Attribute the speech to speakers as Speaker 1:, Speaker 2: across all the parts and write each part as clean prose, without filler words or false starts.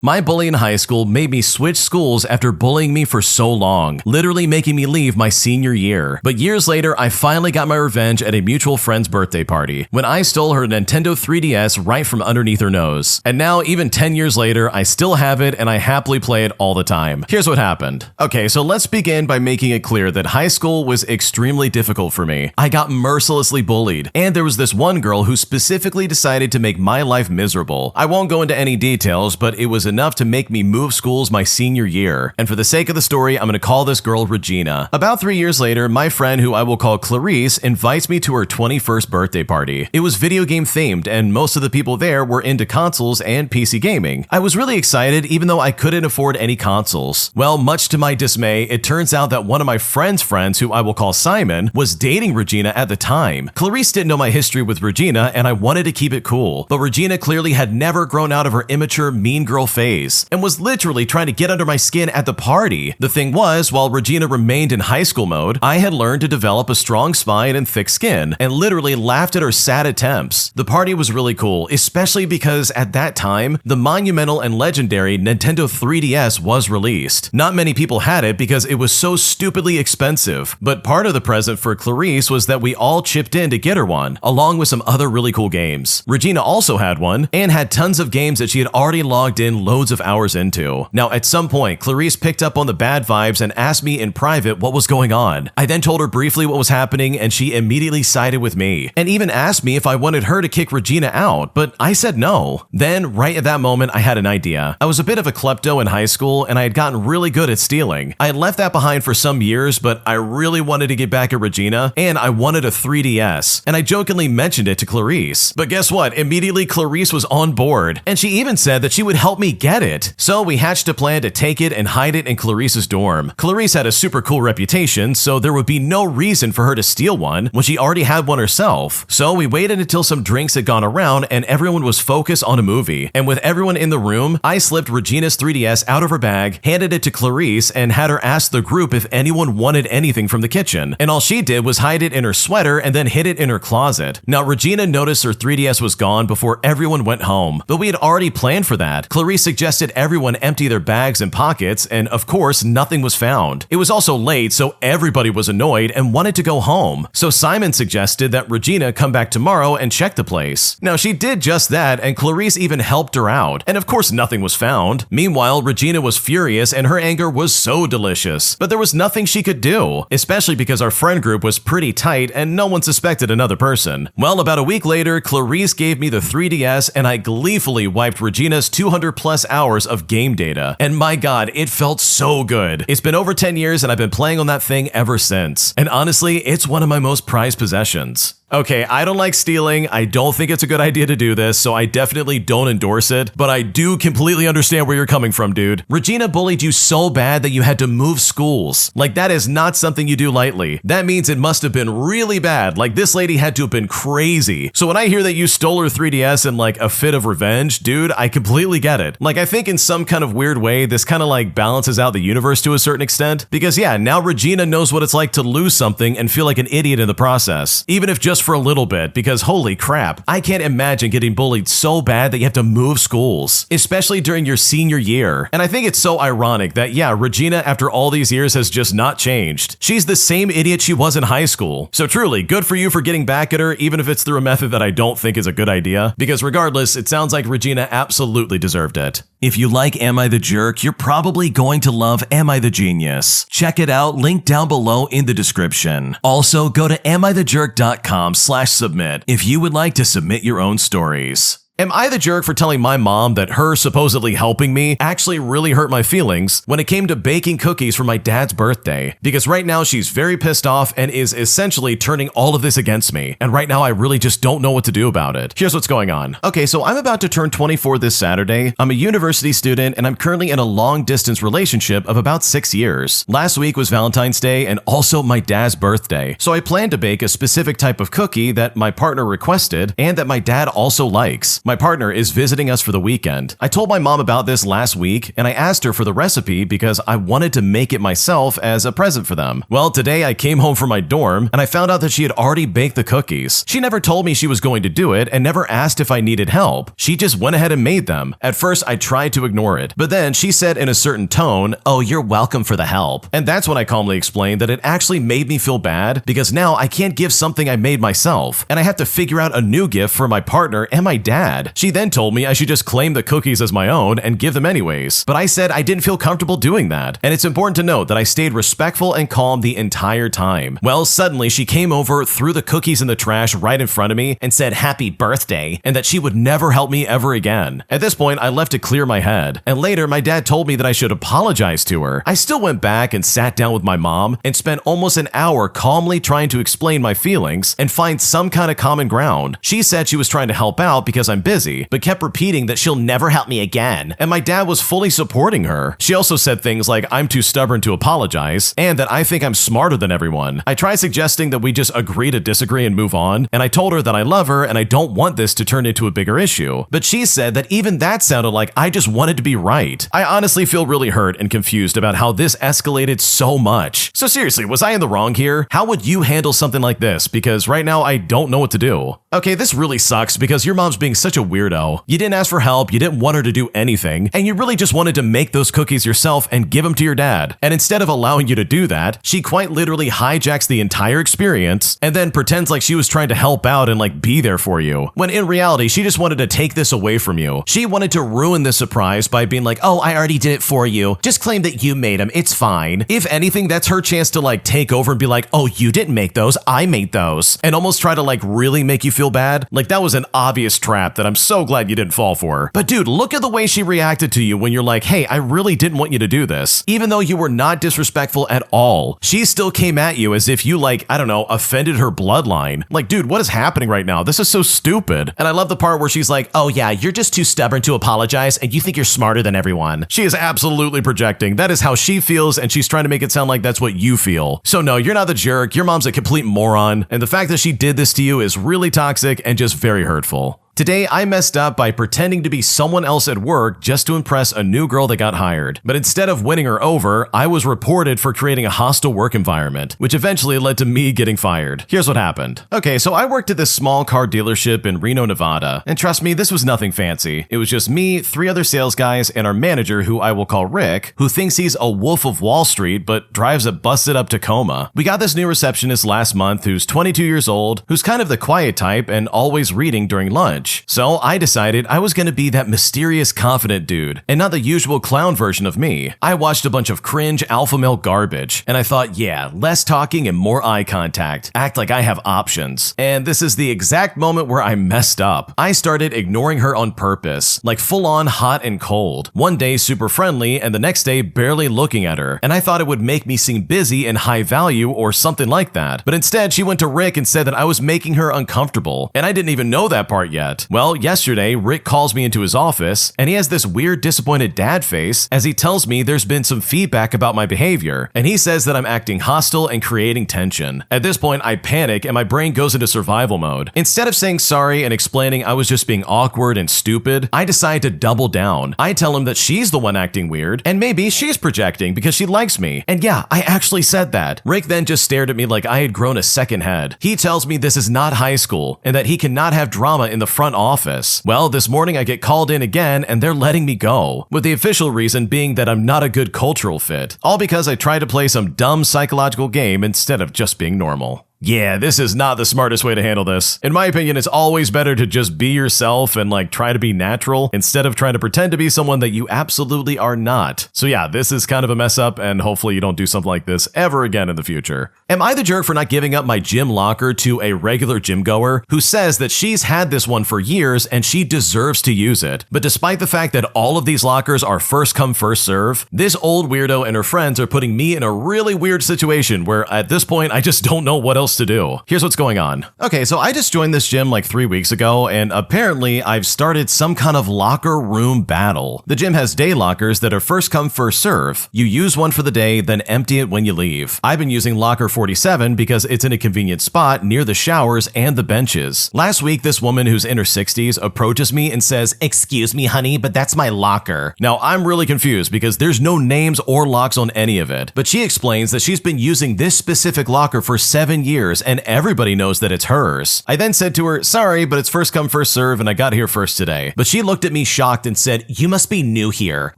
Speaker 1: My bully in high school made me switch schools after bullying me for so long, literally making me leave my senior year. But years later, I finally got my revenge at a mutual friend's birthday party, when I stole her Nintendo 3DS right from underneath her nose. And now, even 10 years later, I still have it and I happily play it all the time. Here's what happened. Okay, so let's begin by making it clear that high school was extremely difficult for me. I got mercilessly bullied, and there was this one girl who specifically decided to make my life miserable. I won't go into any details, but it was enough to make me move schools my senior year. And for the sake of the story, I'm going to call this girl Regina. About 3 years later, my friend, who I will call Clarice, invites me to her 21st birthday party. It was video game themed, and most of the people there were into consoles and PC gaming. I was really excited, even though I couldn't afford any consoles. Well, much to my dismay, it turns out that one of my friend's friends, who I will call Simon, was dating Regina at the time. Clarice didn't know my history with Regina, and I wanted to keep it cool. But Regina clearly had never grown out of her immature mean girl phase, and was literally trying to get under my skin at the party. The thing was, while Regina remained in high school mode, I had learned to develop a strong spine and thick skin, and literally laughed at her sad attempts. The party was really cool, especially because at that time, the monumental and legendary Nintendo 3DS was released. Not many people had it because it was so stupidly expensive, but part of the present for Clarice was that we all chipped in to get her one, along with some other really cool games. Regina also had one, and had tons of games that she had already logged in loads of hours into. Now, at some point, Clarice picked up on the bad vibes and asked me in private what was going on. I then told her briefly what was happening, and she immediately sided with me, and even asked me if I wanted her to kick Regina out, but I said no. Then, right at that moment, I had an idea. I was a bit of a klepto in high school, and I had gotten really good at stealing. I had left that behind for some years, but I really wanted to get back at Regina, and I wanted a 3DS, and I jokingly mentioned it to Clarice. But guess what? Immediately, Clarice was on board, and she even said that she would help me get it. So we hatched a plan to take it and hide it in Clarice's dorm. Clarice had a super cool reputation, so there would be no reason for her to steal one when she already had one herself. So we waited until some drinks had gone around and everyone was focused on a movie. And with everyone in the room, I slipped Regina's 3DS out of her bag, handed it to Clarice, and had her ask the group if anyone wanted anything from the kitchen. And all she did was hide it in her sweater and then hid it in her closet. Now, Regina noticed her 3DS was gone before everyone went home, but we had already planned for that. Clarice suggested everyone empty their bags and pockets, and of course, nothing was found. It was also late, so everybody was annoyed and wanted to go home. So Simon suggested that Regina come back tomorrow and check the place. Now, she did just that, and Clarice even helped her out, and of course, nothing was found. Meanwhile, Regina was furious, and her anger was so delicious, but there was nothing she could do, especially because our friend group was pretty tight and no one suspected another person. Well, about a week later, Clarice gave me the 3DS, and I gleefully wiped Regina's 200 plus hours of game data. And my god, it felt so good. It's been over 10 years and I've been playing on that thing ever since. And honestly, it's one of my most prized possessions. Okay, I don't like stealing. I don't think it's a good idea to do this, so I definitely don't endorse it, but I do completely understand where you're coming from, dude. Regina bullied you so bad that you had to move schools. Like, that is not something you do lightly. That means it must have been really bad. Like, this lady had to have been crazy. So when I hear that you stole her 3DS in like a fit of revenge, dude, I completely get it. Like, I think in some kind of weird way, this kind of like balances out the universe to a certain extent, because yeah, now Regina knows what it's like to lose something and feel like an idiot in the process, even if just for a little bit, because holy crap, I can't imagine getting bullied so bad that you have to move schools, especially during your senior year. And I think it's so ironic that yeah, Regina after all these years has just not changed. She's the same idiot she was in high school. So truly, good for you for getting back at her, even if it's through a method that I don't think is a good idea, because regardless, it sounds like Regina absolutely deserved it. If you like Am I the Jerk, you're probably going to love Am I the Genius. Check it out, link down below in the description. Also, go to amithejerk.com/submit if you would like to submit your own stories. Am I the jerk for telling my mom that her supposedly helping me actually really hurt my feelings when it came to baking cookies for my dad's birthday? Because right now she's very pissed off and is essentially turning all of this against me. And right now I really just don't know what to do about it. Here's what's going on. Okay, so I'm about to turn 24 this Saturday. I'm a university student and I'm currently in a long distance relationship of about 6 years. Last week was Valentine's Day and also my dad's birthday. So I planned to bake a specific type of cookie that my partner requested and that my dad also likes. My partner is visiting us for the weekend. I told my mom about this last week, and I asked her for the recipe because I wanted to make it myself as a present for them. Well, today I came home from my dorm, and I found out that she had already baked the cookies. She never told me she was going to do it and never asked if I needed help. She just went ahead and made them. At first, I tried to ignore it, but then she said in a certain tone, "Oh, you're welcome for the help." And that's when I calmly explained that it actually made me feel bad because now I can't give something I made myself, and I have to figure out a new gift for my partner and my dad. She then told me I should just claim the cookies as my own and give them anyways, but I said I didn't feel comfortable doing that, and it's important to note that I stayed respectful and calm the entire time. Well, suddenly she came over, threw the cookies in the trash right in front of me, and said happy birthday, and that she would never help me ever again. At this point, I left to clear my head, and later my dad told me that I should apologize to her. I still went back and sat down with my mom and spent almost an hour calmly trying to explain my feelings and find some kind of common ground. She said she was trying to help out because I'm busy, but kept repeating that she'll never help me again, and my dad was fully supporting her. She also said things like I'm too stubborn to apologize, and that I think I'm smarter than everyone. I tried suggesting that we just agree to disagree and move on, and I told her that I love her and I don't want this to turn into a bigger issue, but she said that even that sounded like I just wanted to be right. I honestly feel really hurt and confused about how this escalated so much. So seriously, was I in the wrong here? How would you handle something like this? Because right now I don't know what to do. Okay, this really sucks because your mom's being such a weirdo. You didn't ask for help, you didn't want her to do anything, and you really just wanted to make those cookies yourself and give them to your dad. And instead of allowing you to do that, she quite literally hijacks the entire experience and then pretends like she was trying to help out and like be there for you, when in reality she just wanted to take this away from you. She wanted to ruin this surprise by being like, "Oh, I already did it for you. Just claim that you made them. It's fine." If anything, that's her chance to like take over and be like, "Oh, you didn't make those. I made those." And almost try to like really make you feel bad. Like that was an obvious trap that I'm so glad you didn't fall for. But dude, look at the way she reacted to you when you're like, "Hey, I really didn't want you to do this." Even though you were not disrespectful at all, she still came at you as if you like, I don't know, offended her bloodline. Like, dude, what is happening right now? This is so stupid. And I love the part where she's like, "Oh yeah, you're just too stubborn to apologize and you think you're smarter than everyone." She is absolutely projecting. That is how she feels, and she's trying to make it sound like that's what you feel. So no, you're not the jerk. Your mom's a complete moron, and the fact that she did this to you is really toxic and just very hurtful. Today, I messed up by pretending to be someone else at work just to impress a new girl that got hired. But instead of winning her over, I was reported for creating a hostile work environment, which eventually led to me getting fired. Here's what happened. Okay, so I worked at this small car dealership in Reno, Nevada. And trust me, this was nothing fancy. It was just me, 3 other sales guys, and our manager, who I will call Rick, who thinks he's a wolf of Wall Street but drives a busted up Tacoma. We got this new receptionist last month who's 22 years old, who's kind of the quiet type and always reading during lunch. So I decided I was going to be that mysterious, confident dude, and not the usual clown version of me. I watched a bunch of cringe alpha male garbage, and I thought, yeah, less talking and more eye contact. Act like I have options. And this is the exact moment where I messed up. I started ignoring her on purpose, like full on hot and cold. One day super friendly, and the next day barely looking at her. And I thought it would make me seem busy and high value or something like that. But instead, she went to Rick and said that I was making her uncomfortable. And I didn't even know that part yet. Well, yesterday, Rick calls me into his office, and he has this weird disappointed dad face as he tells me there's been some feedback about my behavior, and he says that I'm acting hostile and creating tension. At this point, I panic and my brain goes into survival mode. Instead of saying sorry and explaining I was just being awkward and stupid, I decide to double down. I tell him that she's the one acting weird, and maybe she's projecting because she likes me. And yeah, I actually said that. Rick then just stared at me like I had grown a second head. He tells me this is not high school, and that he cannot have drama in the front office. Well, this morning I get called in again and they're letting me go, with the official reason being that I'm not a good cultural fit, all because I tried to play some dumb psychological game instead of just being normal. Yeah, this is not the smartest way to handle this. In my opinion, it's always better to just be yourself and like try to be natural instead of trying to pretend to be someone that you absolutely are not. So yeah, this is kind of a mess up, and hopefully you don't do something like this ever again in the future. Am I the jerk for not giving up my gym locker to a regular gym goer who says that she's had this one for years and she deserves to use it? But despite the fact that all of these lockers are first come first serve, this old weirdo and her friends are putting me in a really weird situation where at this point I just don't know what else else to do. Here's what's going on. Okay, so I just joined this gym like 3 weeks ago, and apparently I've started some kind of locker room battle. The gym has day lockers that are first come, first serve. You use one for the day, then empty it when you leave. I've been using locker 47 because it's in a convenient spot near the showers and the benches. Last week, this woman who's in her 60s approaches me and says, "Excuse me, honey, but that's my locker." Now, I'm really confused because there's no names or locks on any of it, but she explains that she's been using this specific locker for 7 years and everybody knows that it's hers. I then said to her, "Sorry, but it's first come, first serve, and I got here first today." But she looked at me shocked and said, "You must be new here.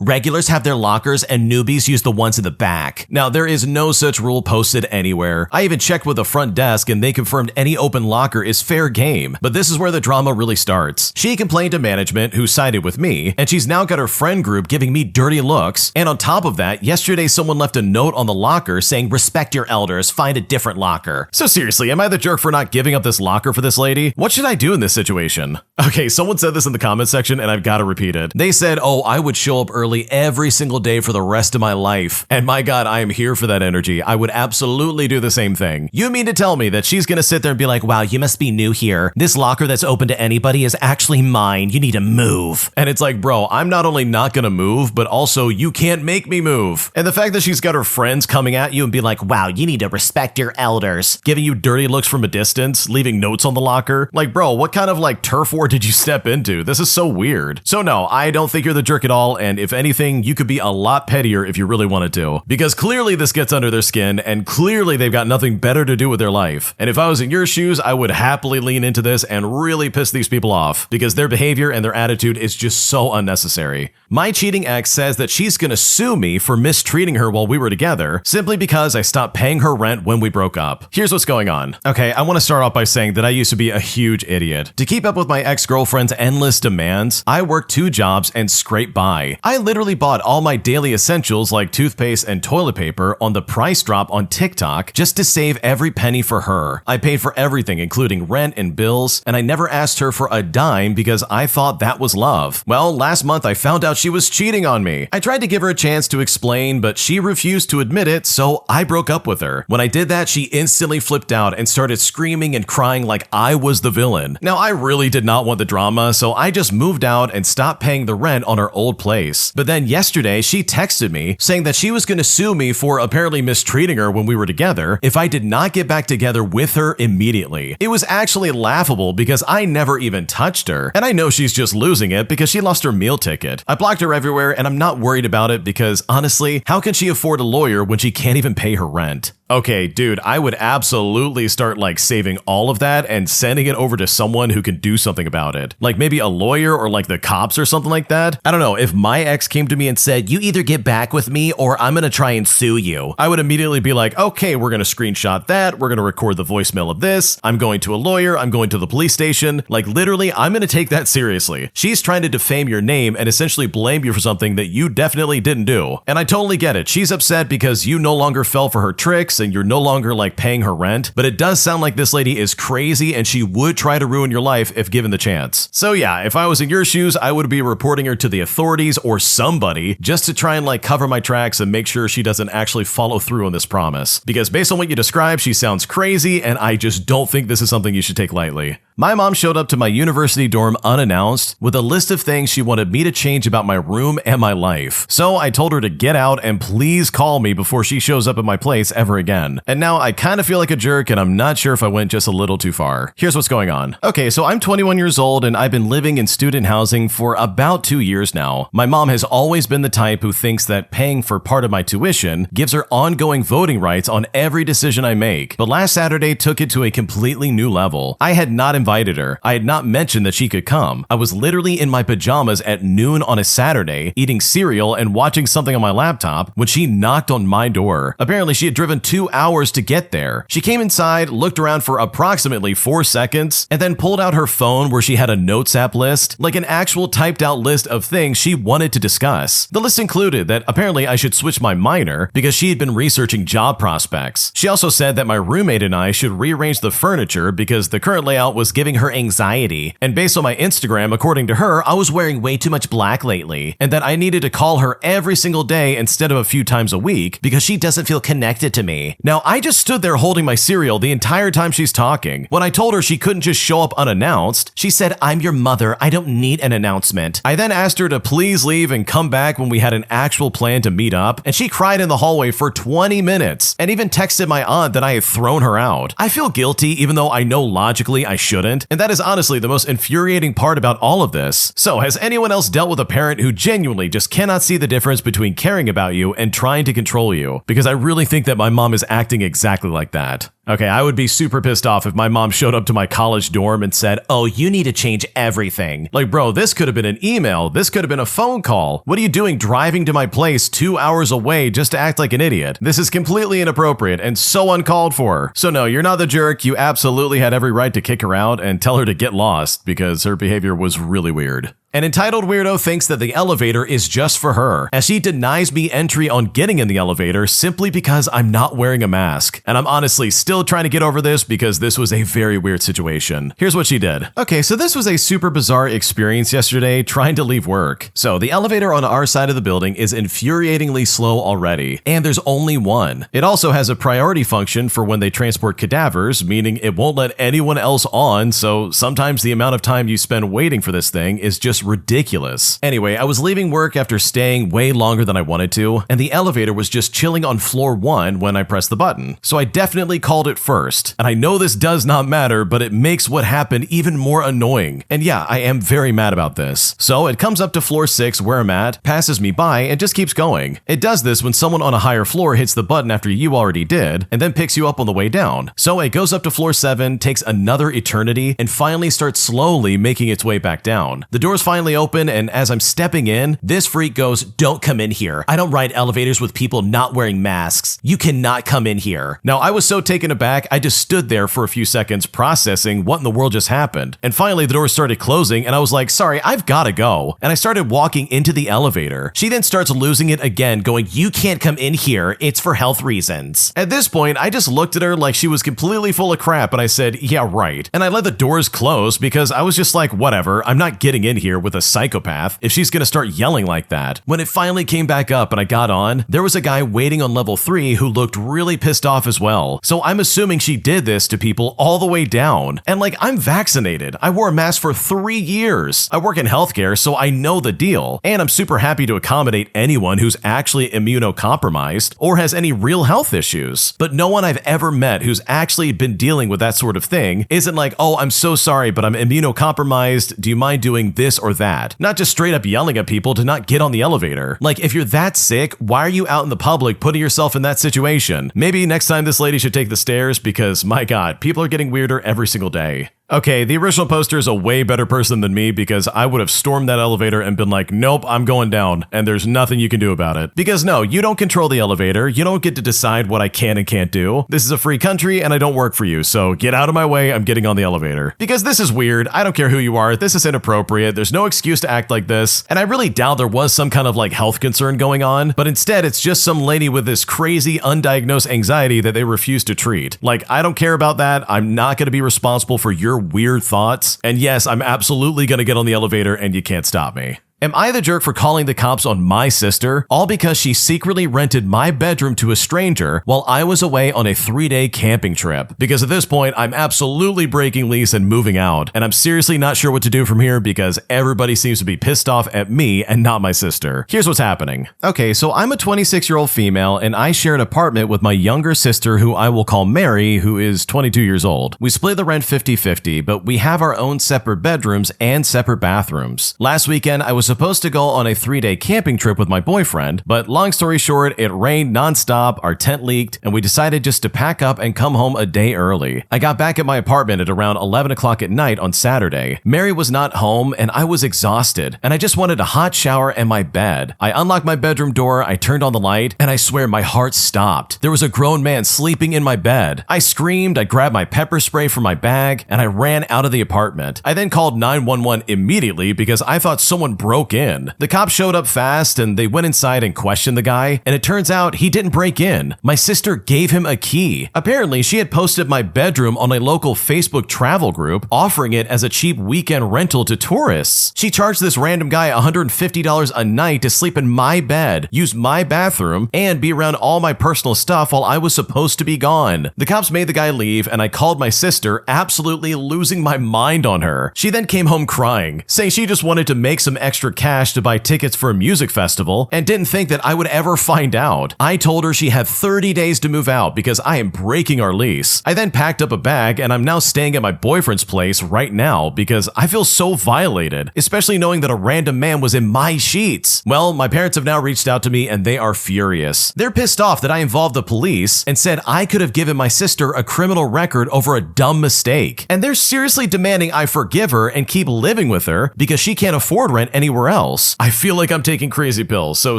Speaker 1: Regulars have their lockers and newbies use the ones in the back." Now, there is no such rule posted anywhere. I even checked with the front desk and they confirmed any open locker is fair game. But this is where the drama really starts. She complained to management, who sided with me, and she's now got her friend group giving me dirty looks. And on top of that, yesterday someone left a note on the locker saying, "Respect your elders, find a different locker." So seriously, am I the jerk for not giving up this locker for this lady? What should I do in this situation? Okay, someone said this in the comment section and I've got to repeat it. They said, "Oh, I would show up early every single day for the rest of my life." And my God, I am here for that energy. I would absolutely do the same thing. You mean to tell me that she's gonna sit there and be like, "Wow, you must be new here. This locker that's open to anybody is actually mine. You need to move." And it's like, bro, I'm not only not gonna move, but also you can't make me move. And the fact that she's got her friends coming at you and be like, "Wow, you need to respect your elders," giving you dirty looks from a distance, leaving notes on the locker. Like, bro, what kind of like turf war did you step into? This is so weird. So no, I don't think you're the jerk at all. And if anything, you could be a lot pettier if you really wanted to, because clearly this gets under their skin and clearly they've got nothing better to do with their life. And if I was in your shoes, I would happily lean into this and really piss these people off because their behavior and their attitude is just so unnecessary. My cheating ex says that she's gonna sue me for mistreating her while we were together simply because I stopped paying her rent when we broke up. Here's what's going on. Okay, I want to start off by saying that I used to be a huge idiot. To keep up with my ex-girlfriend's endless demands, I worked 2 jobs and scraped by. I literally bought all my daily essentials like toothpaste and toilet paper on the price drop on TikTok just to save every penny for her. I paid for everything, including rent and bills, and I never asked her for a dime because I thought that was love. Well, last month I found out she was cheating on me. I tried to give her a chance to explain, but she refused to admit it, so I broke up with her. When I did that, she instantly flipped out and started screaming and crying like I was the villain. Now, I really did not want the drama, so I just moved out and stopped paying the rent on her old place. But then yesterday, she texted me saying that she was going to sue me for apparently mistreating her when we were together if I did not get back together with her immediately. It was actually laughable because I never even touched her, and I know she's just losing it because she lost her meal ticket. I blocked her everywhere, and I'm not worried about it because honestly, how can she afford a lawyer when she can't even pay her rent? Okay, dude, I would absolutely start like saving all of that and sending it over to someone who can do something about it. Like maybe a lawyer or like the cops or something like that. I don't know, if my ex came to me and said, "You either get back with me or I'm gonna try and sue you," I would immediately be like, okay, we're gonna screenshot that, we're gonna record the voicemail of this, I'm going to a lawyer, I'm going to the police station. Like literally, I'm gonna take that seriously. She's trying to defame your name and essentially blame you for something that you definitely didn't do. And I totally get it. She's upset because you no longer fell for her tricks and you're no longer like paying her rent, but it does sound like this lady is crazy and she would try to ruin your life if given the chance. So yeah, if I was in your shoes, I would be reporting her to the authorities or somebody just to try and like cover my tracks and make sure she doesn't actually follow through on this promise. Because based on what you described, she sounds crazy and I just don't think this is something you should take lightly. My mom showed up to my university dorm unannounced with a list of things she wanted me to change about my room and my life. So I told her to get out and please call me before she shows up at my place ever again. And now I kind of feel like a jerk and I'm not sure if I went just a little too far. Here's what's going on. Okay, so I'm 21 years old and I've been living in student housing for about 2 years now. My mom has always been the type who thinks that paying for part of my tuition gives her ongoing voting rights on every decision I make. But last Saturday took it to a completely new level. I had not invited her. I had not mentioned that she could come. I was literally in my pajamas at noon on a Saturday, eating cereal and watching something on my laptop when she knocked on my door. Apparently, she had driven 2 hours to get there. She came inside, looked around for approximately 4 seconds, and then pulled out her phone where she had a notes app list, like an actual typed out list of things she wanted to discuss. The list included that apparently I should switch my minor because she had been researching job prospects. She also said that my roommate and I should rearrange the furniture because the current layout was was giving her anxiety. And based on my Instagram, according to her, I was wearing way too much black lately, and that I needed to call her every single day instead of a few times a week because she doesn't feel connected to me. Now, I just stood there holding my cereal the entire time she's talking. When I told her she couldn't just show up unannounced, she said, "I'm your mother, I don't need an announcement." I then asked her to please leave and come back when we had an actual plan to meet up, and she cried in the hallway for 20 minutes and even texted my aunt that I had thrown her out. I feel guilty even though I know logically I shouldn't, and that is honestly the most infuriating part about all of this. So, has anyone else dealt with a parent who genuinely just cannot see the difference between caring about you and trying to control you? Because I really think that my mom is acting exactly like that. Okay, I would be super pissed off if my mom showed up to my college dorm and said, "Oh, you need to change everything." Like, bro, this could have been an email. This could have been a phone call. What are you doing driving to my place 2 hours away just to act like an idiot? This is completely inappropriate and so uncalled for. So no, you're not the jerk. You absolutely had every right to kick her out and tell her to get lost because her behavior was really weird. An entitled weirdo thinks that the elevator is just for her, as she denies me entry on getting in the elevator simply because I'm not wearing a mask. And I'm honestly still trying to get over this because this was a very weird situation. Here's what she did. Okay, so this was a super bizarre experience yesterday trying to leave work. So the elevator on our side of the building is infuriatingly slow already, and there's only one. It also has a priority function for when they transport cadavers, meaning it won't let anyone else on, so sometimes the amount of time you spend waiting for this thing is just ridiculous. Anyway, I was leaving work after staying way longer than I wanted to, and the elevator was just chilling on floor 1 when I pressed the button. So I definitely called it first. And I know this does not matter, but it makes what happened even more annoying. And yeah, I am very mad about this. So it comes up to floor 6 where I'm at, passes me by, and just keeps going. It does this when someone on a higher floor hits the button after you already did, and then picks you up on the way down. So it goes up to floor 7, takes another eternity, and finally starts slowly making its way back down. The doors finally open, and as I'm stepping in, this freak goes, "Don't come in here. I don't ride elevators with people not wearing masks. You cannot come in here." Now, I was so taken aback, I just stood there for a few seconds processing what in the world just happened. And finally, the doors started closing, and I was like, "Sorry, I've gotta go." And I started walking into the elevator. She then starts losing it again, going, "You can't come in here. It's for health reasons." At this point, I just looked at her like she was completely full of crap, and I said, "Yeah, right." And I let the doors close because I was just like, whatever, I'm not getting in here with a psychopath if she's gonna start yelling like that. When it finally came back up and I got on, there was a guy waiting on level 3 who looked really pissed off as well. So I'm assuming she did this to people all the way down. And like, I'm vaccinated. I wore a mask for 3 years. I work in healthcare, so I know the deal. And I'm super happy to accommodate anyone who's actually immunocompromised or has any real health issues. But no one I've ever met who's actually been dealing with that sort of thing isn't like, "Oh, I'm so sorry, but I'm immunocompromised. Do you mind doing this or that?" Not just straight up yelling at people to not get on the elevator. Like, if you're that sick, why are you out in the public putting yourself in that situation? Maybe next time this lady should take the stairs because, my God, people are getting weirder every single day. Okay, the original poster is a way better person than me because I would have stormed that elevator and been like, "Nope, I'm going down," and there's nothing you can do about it. Because no, you don't control the elevator, you don't get to decide what I can and can't do. This is a free country and I don't work for you, so get out of my way, I'm getting on the elevator. Because this is weird, I don't care who you are, this is inappropriate, there's no excuse to act like this, and I really doubt there was some kind of like health concern going on, but instead it's just some lady with this crazy undiagnosed anxiety that they refuse to treat. Like, I don't care about that, I'm not going to be responsible for your weird thoughts. And yes, I'm absolutely going to get on the elevator and you can't stop me. Am I the jerk for calling the cops on my sister, all because she secretly rented my bedroom to a stranger while I was away on a 3-day camping trip? Because at this point, I'm absolutely breaking lease and moving out, and I'm seriously not sure what to do from here because everybody seems to be pissed off at me and not my sister. Here's what's happening. Okay, so I'm a 26-year-old female, and I share an apartment with my younger sister, who I will call Mary, who is 22 years old. We split the rent 50-50, but we have our own separate bedrooms and separate bathrooms. Last weekend, I was supposed to go on a 3-day camping trip with my boyfriend, but long story short, it rained nonstop, our tent leaked, and we decided just to pack up and come home a day early. I got back at my apartment at around 11 o'clock at night on Saturday. Mary was not home, and I was exhausted, and I just wanted a hot shower and my bed. I unlocked my bedroom door, I turned on the light, and I swear my heart stopped. There was a grown man sleeping in my bed. I screamed, I grabbed my pepper spray from my bag, and I ran out of the apartment. I then called 911 immediately because I thought someone broke broke in. The cops showed up fast and they went inside and questioned the guy, and it turns out he didn't break in. My sister gave him a key. Apparently, she had posted my bedroom on a local Facebook travel group, offering it as a cheap weekend rental to tourists. She charged this random guy $150 a night to sleep in my bed, use my bathroom, and be around all my personal stuff while I was supposed to be gone. The cops made the guy leave, and I called my sister, absolutely losing my mind on her. She then came home crying, saying she just wanted to make some extra cash to buy tickets for a music festival and didn't think that I would ever find out. I told her she had 30 days to move out because I am breaking our lease. I then packed up a bag and I'm now staying at my boyfriend's place right now because I feel so violated, especially knowing that a random man was in my sheets. Well, my parents have now reached out to me and they are furious. They're pissed off that I involved the police and said I could have given my sister a criminal record over a dumb mistake. And they're seriously demanding I forgive her and keep living with her because she can't afford rent anywhere else. I feel like I'm taking crazy pills, so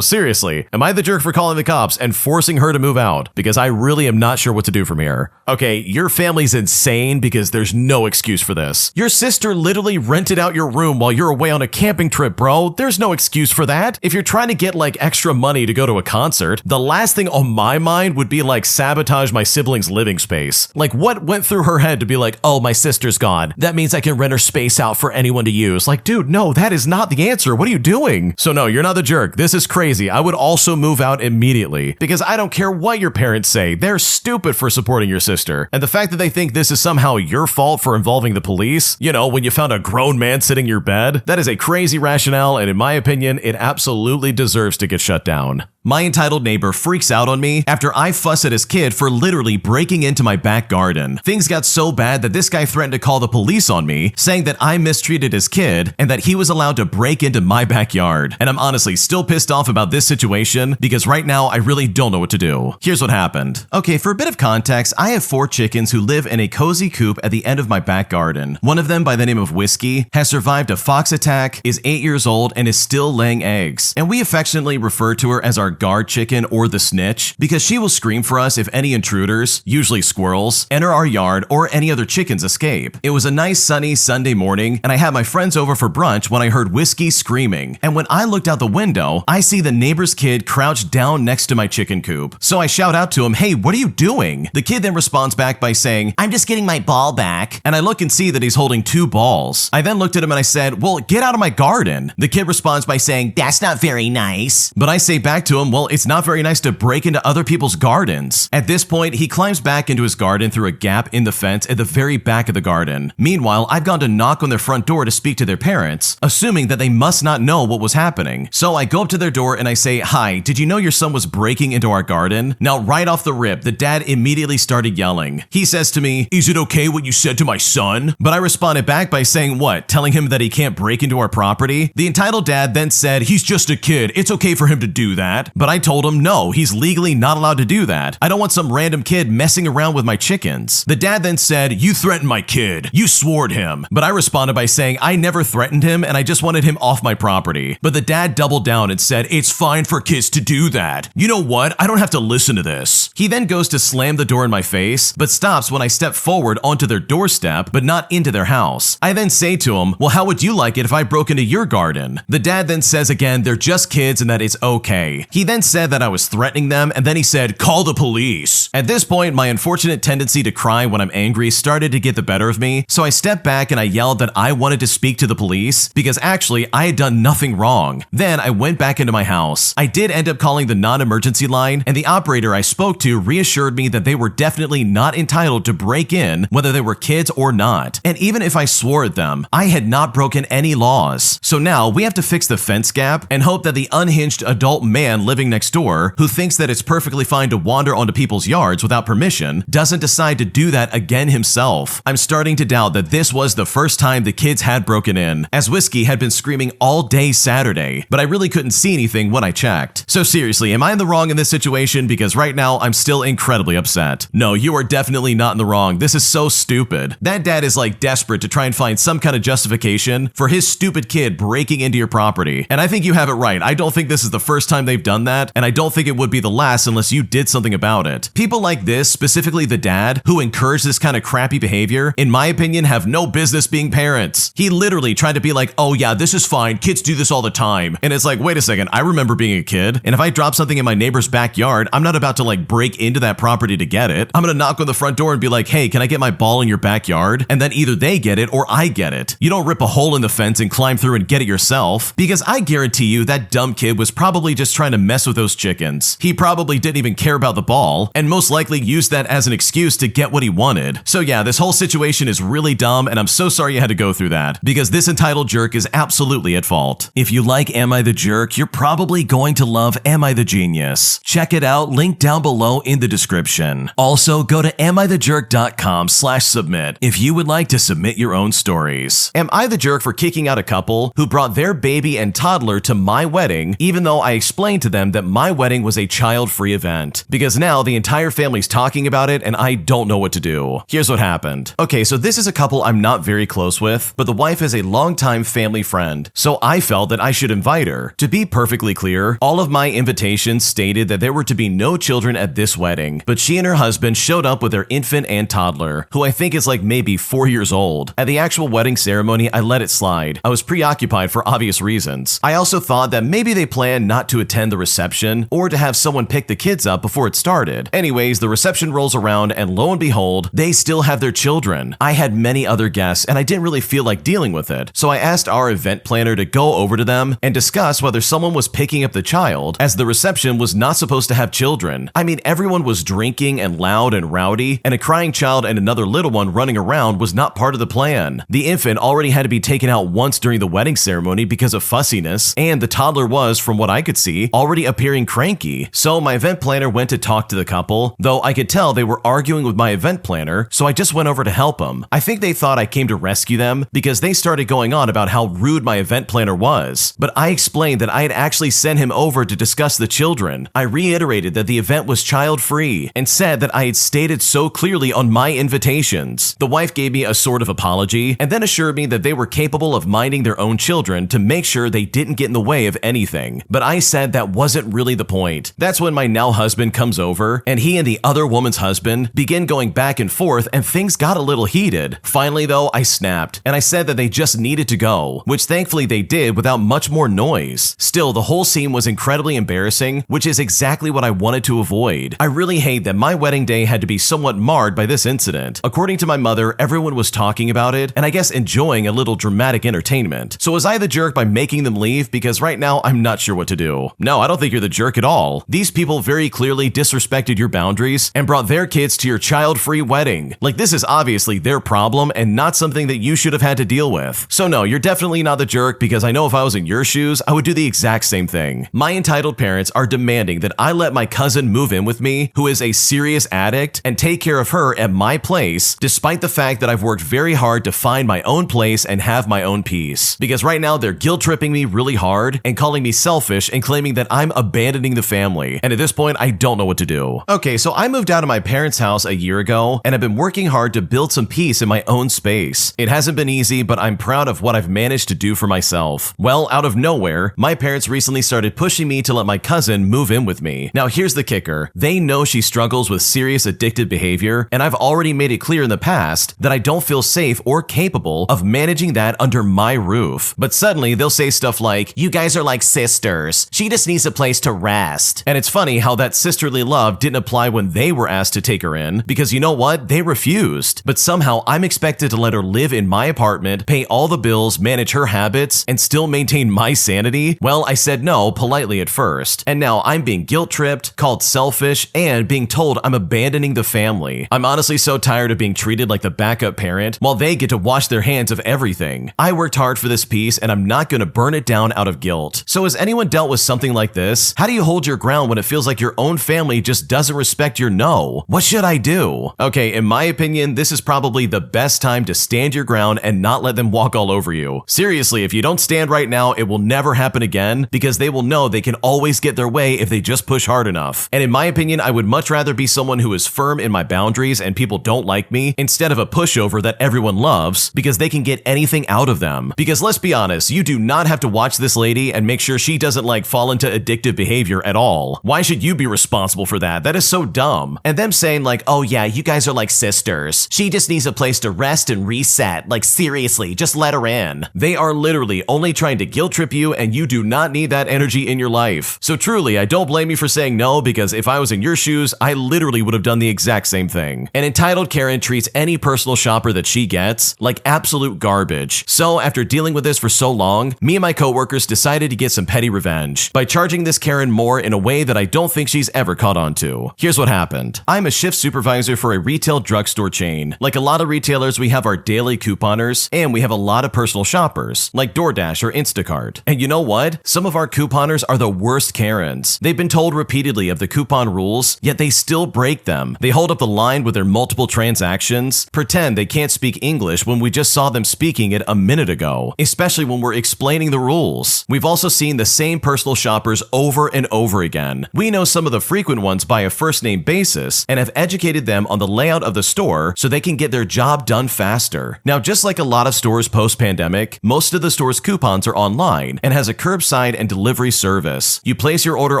Speaker 1: seriously, am I the jerk for calling the cops and forcing her to move out? Because I really am not sure what to do from here. Okay, your family's insane because there's no excuse for this. Your sister literally rented out your room while you're away on a camping trip, bro. There's no excuse for that. If you're trying to get like extra money to go to a concert, the last thing on my mind would be like sabotage my sibling's living space. Like what went through her head to be like, oh, my sister's gone. That means I can rent her space out for anyone to use. Like, dude, no, that is not the answer. What are you doing? So no, you're not the jerk. This is crazy. I would also move out immediately because I don't care what your parents say. They're stupid for supporting your sister. And the fact that they think this is somehow your fault for involving the police, you know, when you found a grown man sitting in your bed, that is a crazy rationale. And in my opinion, it absolutely deserves to get shut down. My entitled neighbor freaks out on me after I fuss at his kid for literally breaking into my back garden. Things got so bad that this guy threatened to call the police on me, saying that I mistreated his kid and that he was allowed to break into my backyard. And I'm honestly still pissed off about this situation because right now I really don't know what to do. Here's what happened. Okay, for a bit of context, I have 4 chickens who live in a cozy coop at the end of my back garden. One of them, by the name of Whiskey, has survived a fox attack, is 8 years old, and is still laying eggs. And we affectionately refer to her as our guard chicken or the snitch because she will scream for us if any intruders, usually squirrels, enter our yard or any other chickens escape. It was a nice sunny Sunday morning and I had my friends over for brunch when I heard Whiskey screaming. And when I looked out the window, I see the neighbor's kid crouched down next to my chicken coop. So I shout out to him, hey, what are you doing? The kid then responds back by saying, I'm just getting my ball back. And I look and see that he's holding 2 balls. I then looked at him and I said, well, get out of my garden. The kid responds by saying, that's not very nice. But I say back to him, well, it's not very nice to break into other people's gardens. At this point, he climbs back into his garden through a gap in the fence at the very back of the garden. Meanwhile, I've gone to knock on their front door to speak to their parents, assuming that they must not know what was happening. So I go up to their door and I say, hi, did you know your son was breaking into our garden? Now, right off the rip, the dad immediately started yelling. He says to me, is it okay what you said to my son? But I responded back by saying what? Telling him that he can't break into our property? The entitled dad then said, he's just a kid. It's okay for him to do that. But I told him no, he's legally not allowed to do that. I don't want some random kid messing around with my chickens. The dad then said, you threatened my kid. You swore to him. But I responded by saying I never threatened him and I just wanted him off my property. But the dad doubled down and said, it's fine for kids to do that. You know what? I don't have to listen to this. He then goes to slam the door in my face, but stops when I step forward onto their doorstep, but not into their house. I then say to him, well, how would you like it if I broke into your garden? The dad then says again, they're just kids and that it's okay. He then said that I was threatening them, and then he said, call the police. At this point, my unfortunate tendency to cry when I'm angry started to get the better of me, so I stepped back and I yelled that I wanted to speak to the police because actually I had done nothing wrong. Then I went back into my house. I did end up calling the non-emergency line, and the operator I spoke to reassured me that they were definitely not entitled to break in, whether they were kids or not. And even if I swore at them, I had not broken any laws. So now we have to fix the fence gap and hope that the unhinged adult man living next door, who thinks that it's perfectly fine to wander onto people's yards without permission, doesn't decide to do that again himself. I'm starting to doubt that this was the first time the kids had broken in, as Whiskey had been screaming all day Saturday, but I really couldn't see anything when I checked. So seriously, am I in the wrong in this situation? Because right now I'm still incredibly upset. No, you are definitely not in the wrong. This is so stupid. That dad is like desperate to try and find some kind of justification for his stupid kid breaking into your property. And I think you have it right. I don't think this is the first time they've done done that, and I don't think it would be the last unless you did something about it. People like this, specifically the dad, who encouraged this kind of crappy behavior, in my opinion, have no business being parents. He literally tried to be like, oh yeah, this is fine, kids do this all the time. And it's like, wait a second, I remember being a kid, and if I drop something in my neighbor's backyard, I'm not about to like break into that property to get it. I'm gonna knock on the front door and be like, hey, can I get my ball in your backyard? And then either they get it or I get it. You don't rip a hole in the fence and climb through and get it yourself, because I guarantee you that dumb kid was probably just trying to mess with those chickens. He probably didn't even care about the ball, and most likely used that as an excuse to get what he wanted. So yeah, this whole situation is really dumb, and I'm so sorry you had to go through that, because this entitled jerk is absolutely at fault. If you like Am I the Jerk, you're probably going to love Am I the Genius. Check it out, link down below in the description. Also, go to amithejerk.com/submit if you would like to submit your own stories. Am I the jerk for kicking out a couple who brought their baby and toddler to my wedding, even though I explained to them that my wedding was a child-free event? Because now the entire family's talking about it and I don't know what to do. Here's what happened. Okay, so this is a couple I'm not very close with, but the wife is a longtime family friend, so I felt that I should invite her. To be perfectly clear, all of my invitations stated that there were to be no children at this wedding, but she and her husband showed up with their infant and toddler, who I think is like maybe 4 years old. At the actual wedding ceremony, I let it slide. I was preoccupied for obvious reasons. I also thought that maybe they planned not to attend the reception or to have someone pick the kids up before it started. Anyways, the reception rolls around and lo and behold, they still have their children. I had many other guests and I didn't really feel like dealing with it, so I asked our event planner to go over to them and discuss whether someone was picking up the child, as the reception was not supposed to have children. I mean, everyone was drinking and loud and rowdy, and a crying child and another little one running around was not part of the plan. The infant already had to be taken out once during the wedding ceremony because of fussiness, and the toddler was, from what I could see, already appearing cranky. So my event planner went to talk to the couple, though I could tell they were arguing with my event planner, so I just went over to help them. I think they thought I came to rescue them because they started going on about how rude my event planner was, but I explained that I had actually sent him over to discuss the children. I reiterated that the event was child-free and said that I had stated so clearly on my invitations. The wife gave me a sort of apology and then assured me that they were capable of minding their own children to make sure they didn't get in the way of anything, but I said that wasn't really the point. That's when my now husband comes over, and he and the other woman's husband begin going back and forth, and things got a little heated. Finally though, I snapped, and I said that they just needed to go, which thankfully they did without much more noise. Still, the whole scene was incredibly embarrassing, which is exactly what I wanted to avoid. I really hate that my wedding day had to be somewhat marred by this incident. According to my mother, everyone was talking about it, and I guess enjoying a little dramatic entertainment. So was I the jerk by making them leave? Because right now, I'm not sure what to do. No, I don't think you're the jerk at all. These people very clearly disrespected your boundaries and brought their kids to your child-free wedding. Like, this is obviously their problem and not something that you should have had to deal with. So no, you're definitely not the jerk, because I know if I was in your shoes, I would do the exact same thing. My entitled parents are demanding that I let my cousin move in with me, who is a serious addict, and take care of her at my place, despite the fact that I've worked very hard to find my own place and have my own peace. Because right now they're guilt-tripping me really hard and calling me selfish and claiming that I'm abandoning the family. And at this point, I don't know what to do. Okay, so I moved out of my parents' house a year ago, and I've been working hard to build some peace in my own space. It hasn't been easy, but I'm proud of what I've managed to do for myself. Well, out of nowhere, my parents recently started pushing me to let my cousin move in with me. Now here's the kicker. They know she struggles with serious addictive behavior, and I've already made it clear in the past that I don't feel safe or capable of managing that under my roof. But suddenly they'll say stuff like, "You guys are like sisters. She just needs a place to rest." And it's funny how that sisterly love didn't apply when they were asked to take her in, because you know what? They refused. But somehow I'm expected to let her live in my apartment, pay all the bills, manage her habits, and still maintain my sanity? Well, I said no politely at first, and now I'm being guilt-tripped, called selfish, and being told I'm abandoning the family. I'm honestly so tired of being treated like the backup parent while they get to wash their hands of everything. I worked hard for this piece, and I'm not gonna burn it down out of guilt. So has anyone dealt with something like this? How do you hold your ground when it feels like your own family just doesn't respect your no? What should I do? Okay, in my opinion, this is probably the best time to stand your ground and not let them walk all over you. Seriously, if you don't stand right now, it will never happen again, because they will know they can always get their way if they just push hard enough. And in my opinion, I would much rather be someone who is firm in my boundaries and people don't like me, instead of a pushover that everyone loves because they can get anything out of them. Because let's be honest, you do not have to watch this lady and make sure she doesn't like fall into addictive behavior at all. Why should you be responsible for that? That is so dumb. And them saying like, oh yeah, you guys are like sisters. She just needs a place to rest and reset. Like seriously, just let her in. They are literally only trying to guilt trip you, and you do not need that energy in your life. So truly, I don't blame you for saying no, because if I was in your shoes, I literally would have done the exact same thing. An entitled Karen treats any personal shopper that she gets like absolute garbage. So after dealing with this for so long, me and my coworkers decided to get some petty revenge by charging this Karen more in a way that I don't think she's ever caught on to. Here's what happened. I'm a shift supervisor for a retail drugstore chain. Like a lot of retailers, we have our daily couponers, and we have a lot of personal shoppers, like DoorDash or Instacart. And you know what? Some of our couponers are the worst Karens. They've been told repeatedly of the coupon rules, yet they still break them. They hold up the line with their multiple transactions, pretend they can't speak English when we just saw them speaking it a minute ago, especially when we're explaining the rules. We've also seen the same personal shoppers over and over again. We know some of the frequent ones by a first-name basis and have educated them on the layout of the store so they can get their job done faster. Now, just like a lot of stores post-pandemic, most of the store's coupons are online and has a curbside and delivery service. You place your order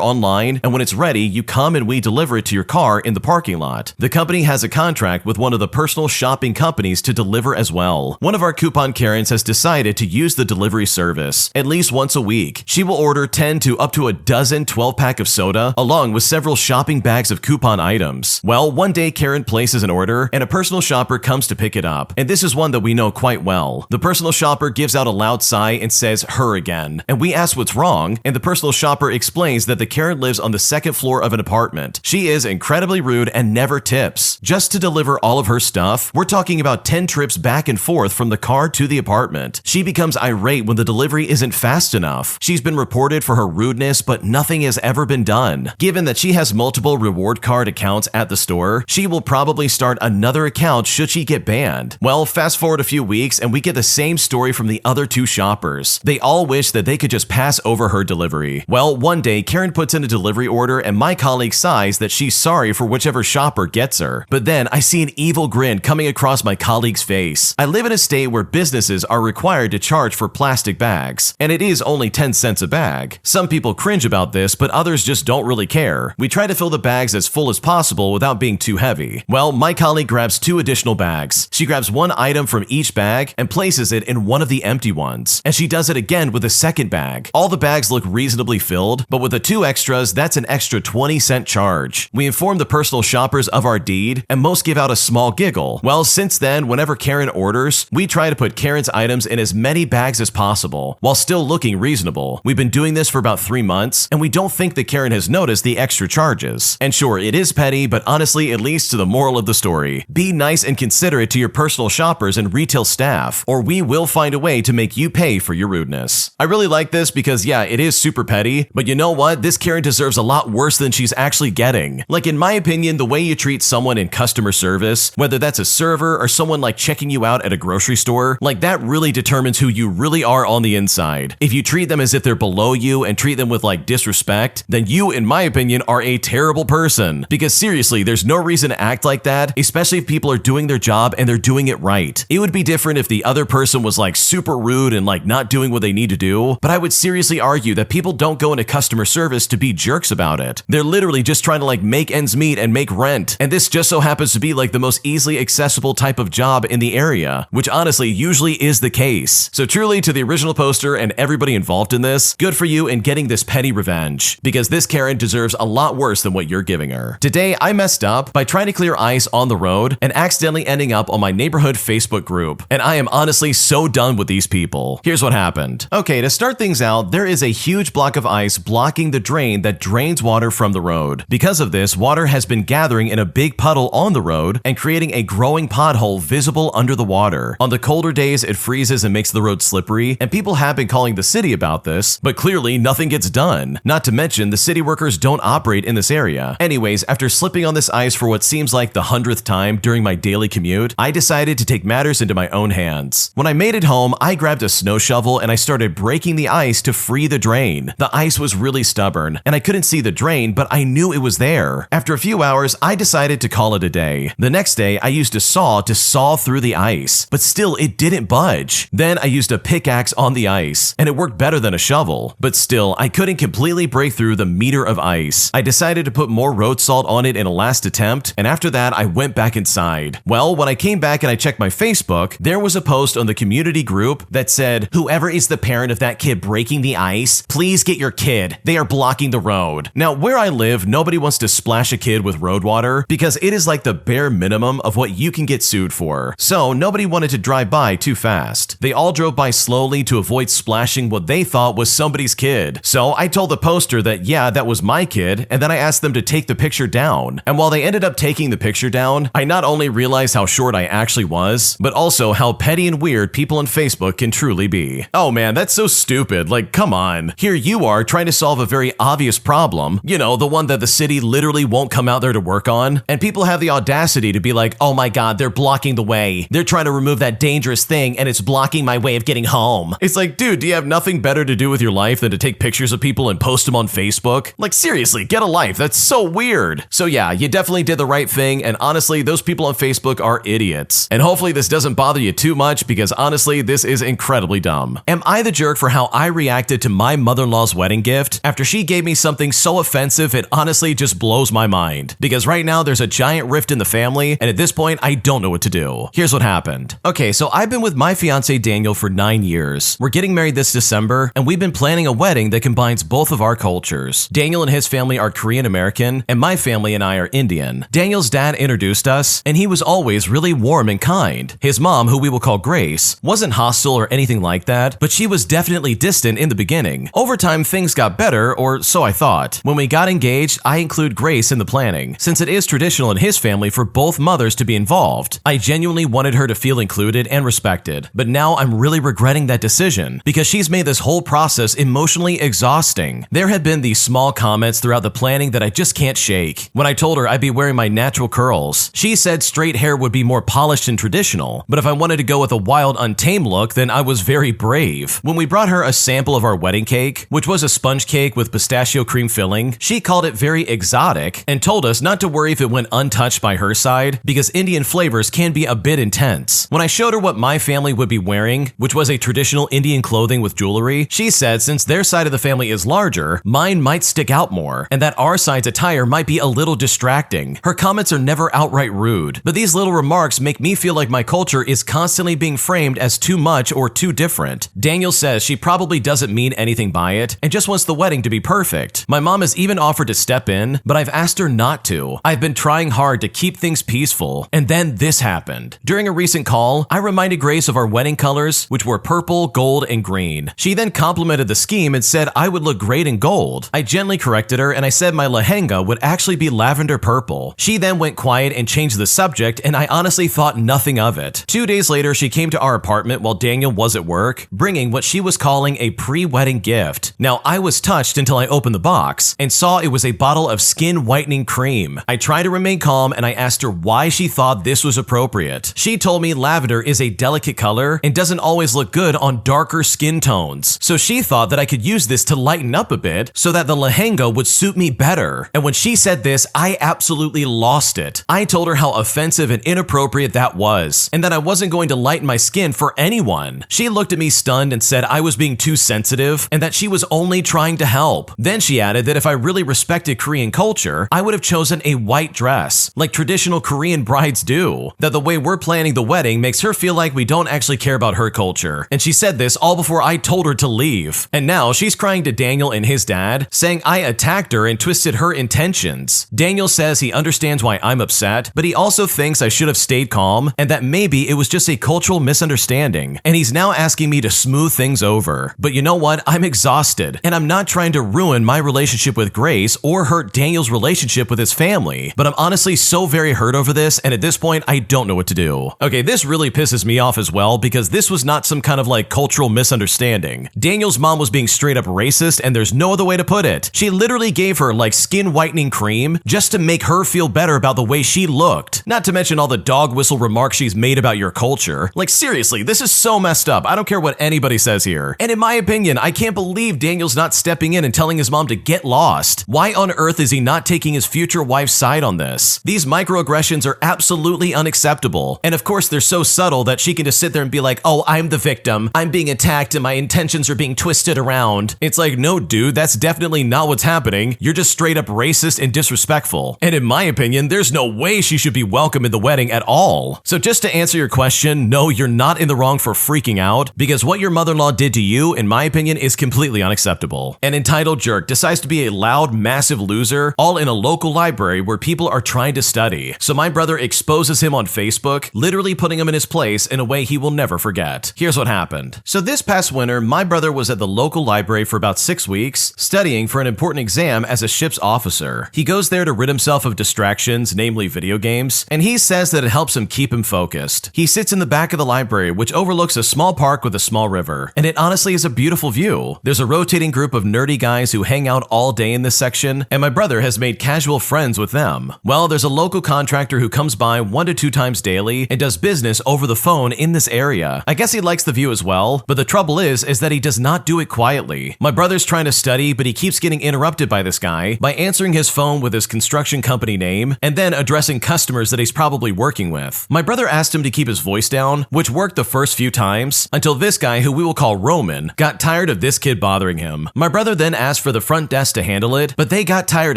Speaker 1: online, and when it's ready, you come and we deliver it to your car in the parking lot. The company has a contract with one of the personal shopping companies to deliver as well. One of our coupon Karens has decided to use the delivery service at least once a week. She will order 10 to up to a dozen 12-pack of soda, along with several shopping bags of coupon items. Well, one day Karen places an order, and a personal shopper comes to pick it up. And this is one that we know quite well. The personal shopper gives out a loud sigh and says, "her again." And we ask what's wrong, and the personal shopper explains that the Karen lives on the second floor of an apartment. She is incredibly rude and never tips. Just to deliver all of her stuff, we're talking about 10 trips back and forth from the car to the apartment. She becomes irate when the delivery isn't fast enough. She's been reported for her rudeness, but nothing has ever been done. Given that she has multiple reward card accounts at the store, she will probably start another account should she get banned. Well, fast forward a few weeks and we get the same story from the other two shoppers. They all wish that they could just pass over her delivery. Well, one day Karen puts in a delivery order and my colleague sighs that she's sorry for whichever shopper gets her. But then I see an evil grin coming across my colleague's face. I live in a state where businesses are required to charge for plastic bags, and it is only 10 cents a bag. Some people cringe about this, but others just don't really care. We try to fill the bags as full as possible without being too heavy. Well, my colleague grabs 2 additional bags. She grabs one item from each bag and places it in one of the empty ones. And she does it again with a second bag. All the bags look reasonably filled, but with the 2 extras, that's an extra 20-cent charge. We inform the personal shoppers of our deed, and most give out a small giggle. Well, since then, whenever Karen orders, we try to put Karen's items in as many bags as possible, while still looking reasonable. We've been doing this for about 3 months, and we don't think that Karen has noticed the extra charges. And sure, it is petty, but honestly, it leads to the moral of the story. Be nice and considerate to your personal shoppers and retail staff, or we will find a way to make you pay for your rudeness. I really like this because, yeah, it is super petty, but you know what? This Karen deserves a lot worse than she's actually getting. Like, in my opinion, the way you treat someone in customer service, whether that's a server or someone like checking you out at a grocery store, like that really determines who you really are on the inside. If you treat them as if they're below you and treat them with like disrespect, then you, in my opinion, are a terrible person. Because seriously, there's no reason to act like that, especially if people are doing their job and they're doing it right. It would be different if the other person was like super rude and like not doing what they need to do, but I would seriously argue that people don't go into customer service to be jerks about it. They're literally just trying to like make ends meet and make rent. And this just so happens to be like the most easily accessible type of job in the area, which honestly usually is the case. So truly, to the original poster and everybody involved in this, good for you in getting this petty revenge, because this Karen deserves a lot worse than what you're giving her. Today, I messed up by trying to clear ice on the road and accidentally ending up on my neighborhood Facebook group, and I am honestly so done with these people. Here's what happened. Okay, to start things out, there is a huge block of ice blocking the drain that drains water from the road. Because of this, water has been gathering in a big puddle on the road and creating a growing pothole visible under the water. On the colder days, it freezes and makes the road slippery, and people have been calling the city about this, but clearly nothing gets done. Not to mention, the city workers don't operate in this area. Anyways, after slipping on this ice for what seems like the 100th time during my daily commute, I decided to take matters into my own hands. When I made it home, I grabbed a snow shovel and I started breaking the ice to free the drain. The ice was really stubborn, and I couldn't see the drain, but I knew it was there. After a few hours, I decided to call it a day. The next day, I used a saw to saw through the ice, but still it didn't budge. Then I used a pickaxe on the ice, and it worked better than a shovel, but still, I couldn't couldn't completely break through the meter of ice. I decided to put more road salt on it in a last attempt, and after that, I went back inside. Well, when I came back and I checked my Facebook, there was a post on the community group that said, "Whoever is the parent of that kid breaking the ice, please get your kid. They are blocking the road." Now, where I live, nobody wants to splash a kid with road water because it is like the bare minimum of what you can get sued for. So nobody wanted to drive by too fast. They all drove by slowly to avoid splashing what they thought was somebody's kid. So I told the poster that yeah, that was my kid, and then I asked them to take the picture down. And while they ended up taking the picture down, I not only realized how short I actually was, but also how petty and weird people on Facebook can truly be. Oh man, that's so stupid. Like, come on. Here you are trying to solve a very obvious problem, you know, the one that the city literally won't come out there to work on, and people have the audacity to be like, "Oh my god, they're blocking the way. They're trying to remove that dangerous thing and it's blocking my way of getting home." It's like, dude, do you have nothing better to do with your life than to take pictures of people and post them on Facebook? Like, seriously, get a life. That's so weird. So yeah, you definitely did the right thing, and honestly, those people on Facebook are idiots. And hopefully this doesn't bother you too much because honestly, this is incredibly dumb. Am I the jerk for how I reacted to my mother-in-law's wedding gift after she gave me something so offensive it honestly just blows my mind? Because right now there's a giant rift in the family, and at this point, I don't know what to do. Here's what happened. Okay, so I've been with my fiance Daniel for 9 years. We're getting married this December, and we've been planning a wedding that combines both of our cultures. Daniel and his family are Korean American, and my family and I are Indian. Daniel's dad introduced us, and he was always really warm and kind. His mom, who we will call Grace, wasn't hostile or anything like that, but she was definitely distant in the beginning. Over time, things got better, or so I thought. When we got engaged, I include Grace in the planning, since it is traditional in his family for both mothers to be involved. I genuinely wanted her to feel included and respected, but now I'm really regretting that decision because she's made this whole process emotionally exhausting. There have been these small comments throughout the planning that I just can't shake. When I told her I'd be wearing my natural curls, she said straight hair would be more polished and traditional, but if I wanted to go with a wild, untamed look, then I was very brave. When we brought her a sample of our wedding cake, which was a sponge cake with pistachio cream filling, she called it very exotic and told us not to worry if it went untouched by her side because Indian flavors can be a bit intense. When I showed her what my family would be wearing, which was a traditional Indian clothing with jewelry, she said since their side of the family is larger, mine might stick out more, and that our side's attire might be a little distracting. Her comments are never outright rude, but these little remarks make me feel like my culture is constantly being framed as too much or too different. Daniel says she probably doesn't mean anything by it and just wants the wedding to be perfect. My mom has even offered to step in, but I've asked her not to. I've been trying hard to keep things peaceful, and then this happened. During a recent call, I reminded Grace of our wedding colors, which were purple, gold, and green. She then complimented the scheme and said I would look great in gold. I gently corrected her and I said my lehenga would actually be lavender purple. She then went quiet and changed the subject, and I honestly thought nothing of it. 2 days later, she came to our apartment while Daniel was at work, bringing what she was calling a pre-wedding gift. Now, I was touched until I opened the box and saw it was a bottle of skin whitening cream. I tried to remain calm and I asked her why she thought this was appropriate. She told me lavender is a delicate color and doesn't always look good on darker skin tones. So she thought that I could use this to lighten up a bit so that the lehenga would suit me better. And when she said this, I absolutely lost it. I told her how offensive and inappropriate that was, and that I wasn't going to lighten my skin for anyone. She looked at me stunned and said I was being too sensitive and that she was only trying to help. Then she added that if I really respected Korean culture, I would have chosen a white dress, like traditional Korean brides do. That the way we're planning the wedding makes her feel like we don't actually care about her culture. And she said this all before I told her to leave. And now she's crying to Daniel and his dad, saying I attacked her and twisted her intentions. Daniel says he understands why I'm upset, but he also thinks I should have stayed calm and that maybe it was just a cultural misunderstanding. And he's now asking me to smooth things over. But you know what? I'm exhausted, and I'm not trying to ruin my relationship with Grace or hurt Daniel's relationship with his family. But I'm honestly so very hurt over this, and at this point, I don't know what to do. Okay, this really pisses me off as well because this was not some kind of like cultural misunderstanding. Daniel's mom was being straight up racist, and there's no other way to put it. She literally gave her like skin whitening cream just to make her feel better about the way she looked. Not to mention all the dog whistle remarks she's made about your culture. Like seriously, this is so messed up. I don't care what anybody says here. And in my opinion, I can't believe Daniel's not stepping in and telling his mom to get lost. Why on earth is he not taking his future wife's side on this? These microaggressions are absolutely unacceptable. And of course, they're so subtle that she can just sit there and be like, oh, I'm the victim. I'm being attacked and my intentions are being twisted around. It's like, no dude, that's definitely not what's happening. You're just straight up racist and disrespectful. And in my opinion, there's no way she should be welcome in the wedding at all. So just to answer your question, no, you're not in the wrong for freaking out, because what your mother-in-law did to you, in my opinion, is completely unacceptable. An entitled jerk decides to be a loud, massive loser, all in a local library where people are trying to study. So my brother exposes him on Facebook, literally putting him in his place in a way he will never forget. Here's what happened. So this past winter, my brother was at the local library for about 6 weeks, studying for an important exam as a ship's officer. He goes there to rid himself of distractions, namely video games, and he says that it helps him keep him focused. He sits in the back of the library, which overlooks a small park with a small river, and it honestly is a beautiful view. There's a rotating group of nerdy guys who hang out all day in this section, and my brother has made casual friends with them. Well, there's a local contractor who comes by 1 to 2 times daily and does business over the phone in this area. I guess he likes the view as well, but the trouble is that he does not do it quietly. My brother's trying to study, but he keeps getting interrupted by this guy by answering his phone with his construction company name and then addressing customers that he's probably working with. My brother asked him to keep his voice down, which worked the first few times, until this guy, who we will call Roman, got tired of this kid bothering him. My brother then asked for the front desk to handle it, but they got tired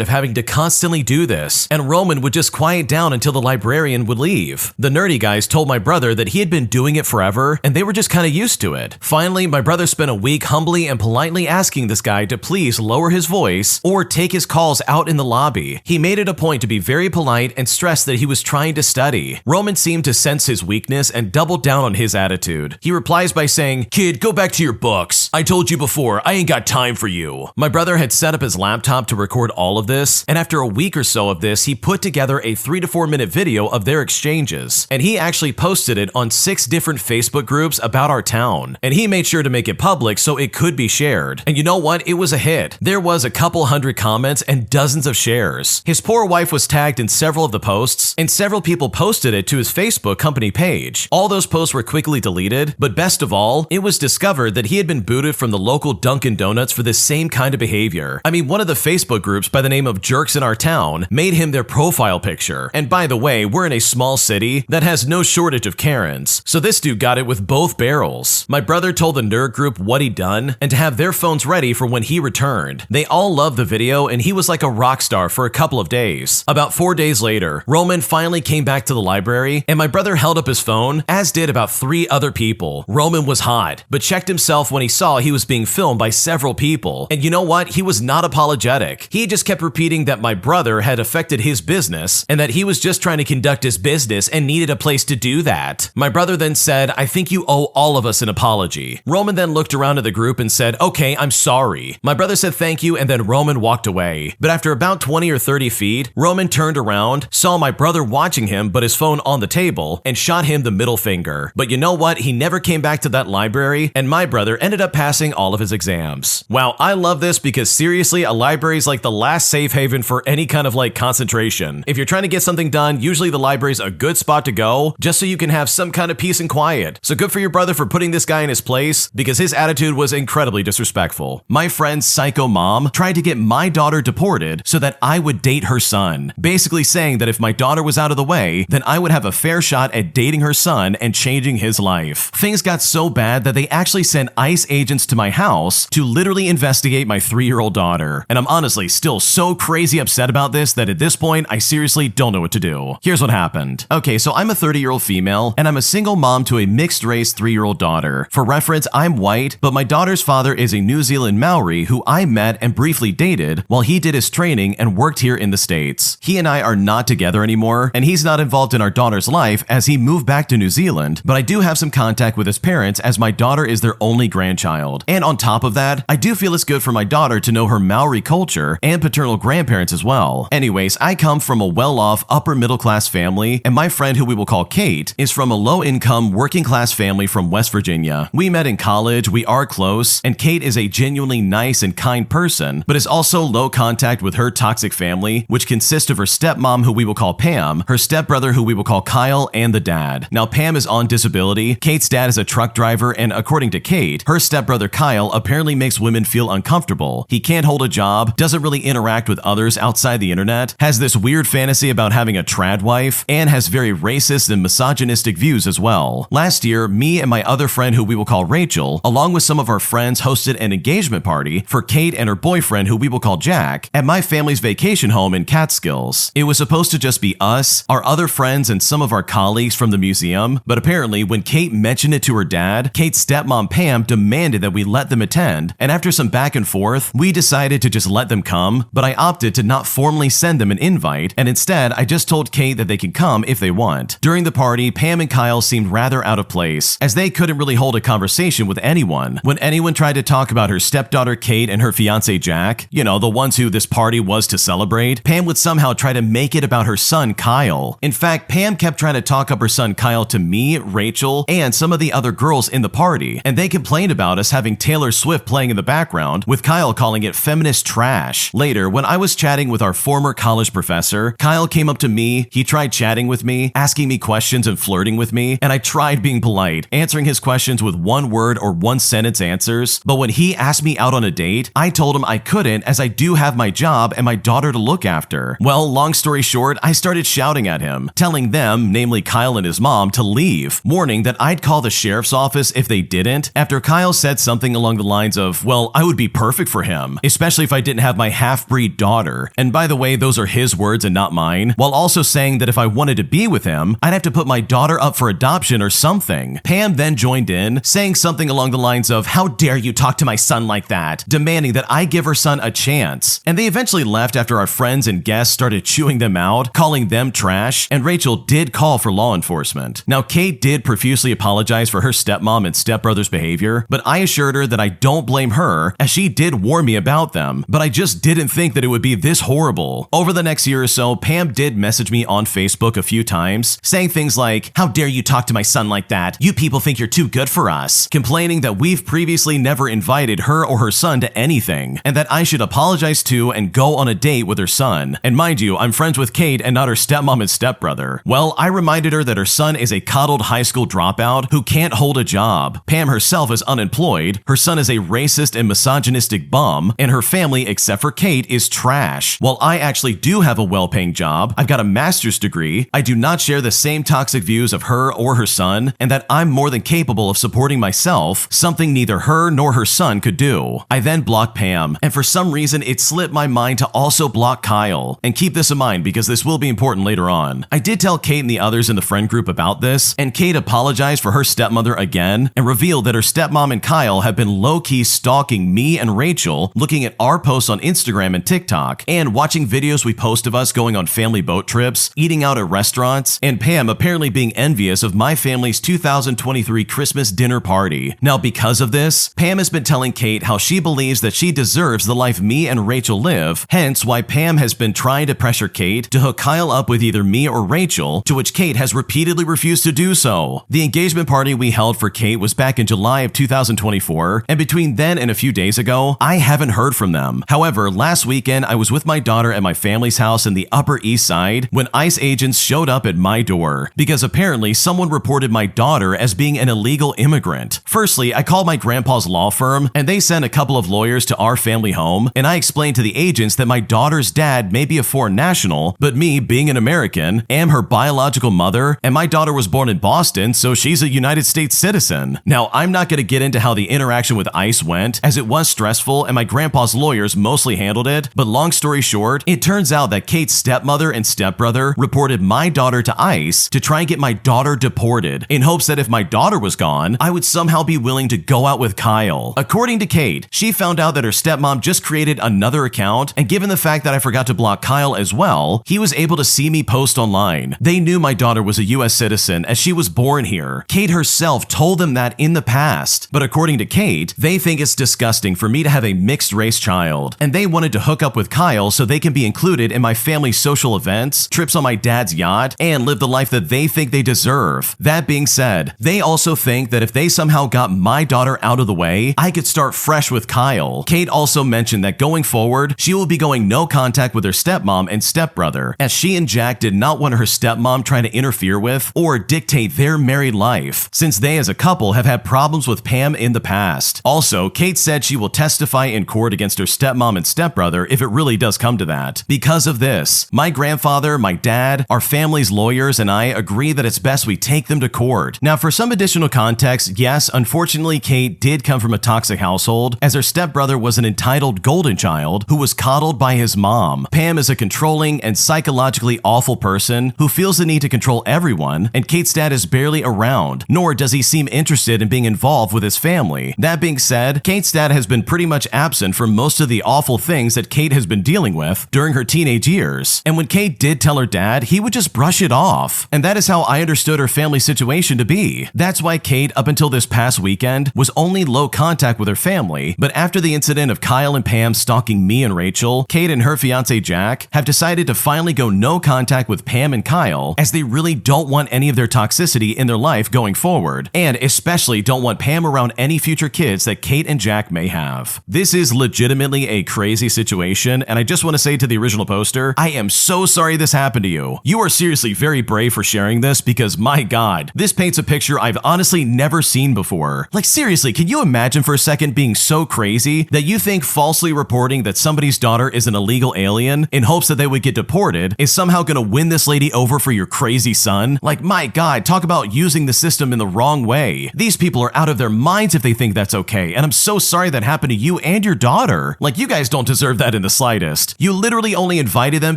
Speaker 1: of having to constantly do this, and Roman would just quiet down until the librarian would leave. The nerdy guys told my brother that he had been doing it forever, and they were just kind of used to it. Finally, my brother spent a week humbly and politely asking this guy to please lower his voice or take his calls out in the lobby. He made it a point to be very polite and stressed that he was trying to study. Roman seemed to sense his weakness and doubled down on his attitude. He replies by saying, "Kid, go back to your books. I told you before, I ain't got time for you." My brother had set up his laptop to record all of this, and after a week or so of this, he put together a 3 to 4 minute video of their exchanges, and he actually posted it on 6 different Facebook groups about our town, and he made sure to make it public so it could be shared. And you know what? It was a hit. There was a couple hundred comments and dozens of shares. His poor wife was tagged in several of the posts, and several people posted it to his Facebook company page. All those posts were quickly deleted, but best of all, it was discovered that he had been booted from the local Dunkin' Donuts for this same kind of behavior. I mean, one of the Facebook groups by the name of Jerks in Our Town made him their profile picture. And by the way, we're in a small city that has no shortage of Karens, so this dude got it with both barrels. My brother told the nerd group what he'd done and to have their phones ready for when he returned. They all loved the video, and he was like a rock star for a couple of days. About 4 days later, Roman finally came back to the library, and my brother held up his phone, as did about 3 other people. Roman was hot, but checked himself when he saw he was being filmed by several people. And you know what? He was not apologetic. He just kept repeating that my brother had affected his business and that he was just trying to conduct his business and needed a place to do that. My brother then said, "I think you owe all of us an apology." Roman then looked around at the group and said, "Okay, I'm sorry." My brother said thank you, and then Roman walked away. But after about 20 or 30 feet, Roman turned around, saw my brother watching him but his phone on the table, and shot him the middle finger. But you know what? He never came back to that library, and my brother ended up passing all of his exams. Wow, I love this because seriously, a library is like the last safe haven for any kind of concentration. If you're trying to get something done, usually the library's a good spot to go, just so you can have some kind of peace and quiet. So good for your brother for putting this guy in his place, because his attitude was incredibly disrespectful. My friend's psycho mom tried to get my daughter deported so that I would date her son, basically saying that if my daughter was out of the way, then I would have a fair shot at dating her son and changing his life. Things got so bad that they actually sent ICE agents to my house to literally investigate my 3-year-old daughter. And I'm honestly still so crazy upset about this that at this point, I seriously don't know what to do. Here's what happened. Okay, so I'm a 30-year-old female, and I'm a single mom to a mixed-race 3-year-old daughter. For reference, I'm white, but my daughter's father is a New Zealand Maori who I met and briefly dated while he did his training and worked here in the States. He and I are not together anymore, and he's not involved in our daughter's life as he moved back to New Zealand, but I do have some contact with his parents as my daughter is their only grandchild. And on top of that, I do feel it's good for my daughter to know her Maori culture and paternal grandparents as well. Anyways, I come from a well-off upper middle class family, and my friend, who we will call Kate, is from a low-income working class family from West Virginia. We met in college, we are close, and Kate is a genuinely nice and kind person, but is also low contact with her toxic family, which consists of her stepmom, who we will call Pam, her stepbrother, who we will call Kyle, and the dad. Now, Pam is on disability, Kate's dad is a truck driver, and according to Kate, her stepbrother stepbrother Kyle apparently makes women feel uncomfortable. He can't hold a job, doesn't really interact with others outside the internet, has this weird fantasy about having a trad wife, and has very racist and misogynistic views as well. Last year, me and my other friend, who we will call Rachel, along with some of our friends, hosted an engagement party for Kate and her boyfriend, who we will call Jack, at my family's vacation home in Catskills. It was supposed to just be us, our other friends, and some of our colleagues from the museum, but apparently when Kate mentioned it to her dad, Kate's stepmom Pam demanded that we let them attend, and after some back and forth, we decided to just let them come, but I opted to not formally send them an invite, and instead I just told Kate that they can come if they want. During the party, Pam and Kyle seemed rather out of place, as they couldn't really hold a conversation with anyone. When anyone tried to talk about her stepdaughter Kate and her fiancé Jack, you know, the ones who this party was to celebrate, Pam would somehow try to make it about her son Kyle. In fact, Pam kept trying to talk up her son Kyle to me, Rachel, and some of the other girls in the party, and they complained about us having Taylor Swift playing in the background, with Kyle calling it feminist trash. Later, when I was chatting with our former college professor, Kyle came up to me, he tried chatting with me, asking me questions and flirting with me, and I tried being polite, answering his questions with one word or one sentence answers, but when he asked me out on a date, I told him I couldn't as I do have my job and my daughter to look after. Well, long story short, I started shouting at him, telling them, namely Kyle and his mom, to leave, warning that I'd call the sheriff's office if they didn't, after Kyle said something along the lines of, well, I would be perfect for him, especially if I didn't have my half-breed daughter. And by the way, those are his words and not mine, while also saying that if I wanted to be with him, I'd have to put my daughter up for adoption or something. Pam then joined in, saying something along the lines of, how dare you talk to my son like that, demanding that I give her son a chance. And they eventually left after our friends and guests started chewing them out, calling them trash, and Rachel did call for law enforcement. Now, Kate did profusely apologize for her stepmom and stepbrother's behavior, but I assured her that I don't blame her, as she did warn me about them, but I just didn't think that it would be this horrible. Over the next year or so, Pam did message me on Facebook a few times, saying things like, how dare you talk to my son like that? You people think you're too good for us, complaining that we've previously never invited her or her son to anything, and that I should apologize to and go on a date with her son. And mind you, I'm friends with Kate and not her stepmom and stepbrother. Well, I reminded her that her son is a coddled high school dropout who can't hold a job. Pam herself is unemployed, her son is a racist and misogynistic bum, and her family, except for Kate, is trash. While I actually do have a well-paying job, I've got a master's degree, I do not share the same toxic views of her or her son, and that I'm more than capable of supporting myself, something neither her nor her son could do. I then blocked Pam, and for some reason it slipped my mind to also block Kyle. And keep this in mind because this will be important later on. I did tell Kate and the others in the friend group about this, and Kate apologized for her stepmother again and revealed that her stepmom and Kyle have been low-key stalking me and Rachel, looking at our posts on Instagram and TikTok, and watching videos we post of us going on family boat trips, eating out at restaurants, and Pam apparently being envious of my family's 2023 Christmas dinner party. Now, because of this, Pam has been telling Kate how she believes that she deserves the life me and Rachel live, hence why Pam has been trying to pressure Kate to hook Kyle up with either me or Rachel, to which Kate has repeatedly refused to do so. The engagement party we held for Kate was back in July of 2024, and between then and a few days ago, I haven't heard from them. However, last weekend I was with my daughter at my family's house in the Upper East Side when ICE agents showed up at my door, because apparently someone reported my daughter as being an illegal immigrant. Firstly, I called my grandpa's law firm, and they sent a couple of lawyers to our family home, and I explained to the agents that my daughter's dad may be a foreign national, but me, being an American, am her biological mother, and my daughter was born in Boston, so she's a United States citizen. Now, I'm not going to get into how the interaction with ICE went, as it was stressful and my grandpa's lawyers mostly handled it, but long story short, it turns out that Kate's stepmother and stepbrother reported my daughter to ICE to try and get my daughter deported, in hopes that if my daughter was gone, I would somehow be willing to go out with Kyle. According to Kate, she found out that her stepmom just created another account, and given the fact that I forgot to block Kyle as well, he was able to see me post online. They knew my daughter was a US citizen as she was born here. Kate herself told them that in the past, but according to Kate, they think it's disgusting for me to have a mixed race child, and they wanted to hook up with Kyle so they can be included in my family's social events, trips on my dad's yacht, and live the life that they think they deserve. That being said, they also think that if they somehow got my daughter out of the way, I could start fresh with Kyle. Kate also mentioned that going forward, she will be going no contact with her stepmom and stepbrother, as she and Jack did not want her stepmom trying to interfere with or dictate their married life, since they as a couple have had problems with Pam in the the past. Also, Kate said she will testify in court against her stepmom and stepbrother if it really does come to that. Because of this, my grandfather, my dad, our family's lawyers, and I agree that it's best we take them to court. Now, for some additional context, yes, unfortunately, Kate did come from a toxic household, as her stepbrother was an entitled golden child who was coddled by his mom. Pam is a controlling and psychologically awful person who feels the need to control everyone, and Kate's dad is barely around, nor does he seem interested in being involved with his family. That being said, Kate's dad has been pretty much absent from most of the awful things that Kate has been dealing with during her teenage years. And when Kate did tell her dad, he would just brush it off. And that is how I understood her family situation to be. That's why Kate, up until this past weekend, was only low contact with her family, but after the incident of Kyle and Pam stalking me and Rachel, Kate and her fiance Jack have decided to finally go no contact with Pam and Kyle, as they really don't want any of their toxicity in their life going forward, and especially don't want Pam around any future kids that Kate and Jack may have. This is legitimately a crazy situation, and I just want to say to the original poster, I am so sorry this happened to you. You are seriously very brave for sharing this, because my god, this paints a picture I've honestly never seen before. Like seriously, can you imagine for a second being so crazy that you think falsely reporting that somebody's daughter is an illegal alien in hopes that they would get deported is somehow gonna win this lady over for your crazy son? Like my god, talk about using the system in the wrong way. These people are out of their minds if they think that's okay, and I'm so sorry that happened to you and your daughter. Like you guys don't deserve that in the slightest. You literally only invited them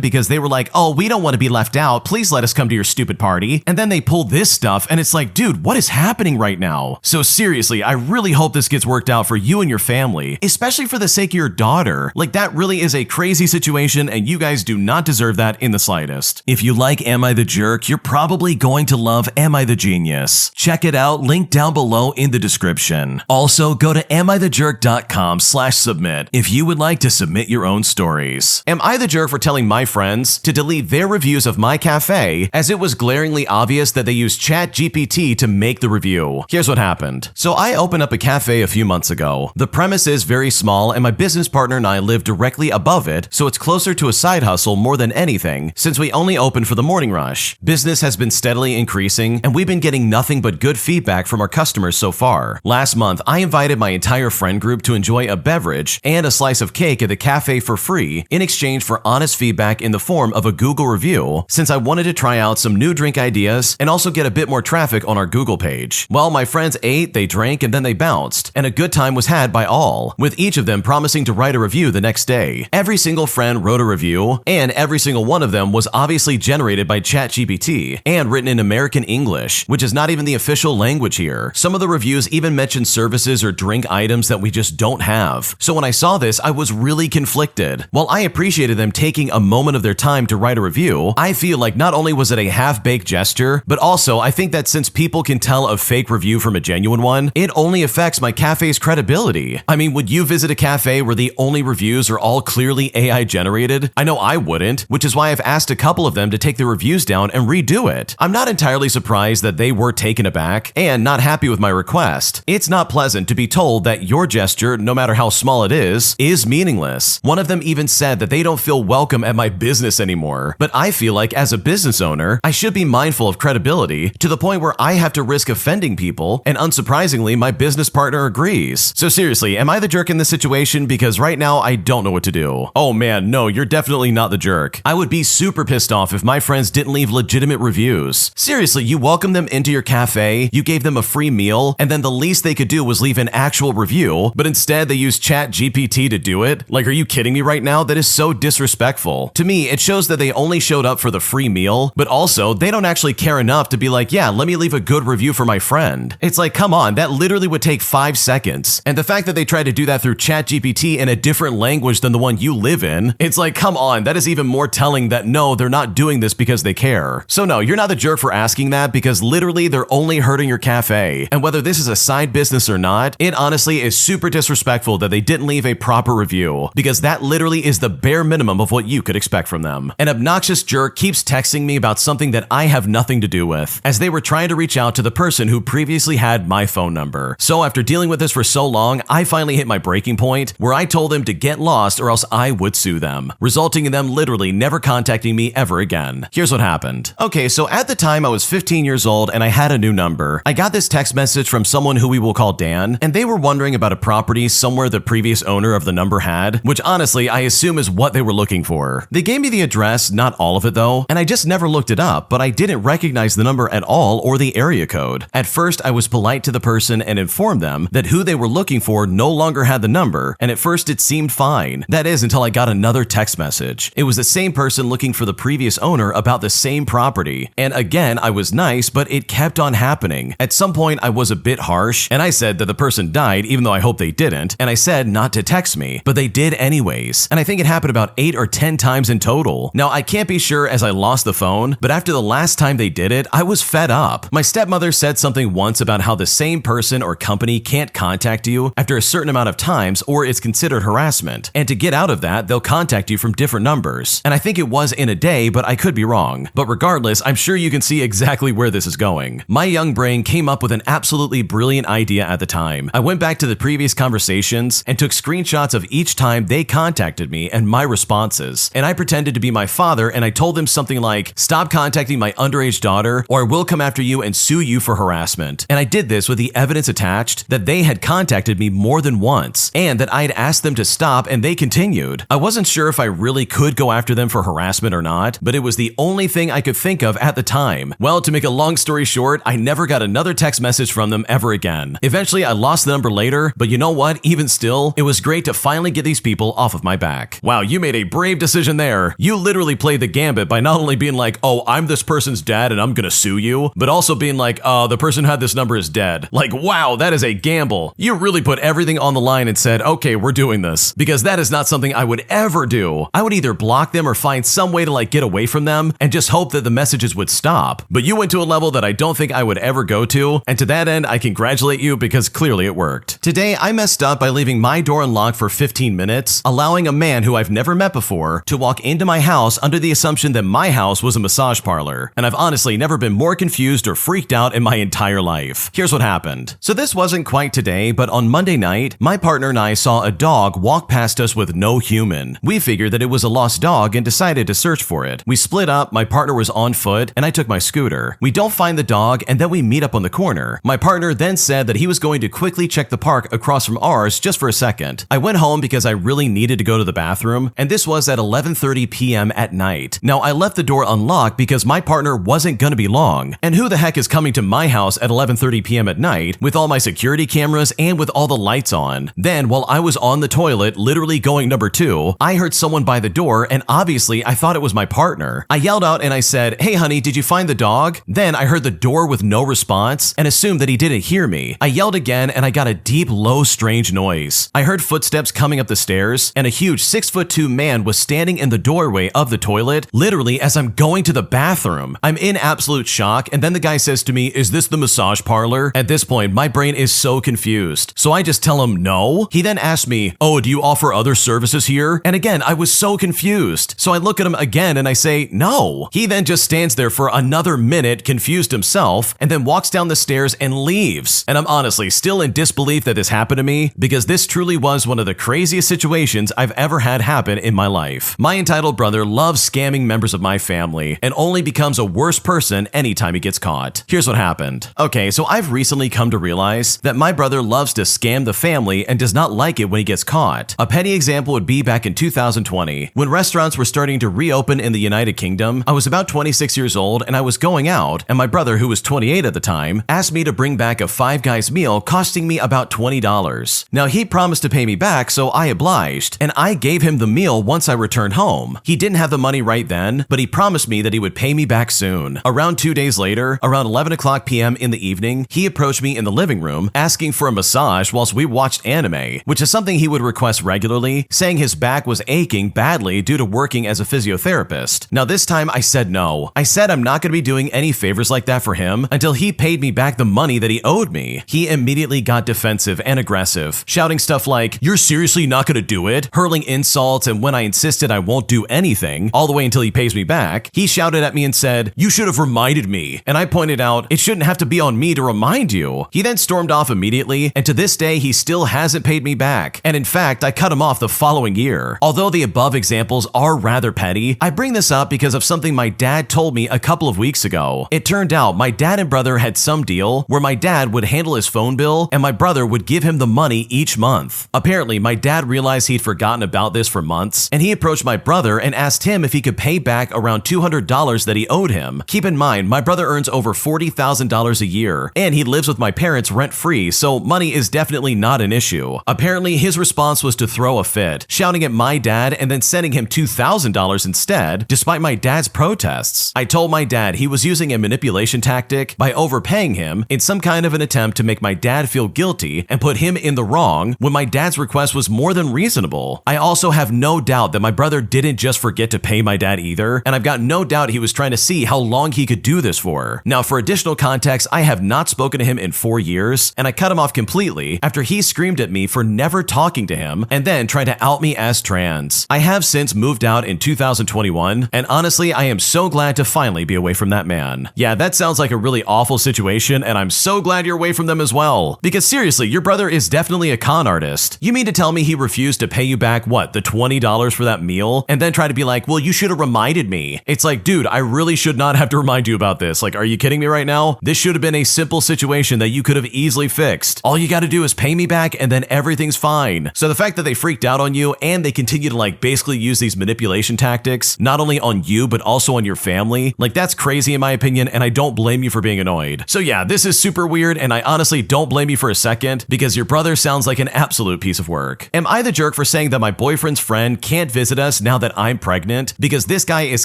Speaker 1: because they were like, oh, we don't want to be left out, please let us come to your stupid party, and then they pull this stuff and it's like, dude, what is happening right now? So seriously, I really hope this gets worked out for you and your family, especially for the sake of your daughter. Like that really is a crazy situation, and you guys do not deserve that in the slightest. If you like Am I the Jerk, you're probably going to love Am I the Genius. Check it out, link down below in the description. Also, go to amithejerk.com/submit if you would like to submit your own stories. Am I the jerk for telling my friends to delete their reviews of my cafe, as it was glaringly obvious that they used ChatGPT to make the review? Here's what happened. So I opened up a cafe a few months ago. The premise is very small, and my business partner and I live directly above it, so it's closer to a side hustle more than anything, since we only open for the morning rush. Business has been steadily increasing, and we've been getting nothing but good feedback from our customers so far. Last month, I invited my entire friend group to enjoy a beverage and a slice of cake at the cafe for free in exchange for honest feedback in the form of a Google review, since I wanted to try out some new drink ideas and also get a bit more traffic on our Google page. Well, my friends ate, they drank, and then they bounced, and a good time was had by all, with each of them promising to write a review the next day. Every single friend wrote a review, and every single one of them was obviously generated by ChatGPT and written in American English, which is not even the official language here. Some of the reviews even mention services or drink items that we just don't have. So when I saw this, I was really conflicted. While I appreciated them taking a moment of their time to write a review, I feel like not only was it a half-baked gesture, but also I think that since people can tell a fake review from a genuine one, it only affects my cafe's credibility. I mean, would you visit a cafe where the only reviews are all clearly AI generated? I know I wouldn't, which is why I've asked a couple of them to take the reviews down and redo it. I'm not entirely surprised that they were taken aback and not happy with my request. It's not pleasant to be told that your gesture, no matter how small it is meaningless. One of them even said that they don't feel welcome at my business anymore. But I feel like as a business owner, I should be mindful of credibility to the point where I have to risk offending people, and unsurprisingly, my business partner agrees. So seriously, am I the jerk in this situation? Because right now, I don't know what to do. Oh man, no, you're definitely not the jerk. I would be super pissed off if my friends didn't leave legitimate reviews. Seriously, you welcomed them into your cafe, you gave them a free meal, and then the least they could do was leave an actual review, but instead they used ChatGPT to do it? Like, are you kidding me right now? That is so disrespectful. To me, it shows that they only showed up for the free meal, but also they don't actually care enough to be like, yeah, let me leave a good review for my friend. It's like, come on, that literally would take 5 seconds. And the fact that they tried to do that through ChatGPT in a different language than the one you live in, it's like, come on, that is even more telling that no, they're not doing this because they care. So no, you're not the jerk for asking that, because literally they're only hurting your cafe. And whether this is a side business or not, it honestly is super disrespectful that they didn't leave a proper review, because that literally is the bare minimum of what you could expect from them. An obnoxious jerk keeps texting me about something that I have nothing to do with, as they were trying to reach out to the person who previously had my phone number. So after dealing with this for so long, I finally hit my breaking point where I told them to get lost or else I would sue them, resulting in them literally never contacting me ever again. Here's what happened. Okay, so at the time I was 15 years old and I had a new number. I got this text message from someone who we will call called Dan, and they were wondering about a property somewhere the previous owner of the number had, which honestly I assume is what they were looking for. They gave me the address, not all of it though, and I just never looked it up, but I didn't recognize the number at all or the area code. At first, I was polite to the person and informed them that who they were looking for no longer had the number, and at first it seemed fine. That is, until I got another text message. It was the same person looking for the previous owner about the same property. And again, I was nice, but it kept on happening. At some point, I was a bit harsh, and I said that the person died, even though I hope they didn't, and I said not to text me, but they did anyways. And I think it happened about 8 or 10 times in total. Now, I can't be sure as I lost the phone, but after the last time they did it, I was fed up. My stepmother said something once about how the same person or company can't contact you after a certain amount of times or it's considered harassment. And to get out of that, they'll contact you from different numbers. And I think it was in a day, but I could be wrong. But regardless, I'm sure you can see exactly where this is going. My young brain came up with an absolutely brilliant idea at the time. I went back to the previous conversations and took screenshots of each time they contacted me and my responses. And I pretended to be my father and I told them something like, "Stop contacting my underage daughter or I will come after you and sue you for harassment." And I did this with the evidence attached that they had contacted me more than once and that I had asked them to stop and they continued. I wasn't sure if I really could go after them for harassment or not, but it was the only thing I could think of at the time. Well, to make a long story short, I never got another text message from them ever again. Eventually, I lost the number later, but you know what? Even still, it was great to finally get these people off of my back. Wow, you made a brave decision there. You literally played the gambit by not only being like, "Oh, I'm this person's dad and I'm gonna sue you," but also being like, "Oh, the person who had this number is dead." Like, wow, that is a gamble. You really put everything on the line and said, "Okay, we're doing this," because that is not something I would ever do. I would either block them or find some way to like get away from them and just hope that the messages would stop. But you went to a level that I don't think I would ever go to, and to that end, I congratulate you because clearly it worked. Today, I messed up by leaving my door unlocked for 15 minutes, allowing a man who I've never met before to walk into my house under the assumption that my house was a massage parlor. And I've honestly never been more confused or freaked out in my entire life. Here's what happened. So this wasn't quite today, but on Monday night, my partner and I saw a dog walk past us with no human. We figured that it was a lost dog and decided to search for it. We split up, my partner was on foot, and I took my scooter. We don't find the dog, and then we meet up on the corner. My partner then said that he was going to quickly check the park across from ours just for a second. I went home because I really needed to go to the bathroom, and this was at 11:30 p.m. at night. Now, I left the door unlocked because my partner wasn't gonna be long. And who the heck is coming to my house at 11:30 p.m. at night with all my security cameras and with all the lights on? Then, while I was on the toilet, literally going number 2, I heard someone by the door, and obviously I thought it was my partner. I yelled out and I said, "Hey honey, did you find the dog?" Then I heard the door with no response and assumed that he didn't hear me. I yelled again and I got a deep, low, strange noise. I heard footsteps coming up the stairs and a huge 6'2" man was standing in the doorway of the toilet, literally as I'm going to the bathroom. I'm in absolute shock, and then the guy says to me, "Is this the massage parlor?" At this point, my brain is so confused. So I just tell him no. He then asks me, "Oh, do you offer other services here?" And again, I was so confused. So I look at him again and I say, "No." He then just stands there for another minute, confused himself, and then walks down the stairs and leaves. And I'm honestly still in disbelief that this happened to me, because this truly was one of the craziest situations I've ever had happen in my life. My entitled brother loves scamming members of my family and only becomes a worse person anytime he gets caught. Here's what happened. Okay, so I've recently come to realize that my brother loves to scam the family and does not like it when he gets caught. A petty example would be back in 2020, when restaurants were starting to reopen in the United Kingdom. I was about 26 years old and I was going out, and my brother, who was 28 at the time, asked me to bring back a Five Guys meal costing me about $20. Now, he promised to pay me back, so I obliged, and I gave him the meal once I returned home. He didn't have the money right then, but he promised me that he would pay me back soon. Around 2 days later, around 11 o'clock p.m. in the evening, he approached me in the living room asking for a massage whilst we watched anime, which is something he would request regularly, saying his back was aching badly due to working as a physiotherapist. Now, this time I said no. I said I'm not going to be doing any favors like that for him until he paid me back the money that he owed me. He immediately got defensive and aggressive, shouting stuff like, "You're seriously not going to do it?" hurling insults, and when I insisted I won't do anything, all the way until he pays me back, he shouted at me and said, "You should have reminded me." And I pointed out, "It shouldn't have to be on me to remind you." He then stormed off immediately, and to this day, he still hasn't paid me back. And in fact, I cut him off the following year. Although the above examples are rather petty, I bring this up because of something my dad told me a couple of weeks ago. It turned out my dad and brother had some deal where my dad would handle his phone bill, and my brother would give him the money each month. Apparently, my dad realized he'd forgotten about this for months, and he approached my brother and asked him if he could pay back around $200 that he owed him. Keep in mind, my brother earns over $40,000 a year, and he lives with my parents rent-free, so money is definitely not an issue. Apparently, his response was to throw a fit, shouting at my dad and then sending him $2,000 instead, despite my dad's protests. I told my dad he was using a manipulation tactic by overpaying him in some kind of an attempt to make my dad feel guilty and put him in the wrong when my dad's request was more than reasonable. I also have no doubt that my brother didn't just forget to pay my dad either, and I've got no doubt he was trying to see how long he could do this for. Now, for additional context, I have not spoken to him in 4 years, and I cut him off completely after he screamed at me for never talking to him and then tried to out me as trans. I have since moved out in 2021, and honestly, I am so glad to finally be away from that man. Yeah, that sounds like a really awful situation, and I'm so glad you're away from them as well. Because seriously, your brother is definitely a con artist. You mean to tell me he refused to pay you back, what, the $20 for that meal, and then try to be like, well, you should have reminded me. It's like, dude, I really should not have to remind you about this. Like, are you kidding me right now? This should have been a simple situation that you could have easily fixed. All you gotta do is pay me back and then everything's fine. So the fact that they freaked out on you and they continue to like basically use these manipulation tactics, not only on you, but also on your family, like that's crazy in my opinion, and I don't blame you for being annoyed. So yeah, this is super weird, and I honestly don't blame you for a second because your brother sounds like an absolute piece of work. Am I the jerk for saying that my boyfriend's friend can't visit us now that I'm pregnant? Because this guy is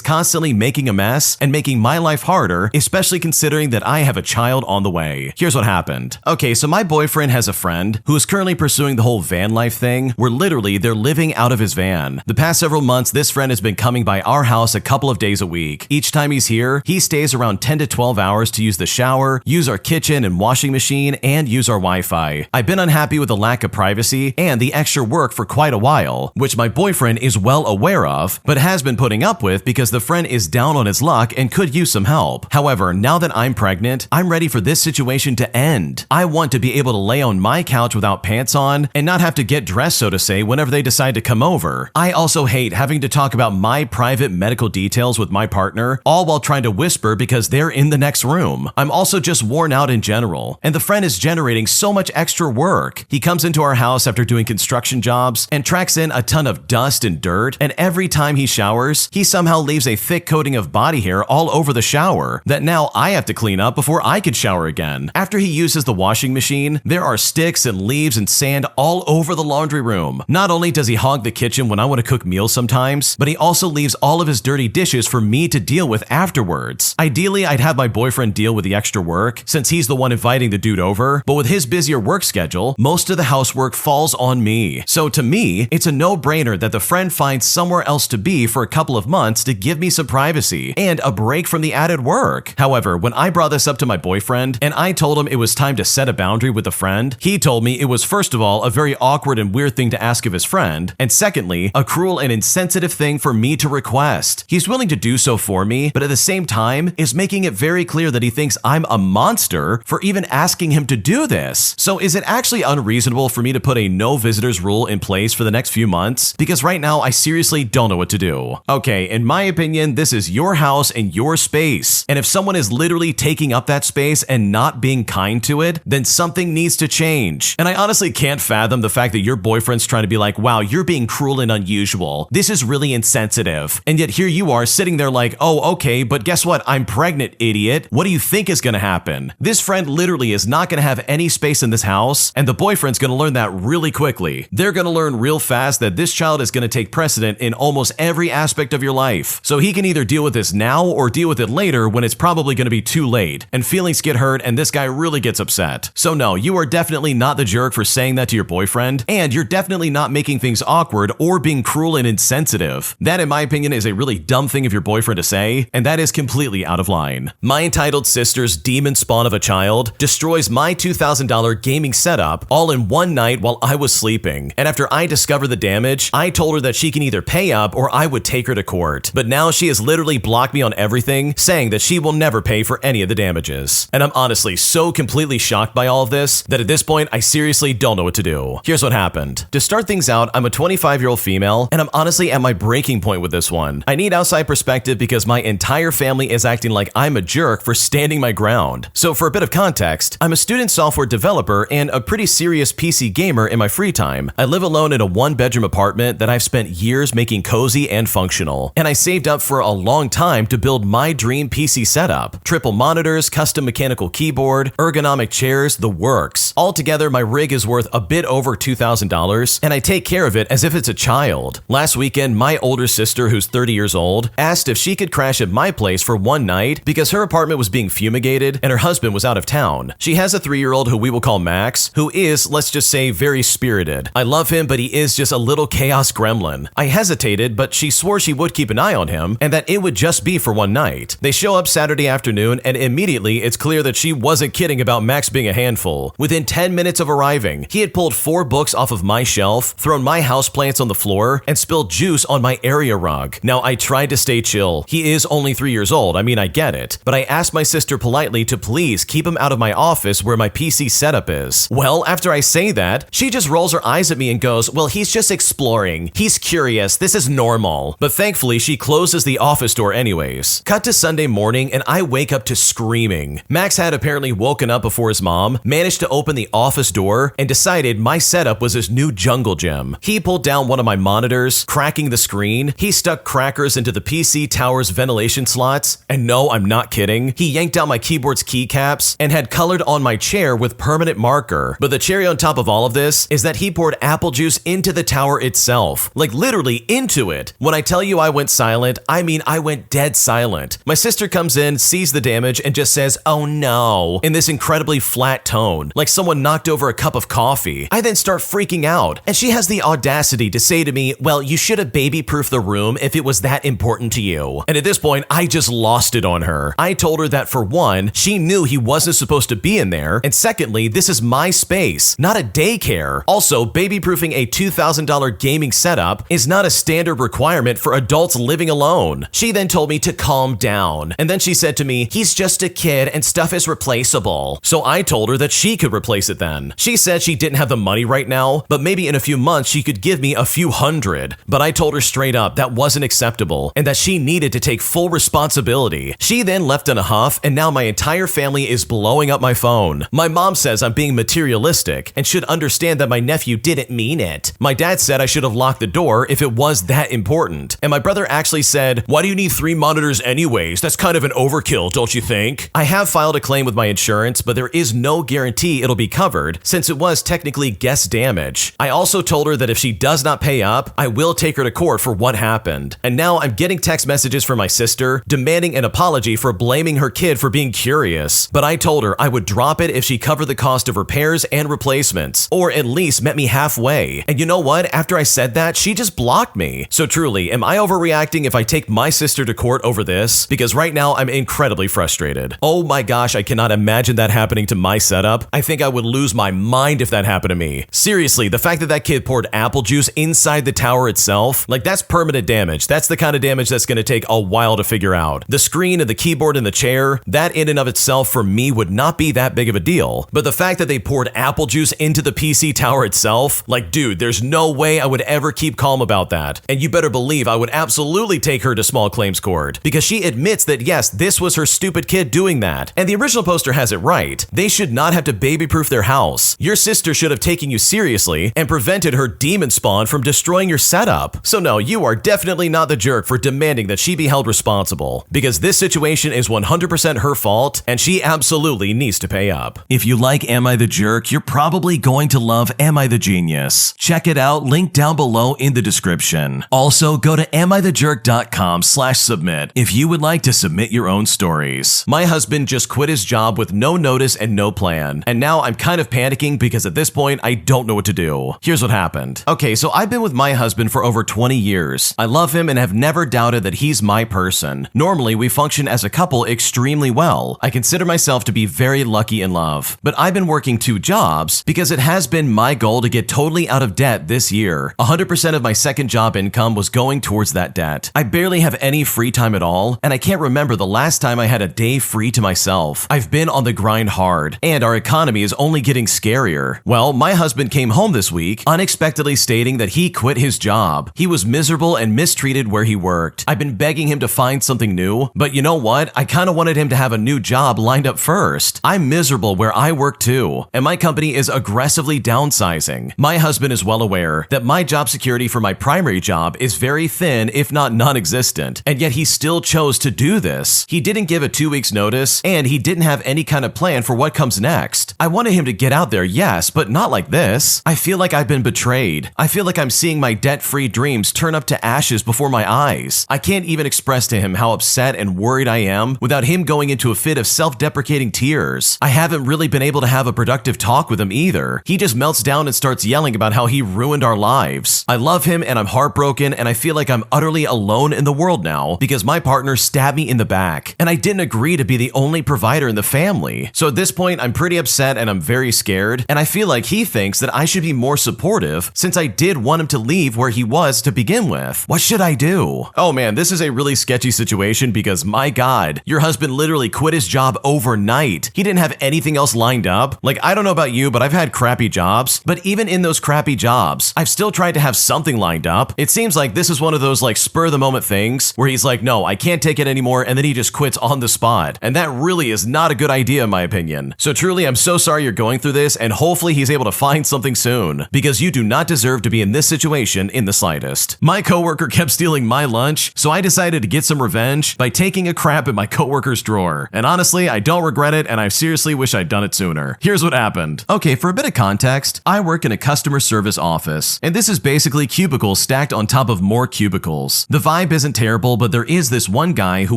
Speaker 1: constantly making a mess and making my life harder, especially considering that I have a child on the way. Here's what happened. Okay, so my boyfriend has a friend who is currently pursuing the whole van life thing, where literally they're living out of his van. The past several months, this friend has been coming by our house a couple of days a week. Each time he's here, he stays around 10 to 12 hours to use the shower, use our kitchen and washing machine, and use our Wi-Fi. I've been unhappy with the lack of privacy and the extra work for quite a while, which my boyfriend is well aware of, but has been putting up with because the friend is down on his luck and could use some help. However, now that I'm pregnant, I'm ready for this situation to end. I want to be able to lay on my couch without pants on and not have to get dressed, so to say, whenever they decide to come over. I also hate having to talk about my private medical details with my partner, all while trying to whisper because they're in the next room. I'm also just worn out in general, and the friend is generating so much extra work. He comes into our house after doing construction jobs and tracks in a ton of dust and dirt, and every time he showers, he somehow leaves a thick coating of body hair all over the shower that now I have to clean up before I can shower again. After he uses the washing machine, there are sticks and leaves and sand all over the laundry room. Not only does he hog the kitchen when I want to cook meals sometimes, but he also leaves all of his dirty dishes for me to deal with afterwards. Ideally, I'd have my boyfriend deal with the extra work since he's the one inviting the dude over, but with his busier work schedule, most of the housework falls on me. So to me, it's a no-brainer that the friend finds somewhere else to be for a couple of months to give me some privacy and a break from the added work. However, when I brought this up to my boyfriend and I told him it was time to set a boundary with the friend, he told me it was first of all a very awkward and weird thing to ask of his friend, and secondly, a cruel and insensitive thing for me to request. He's willing to do so for me, but at the same time is making it very clear that he thinks I'm a monster for even asking him to do this. So is it actually unreasonable for me to put a no visitors rule in place for the next few months? Because right now I seriously don't know what to do. Okay, in my opinion, this is your house and your space, and if someone is literally taking up that space and not being kind to it, then something needs to change. And I honestly can't fathom the fact that your boyfriend's trying to be like, wow, you're being cruel and unusual. This is really insensitive. And yet here you are sitting there like, oh, okay, but guess what? I'm pregnant, idiot. What do you think is gonna happen? This friend literally is not gonna have any space in this house, and the boyfriend's gonna learn that really quickly. They're gonna learn real fast that this child is gonna take precedent in almost every aspect of your life. So he can either deal with this now or deal with it later when it's probably gonna be too late, and feelings get hurt and this guy really gets upset. So no, you are definitely not the jerk for saying that to your boyfriend, and you're definitely not making things awkward or being cruel and insensitive. That, in my opinion, is a really dumb thing of your boyfriend to say, and that is completely out of line. My entitled sister's demon spawn of a child destroys my $2,000 gaming setup all in one night while I was sleeping, and after I discovered the damage, I told her that she can either pay up or I would take her to court. But now she has literally blocked me on everything, saying that she will never pay for any of the damages. And I'm honestly so completely shocked by all of this that at this point, I seriously don't know what to do. Here's what happened. To start things out, I'm a 25-year-old female, and I'm honestly at my breaking point with this one. I need outside perspective because my entire family is acting like I'm a jerk for standing my ground. So for a bit of context, I'm a student student software developer and a pretty serious PC gamer in my free time. I live alone in a one-bedroom apartment that I've spent years making cozy and functional, and I saved up for a long time to build my dream PC setup. Triple monitors, custom mechanical keyboard, ergonomic chairs, the works. Altogether, my rig is worth a bit over $2,000, and I take care of it as if it's a child. Last weekend, my older sister, who's 30 years old, asked if she could crash at my place for one night because her apartment was being fumigated and her husband was out of town. She has a 3-year-old who we will call Max, who is, let's just say, very spirited. I love him, but he is just a little chaos gremlin. I hesitated, but she swore she would keep an eye on him and that it would just be for one night. They show up Saturday afternoon, and immediately it's clear that she wasn't kidding about Max being a handful. Within 10 minutes of arriving, he had pulled 4 books off of my shelf, thrown my houseplants on the floor, and spilled juice on my area rug. Now, I tried to stay chill. He is only 3 years old, I mean, I get it. But I asked my sister politely to please keep him out of my office where my PC setup is. Well, after I say that, she just rolls her eyes at me and goes, well, he's just exploring. He's curious. This is normal. But thankfully, she closes the office door anyways. Cut to Sunday morning, and I wake up to screaming. Max had apparently woken up before his mom, managed to open the office door, and decided my setup was his new jungle gym. He pulled down one of my monitors, cracking the screen. He stuck crackers into the PC tower's ventilation slots, and no, I'm not kidding. He yanked out my keyboard's keycaps and had colored on my chair with permanent marker. But the cherry on top of all of this is that he poured apple juice into the tower itself. Like literally into it. When I tell you I went silent, I mean I went dead silent. My sister comes in, sees the damage, and just says, oh no, in this incredibly flat tone, like someone knocked over a cup of coffee. I then start freaking out, and she has the audacity to say to me, well, you should have baby-proofed the room if it was that important to you. And at this point, I just lost it on her. I told her that for one, she knew he wasn't supposed to be in there, and secondly, this is my space, not a daycare. Also, baby-proofing a $2,000 gaming setup is not a standard requirement for adults living alone. She then told me to calm down, and then she said to me, he's just a kid and stuff is replaceable. So I told her that she could replace it then. She said she didn't have the money right now, but maybe in a few months she could give me a few hundred. But I told her straight up that wasn't acceptable and that she needed to take full responsibility. She then left in a huff, and now my entire family is blowing up my phone. My mom says I'm being materialistic and should understand that my nephew didn't mean it. My dad said I should have locked the door if it was that important. And my brother actually said, why do you need 3 monitors anyways? That's kind of an overkill, don't you think? I have filed a claim with my insurance, but there is no guarantee it'll be covered since it was technically guest damage. I also told her that if she does not pay up, I will take her to court for what happened. And now I'm getting text messages from my sister demanding an apology for blaming her kid for being curious. But I told her I would drop it if she covered the cost of repairs and replacements, or at least met me halfway. And you know what? After I said that, she just blocked me. So truly, am I overreacting if I take my sister to court over this? Because right now I'm incredibly frustrated. Oh my gosh, I cannot imagine that happening to my setup. I think I would lose my mind if that happened to me. Seriously, the fact that that kid poured apple juice inside the tower itself, like that's permanent damage. That's the kind of damage that's gonna take a while to figure out. The screen and the keyboard and the chair, that in and of itself for me would not be that big of a deal. But the fact that they poured apple juice into the PC tower itself, like dude, there's no way I would ever keep calm about that. And you better believe I would absolutely take her to small claims court because she admits that yes, this was her stupid kid doing that. And the original poster has it right. They should not have to baby-proof their house. Your sister should have taken you seriously and prevented her demon spawn from destroying your setup. So no, you are definitely not the jerk for demanding that she be held responsible because this situation is 100% her fault and she absolutely needs to pay up. If you like Am I the Jerk, you're probably going to love Am I the Genius. Check it out, link down below in the description. Also, go to amithejerk.com/submit if you would like to submit your own stories. My husband just quit his job with no notice and no plan, and now I'm kind of panicking because at this point, I don't know what to do. Here's what happened. Okay, so I've been with my husband for over 20 years. I love him and have never doubted that he's my person. Normally, we function as a couple extremely well. I consider myself to be very lucky in love, but I've been working 2 jobs because it has been my goal to get totally out of debt this year. 100% of my second job income was going towards that debt. I barely have any free time at all, and I can't remember the last time I had a day free to myself. I've been on the grind hard, and our economy is only getting scarier. Well, my husband came home this week, unexpectedly stating that he quit his job. He was miserable and mistreated where he worked. I've been begging him to find something new, but you know what? I kind of wanted him to have a new job lined up first. I'm miserable inevitable where I work too, and my company is aggressively downsizing. My husband is well aware that my job security for my primary job is very thin, if not non-existent, and yet he still chose to do this. He didn't give a 2 weeks notice, and he didn't have any kind of plan for what comes next. I wanted him to get out there, yes, but not like this. I feel like I've been betrayed. I feel like I'm seeing my debt-free dreams turn up to ashes before my eyes. I can't even express to him how upset and worried I am without him going into a fit of self-deprecating tears. I haven't really been able to have a productive talk with him either. He just melts down and starts yelling about how he ruined our lives. I love him and I'm heartbroken, and I feel like I'm utterly alone in the world now because my partner stabbed me in the back, and I didn't agree to be the only provider in the family. So at this point, I'm pretty upset and I'm very scared, and I feel like he thinks that I should be more supportive since I did want him to leave where he was to begin with. What should I do? Oh man, this is a really sketchy situation because my God, your husband literally quit his job overnight. He didn't have anything else lined up. Like, I don't know about you, but I've had crappy jobs, but even in those crappy jobs, I've still tried to have something lined up. It seems like this is one of those like spur of the moment things where he's like, no, I can't take it anymore, and then he just quits on the spot. And that really is not a good idea in my opinion. So truly, I'm so sorry you're going through this, and hopefully he's able to find something soon, because you do not deserve to be in this situation in the slightest. My coworker kept stealing my lunch, so I decided to get some revenge by taking a crap in my coworker's drawer. And honestly, I don't regret it, and I seriously wish I'd done it sooner. Here's what happened. Okay, for a bit of context, I work in a customer service office, and this is basically cubicles stacked on top of more cubicles. The vibe isn't terrible, but there is this one guy who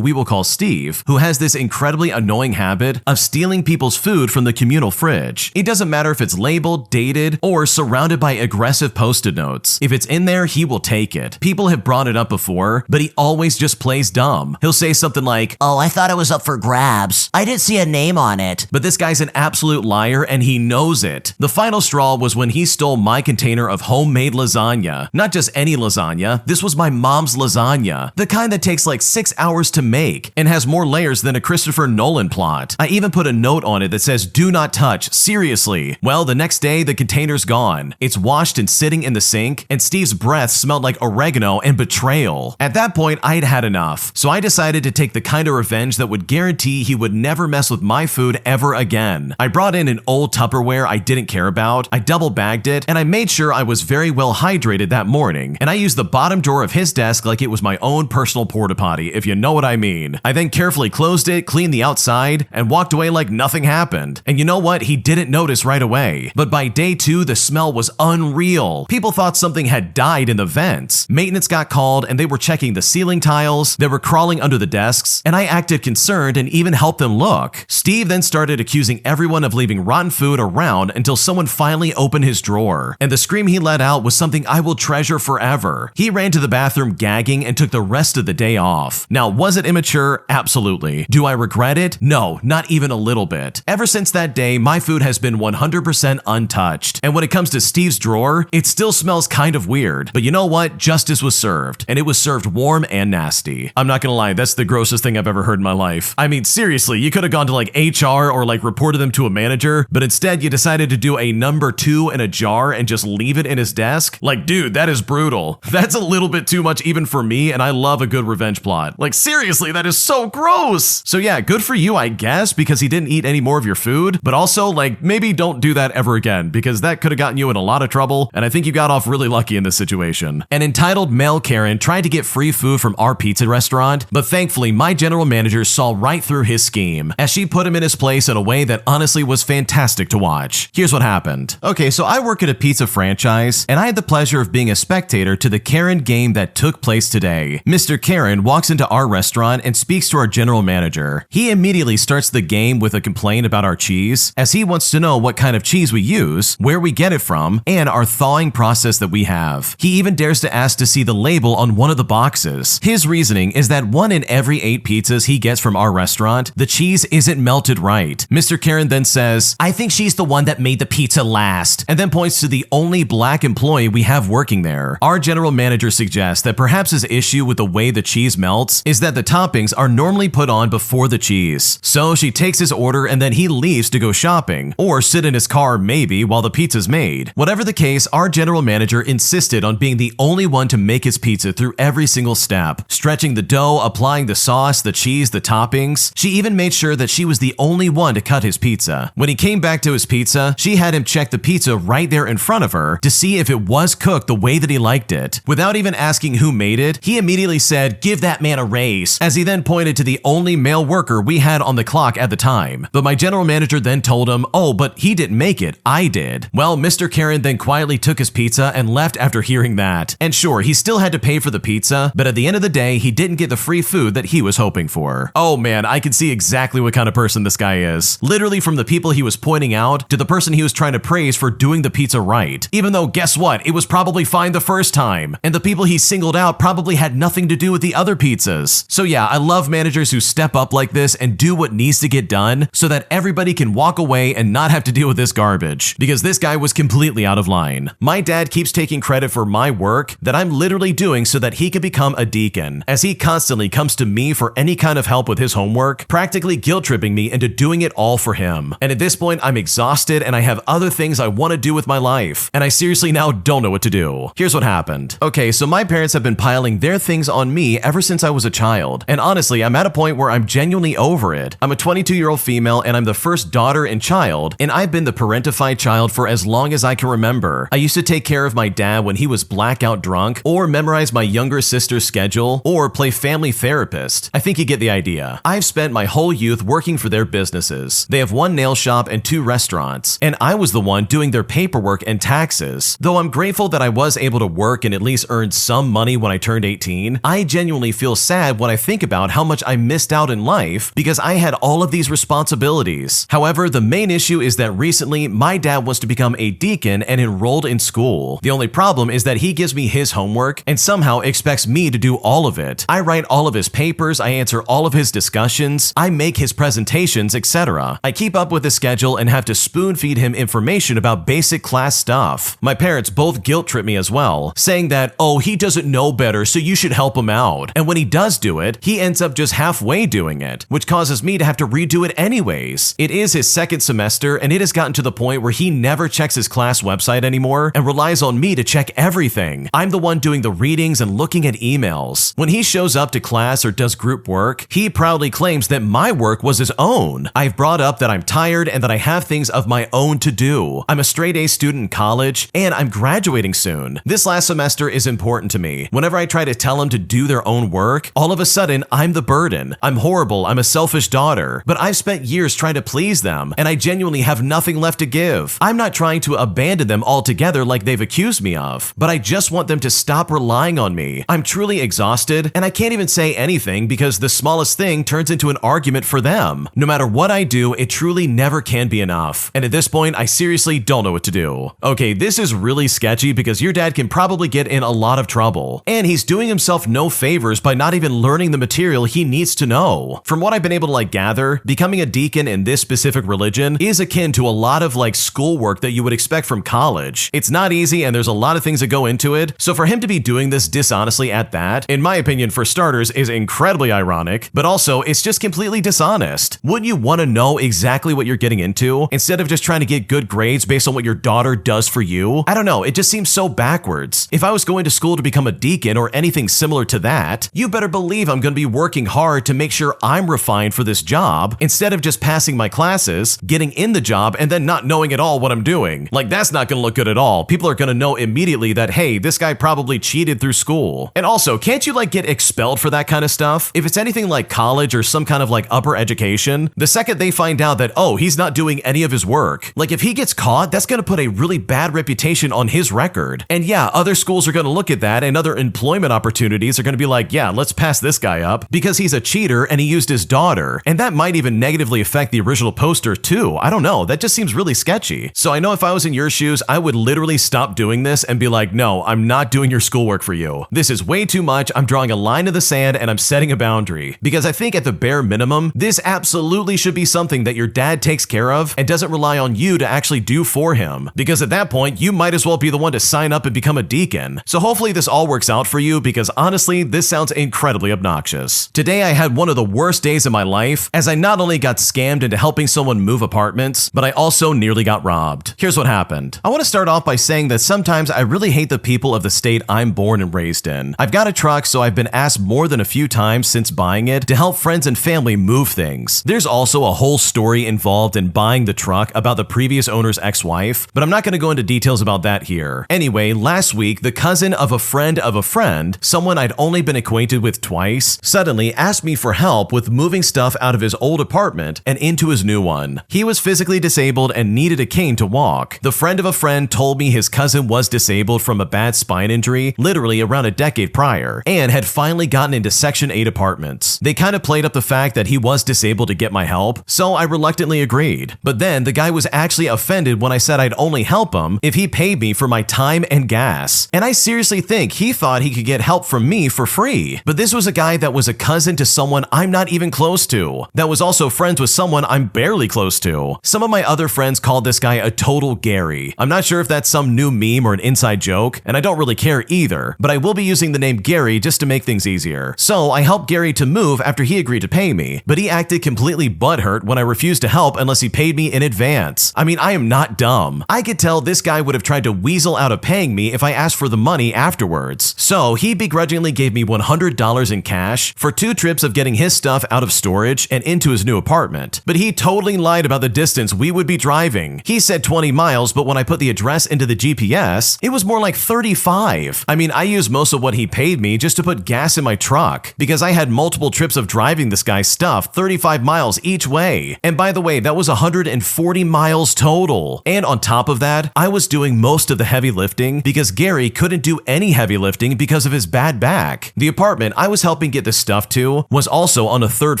Speaker 1: we will call Steve, who has this incredibly annoying habit of stealing people's food from the communal fridge. It doesn't matter if it's labeled, dated, or surrounded by aggressive post-it notes. If it's in there, he will take it. People have brought it up before, but he always just plays dumb. He'll say something like,
Speaker 2: "Oh, I thought it was up for grabs. I didn't see a name on it."
Speaker 1: But this guy's an absolute liar, and he knows it. The final straw was when he stole my container of homemade lasagna. Not just any lasagna, this was my mom's lasagna. The kind that takes like 6 hours to make and has more layers than a Christopher Nolan plot. I even put a note on it that says, "Do not touch, seriously." Well, the next day, the container's gone. It's washed and sitting in the sink, and Steve's breath smelled like oregano and betrayal. At that point, I'd had enough, so I decided to take the kind of revenge that would guarantee he would never mess with my food ever again. I brought in an old Tupperware I didn't care about, I double bagged it, and I made sure I was very well hydrated that morning, and I used the bottom drawer of his desk like it was my own personal porta potty, if you know what I mean. I then carefully closed it, cleaned the outside, and walked away like nothing happened. And you know what? He didn't notice right away. But by day 2, the smell was unreal. People thought something had died in the vents. Maintenance got called, and they were checking the ceiling tiles, they were crawling under the desks, and I acted concerned and even helped them look. Steve then started accusing everyone of leaving rotten food around until someone finally opened his drawer. And the scream he let out was something I will treasure forever. He ran to the bathroom gagging and took the rest of the day off. Now, was it immature? Absolutely. Do I regret it? No, not even a little bit. Ever since that day, my food has been 100% untouched. And when it comes to Steve's drawer, it still smells kind of weird. But you know what? Justice was served. And it was served warm and nasty. I'm not gonna lie, that's the grossest thing I've ever heard in my life. I mean, seriously, you could have gone to like HR or like reported them to a manager, but instead you decided to do a number 2 in a jar and just leave it in his desk? Like, dude, that is brutal. That's a little bit too much even for me, and I love a good revenge plot. Like, seriously, that is so gross. So yeah, good for you, I guess, because he didn't eat any more of your food, but also, like, maybe don't do that ever again, because that could have gotten you in a lot of trouble, and I think you got off really lucky in this situation. An entitled male Karen tried to get free food from our pizza restaurant, but thankfully, my general manager saw right through his scheme, as she put him in his place in a way that honestly was fantastic to watch. Here's what happened. Okay, so I work at a pizza franchise, and I had the pleasure of being a spectator to the Karen game that took place today. Mr. Karen walks into our restaurant and speaks to our general manager. He immediately starts the game with a complaint about our cheese, as he wants to know what kind of cheese we use, where we get it from, and our thawing process that we have. He even dares to ask to see the label on one of the boxes. His reasoning is that 1 in every 8 pizzas he gets from our restaurant, the cheese isn't melted right. Mr. Karen then says, "I think she's the one that made the pizza last," and then points to the only black employee we have working there. Our general manager suggests that perhaps his issue with the way the cheese melts is that the toppings are normally put on before the cheese. So she takes his order and then he leaves to go shopping, or sit in his car maybe while the pizza's made. Whatever the case, our general manager insisted on being the only one to make his pizza through every single step, stretching the dough, applying the sauce, the cheese, the toppings. She even made sure that she was the only one to cut got his pizza. When he came back to his pizza, she had him check the pizza right there in front of her to see if it was cooked the way that he liked it. Without even asking who made it, he immediately said, "Give that man a raise," as he then pointed to the only male worker we had on the clock at the time. But my general manager then told him, "Oh, but he didn't make it, I did." Well, Mr. Karen then quietly took his pizza and left after hearing that. And sure, he still had to pay for the pizza, but at the end of the day, he didn't get the free food that he was hoping for. Oh man, I can see exactly what kind of person this guy is. Literally from the people he was pointing out to the person he was trying to praise for doing the pizza right. Even though, guess what? It was probably fine the first time. And the people he singled out probably had nothing to do with the other pizzas. So yeah, I love managers who step up like this and do what needs to get done so that everybody can walk away and not have to deal with this garbage. Because this guy was completely out of line. My dad keeps taking credit for my work that I'm literally doing so that he can become a deacon, as he constantly comes to me for any kind of help with his homework, practically guilt-tripping me into doing it all for him. And at this point, I'm exhausted and I have other things I want to do with my life, and I seriously now don't know what to do. Here's what happened. Okay, so my parents have been piling their things on me ever since I was a child, and honestly, I'm at a point where I'm genuinely over it. I'm a 22-year-old female and I'm the first daughter and child, and I've been the parentified child for as long as I can remember. I used to take care of my dad when he was blackout drunk, or memorize my younger sister's schedule, or play family therapist. I think you get the idea. I've spent my whole youth working for their businesses. They have one nail shop and 2 restaurants, and I was the one doing their paperwork and taxes. Though I'm grateful that I was able to work and at least earn some money when I turned 18, I genuinely feel sad when I think about how much I missed out in life because I had all of these responsibilities. However, the main issue is that recently my dad wants to become a deacon and enrolled in school. The only problem is that he gives me his homework and somehow expects me to do all of it. I write all of his papers, I answer all of his discussions, I make his presentations, etc. I keep up with his schedule and have to spoon feed him information about basic class stuff. My parents both guilt trip me as well, saying that, "Oh, he doesn't know better, so you should help him out." And when he does do it, he ends up just halfway doing it, which causes me to have to redo it anyways. It is his second semester, and it has gotten to the point where he never checks his class website anymore and relies on me to check everything. I'm the one doing the readings and looking at emails. When he shows up to class or does group work, he proudly claims that my work was his own. I've brought up that I'm tired and that I have things of my own to do. I'm a straight-A student in college, and I'm graduating soon. This last semester is important to me. Whenever I try to tell them to do their own work, all of a sudden, I'm the burden. I'm horrible, I'm a selfish daughter, but I've spent years trying to please them, and I genuinely have nothing left to give. I'm not trying to abandon them altogether like they've accused me of, but I just want them to stop relying on me. I'm truly exhausted, and I can't even say anything because the smallest thing turns into an argument for them. No matter what I do, it truly never can be enough. And at this point, I seriously don't know what to do. Okay, this is really sketchy because your dad can probably get in a lot of trouble. And he's doing himself no favors by not even learning the material he needs to know. From what I've been able to gather, becoming a deacon in this specific religion is akin to a lot of schoolwork that you would expect from college. It's not easy and there's a lot of things that go into it. So for him to be doing this dishonestly at that, in my opinion, for starters, is incredibly ironic, but also it's just completely dishonest. Wouldn't you want to know exactly what you're getting into instead of just trying to get good grades based on what your daughter does for you? I don't know, it just seems so backwards. If I was going to school to become a deacon or anything similar to that, you better believe I'm going to be working hard to make sure I'm refined for this job instead of just passing my classes, getting in the job, and then not knowing at all what I'm doing. That's not going to look good at all. People are going to know immediately that, hey, this guy probably cheated through school. And also, can't you get expelled for that kind of stuff? If it's anything like college or some kind of upper education, the second they find out that, oh, he's not doing any of his work, if he gets caught, that's going to put a really bad reputation on his record. And yeah, other schools are going to look at that and other employment opportunities are going to be like, yeah, let's pass this guy up because he's a cheater and he used his daughter. And that might even negatively affect the original poster too. I don't know. That just seems really sketchy. So I know if I was in your shoes, I would literally stop doing this and be like, no, I'm not doing your schoolwork for you. This is way too much. I'm drawing a line in the sand and I'm setting a boundary. Because I think at the bare minimum, this absolutely should be something that your dad takes care of and doesn't rely on you to actually do for him. Because at that point, you might as well be the one to sign up and become a deacon. So hopefully this all works out for you because honestly, this sounds incredibly obnoxious. Today I had one of the worst days of my life as I not only got scammed into helping someone move apartments, but I also nearly got robbed. Here's what happened. I want to start off by saying that sometimes I really hate the people of the state I'm born and raised in. I've got a truck, so I've been asked more than a few times since buying it to help friends and family move things. There's also a whole story involved in buying the truck about the previous owner's ex-wife, but I'm not going to go into details about that here. Anyway, last week, the cousin of a friend, someone I'd only been acquainted with twice, suddenly asked me for help with moving stuff out of his old apartment and into his new one. He was physically disabled and needed a cane to walk. The friend of a friend told me his cousin was disabled from a bad spine injury, literally around a decade prior, and had finally gotten into Section 8 apartments. They kind of played up the fact that he was disabled to get my help, so I reluctantly agreed. But then the guy was actually offended when I said I'd only help him if he paid me for my time and gas. And I seriously think he thought he could get help from me for free. But this was a guy that was a cousin to someone I'm not even close to, that was also friends with someone I'm barely close to. Some of my other friends called this guy a total Gary. I'm not sure if that's some new meme or an inside joke, and I don't really care either, but I will be using the name Gary just to make things easier. So I helped Gary to move after he agreed to pay me, but he acted completely butthurt when I refused to help unless he paid me in advance. I mean, I am not dumb. I could tell this guy would have tried to weasel out of paying me if I asked for the money afterwards. So he begrudgingly gave me $100 in cash for 2 trips of getting his stuff out of storage and into his new apartment. But he totally lied about the distance we would be driving. He said 20 miles, but when I put the address into the GPS, it was more like 35. I mean, I used most of what he paid me just to put gas in my truck because I had multiple trips of driving this guy's stuff 35 miles each way. And by the way, that was 140 miles total. And on top of that, I was doing most of the heavy lifting because Gary couldn't do any heavy lifting because of his bad back. The apartment I was helping get this stuff to was also on a 3rd